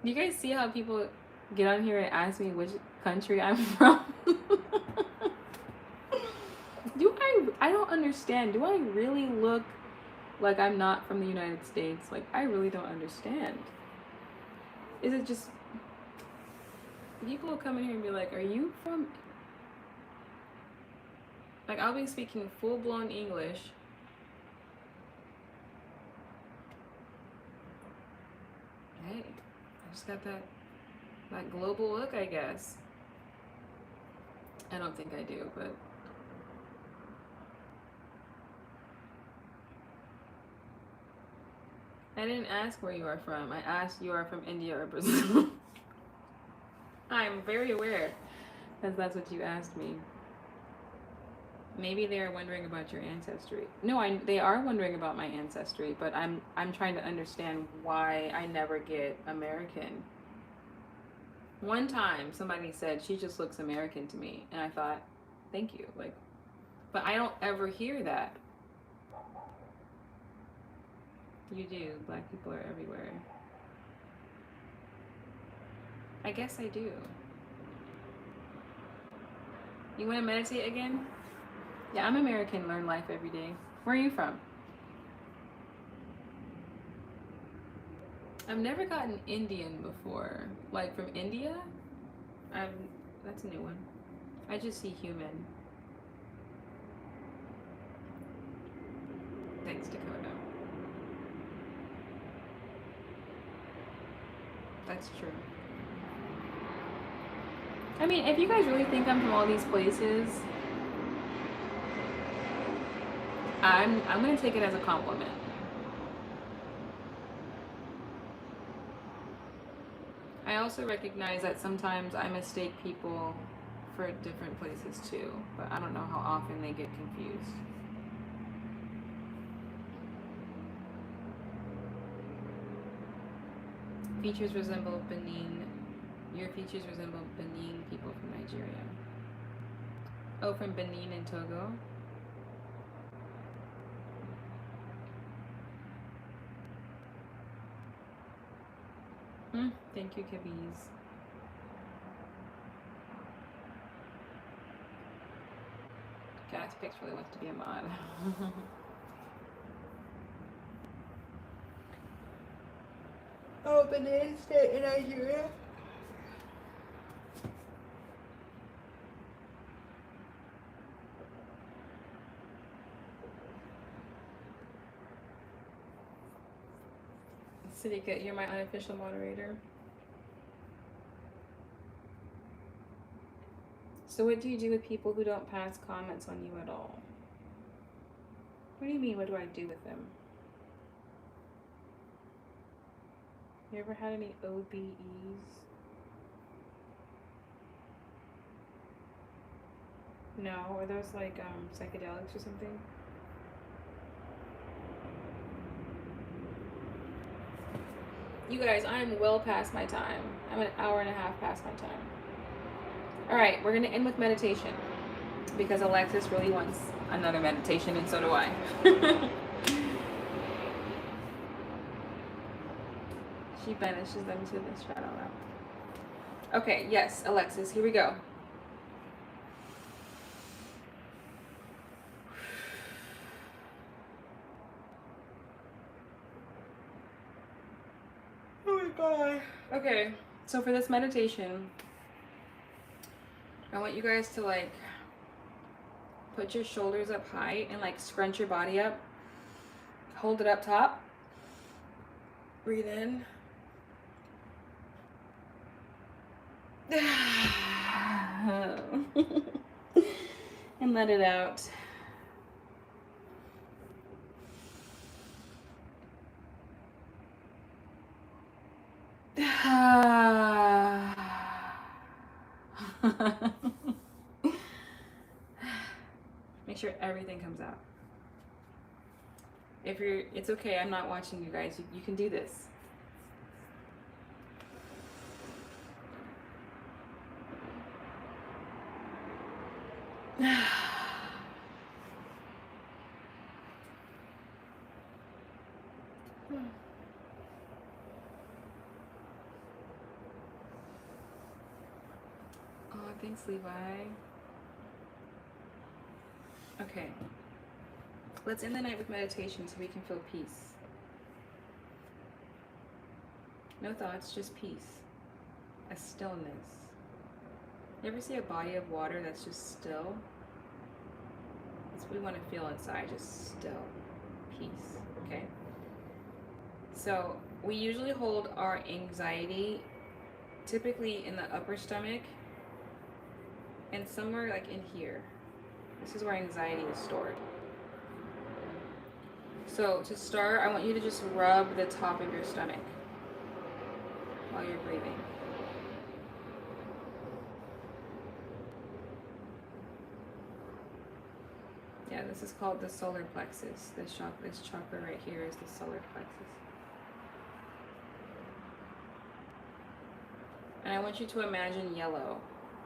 [SPEAKER 1] You guys see how people get on here and ask me which country I'm from? I don't understand. Do I really look like I'm not from the United States? Like, I really don't understand. Is it just people will come in here and be like, are you from, like, I'll be speaking full-blown English hey, I just got that global look, I guess. I don't think I do, but I didn't ask where you are from. I asked you are from India or Brazil. I'm very aware, because that's what you asked me. Maybe they are wondering about your ancestry. No, they are wondering about my ancestry, but I'm trying to understand why I never get American. One time somebody said she just looks American to me, and I thought, thank you. Like, but I don't ever hear that. You do. Black people are everywhere. I guess I do. You want to meditate again? Yeah, I'm American. Learn life every day. Where are you from? I've never gotten Indian before. Like from India? That's a new one. I just see human. Thanks, Dakota. That's true. I mean, if you guys really think I'm from all these places, I'm gonna take it as a compliment. I also recognize that sometimes I mistake people for different places too, but I don't know how often they get confused. Features resemble Benin. Your features resemble Benin people from Nigeria. Oh, from Benin and Togo? Thank you, Kabiz. Gas Pix really wants to be a mod. Oh, Benin State in Nigeria? Sidika, you're my unofficial moderator. So what do you do with people who don't pass comments on you at all? What do you mean, what do I do with them? You ever had any OBEs? No, are those like psychedelics or something? You guys, I'm well past my time. I'm an hour and a half past my time. All right, we're gonna end with meditation because Alexis really wants another meditation, and so do I. She banishes them to the shadow realm. Okay, yes, Alexis, here we go. Oh my god. Okay, so for this meditation, I want you guys to like put your shoulders up high and like scrunch your body up. Hold it up top. Breathe in. And let it out. Make sure everything comes out. If you're, it's okay, I'm not watching you guys. You can do this. Oh, thanks, Levi. Okay. Let's end the night with meditation so we can feel peace. No thoughts, just peace. A stillness. You ever see a body of water that's just still? That's what we want to feel inside, just still. Peace. Okay? So, we usually hold our anxiety typically in the upper stomach and somewhere like in here. This is where anxiety is stored. So to start, I want you to just rub the top of your stomach while you're breathing. Yeah, this is called the solar plexus. This chakra right here is the solar plexus. And I want you to imagine yellow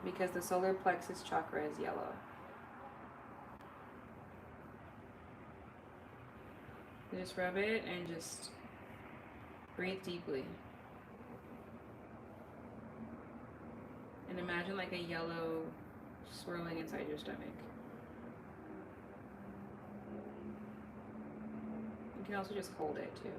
[SPEAKER 1] because the solar plexus chakra is yellow. You just rub it and just breathe deeply. And imagine like a yellow swirling inside your stomach. You can also just hold it too.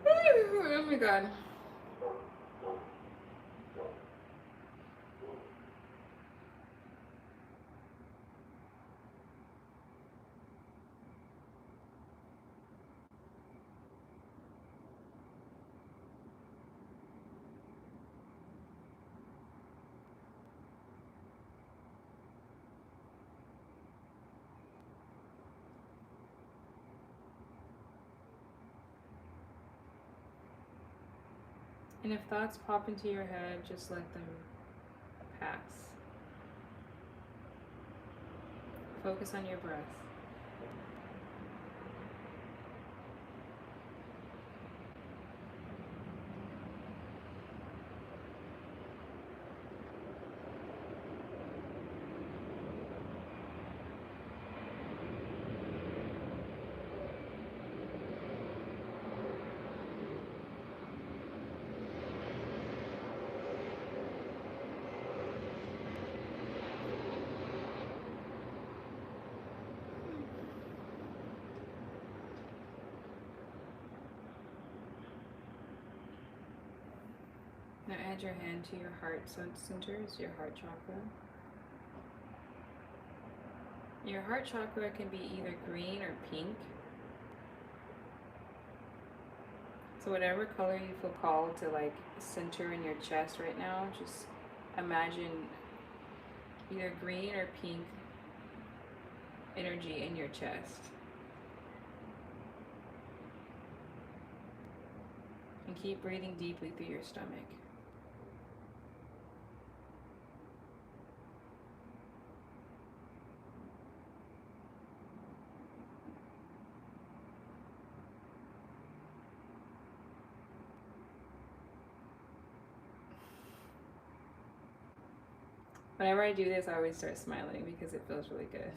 [SPEAKER 1] Oh my God. And if thoughts pop into your head, just let them pass. Focus on your breath. Now add your hand to your heart center, it's your heart chakra. Your heart chakra can be either green or pink. So whatever color you feel called to like center in your chest right now, just imagine either green or pink energy in your chest. And keep breathing deeply through your stomach. Whenever I do this, I always start smiling because it feels really good.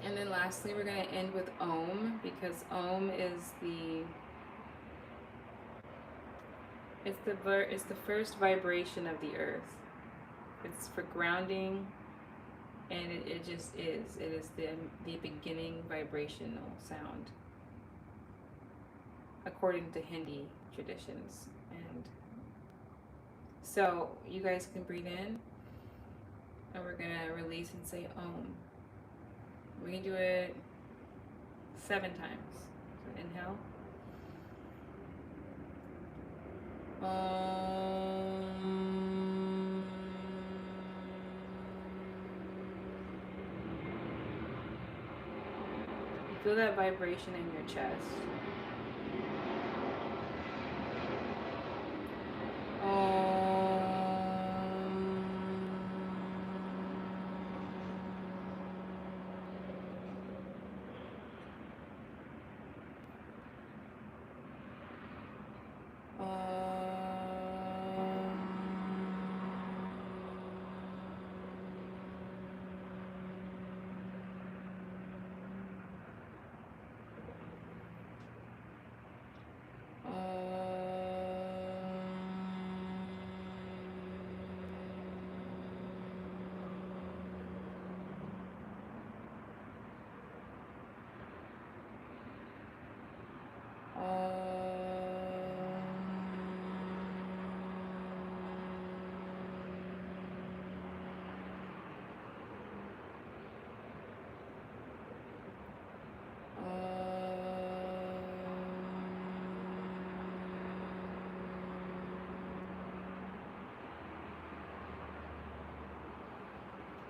[SPEAKER 1] And then lastly, we're going to end with Om, because Om is it's the first vibration of the earth. It's for grounding, and it just is. It is the beginning vibrational sound, according to Hindi traditions. And so you guys can breathe in, and we're gonna release and say Om. We can do it 7 times. So inhale. Om. Feel that vibration in your chest.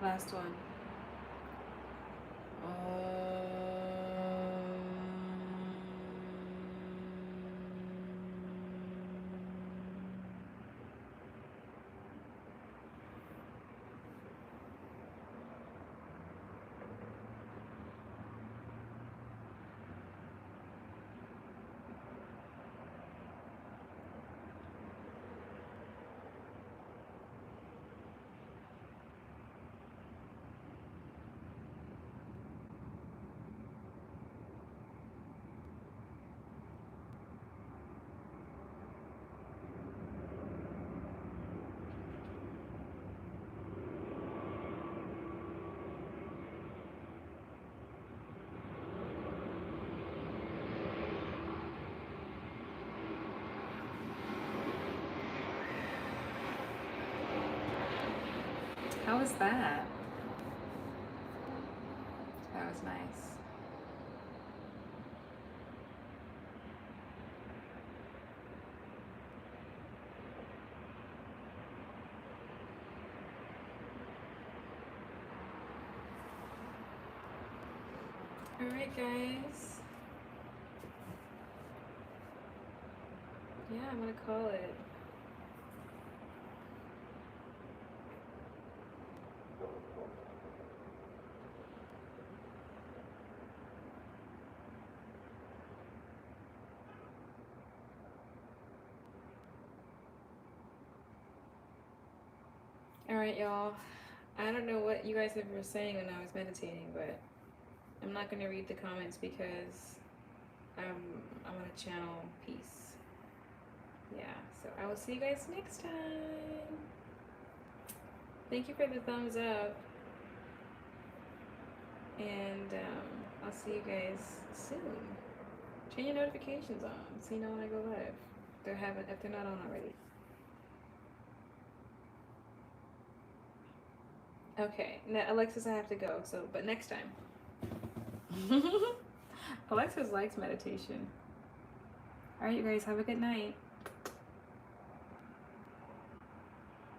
[SPEAKER 1] Last one. How was that? That was nice. Alright, guys. Yeah, I'm gonna call it. Alright, y'all. I don't know what you guys were saying when I was meditating, but I'm not going to read the comments because I'm going to channel peace. Yeah, so I will see you guys next time. Thank you for the thumbs up. And I'll see you guys soon. Turn your notifications on so you know when I go live. If they're not on already. Okay, now Alexis, I have to go. But next time. Alexis likes meditation. All right, you guys, have a good night.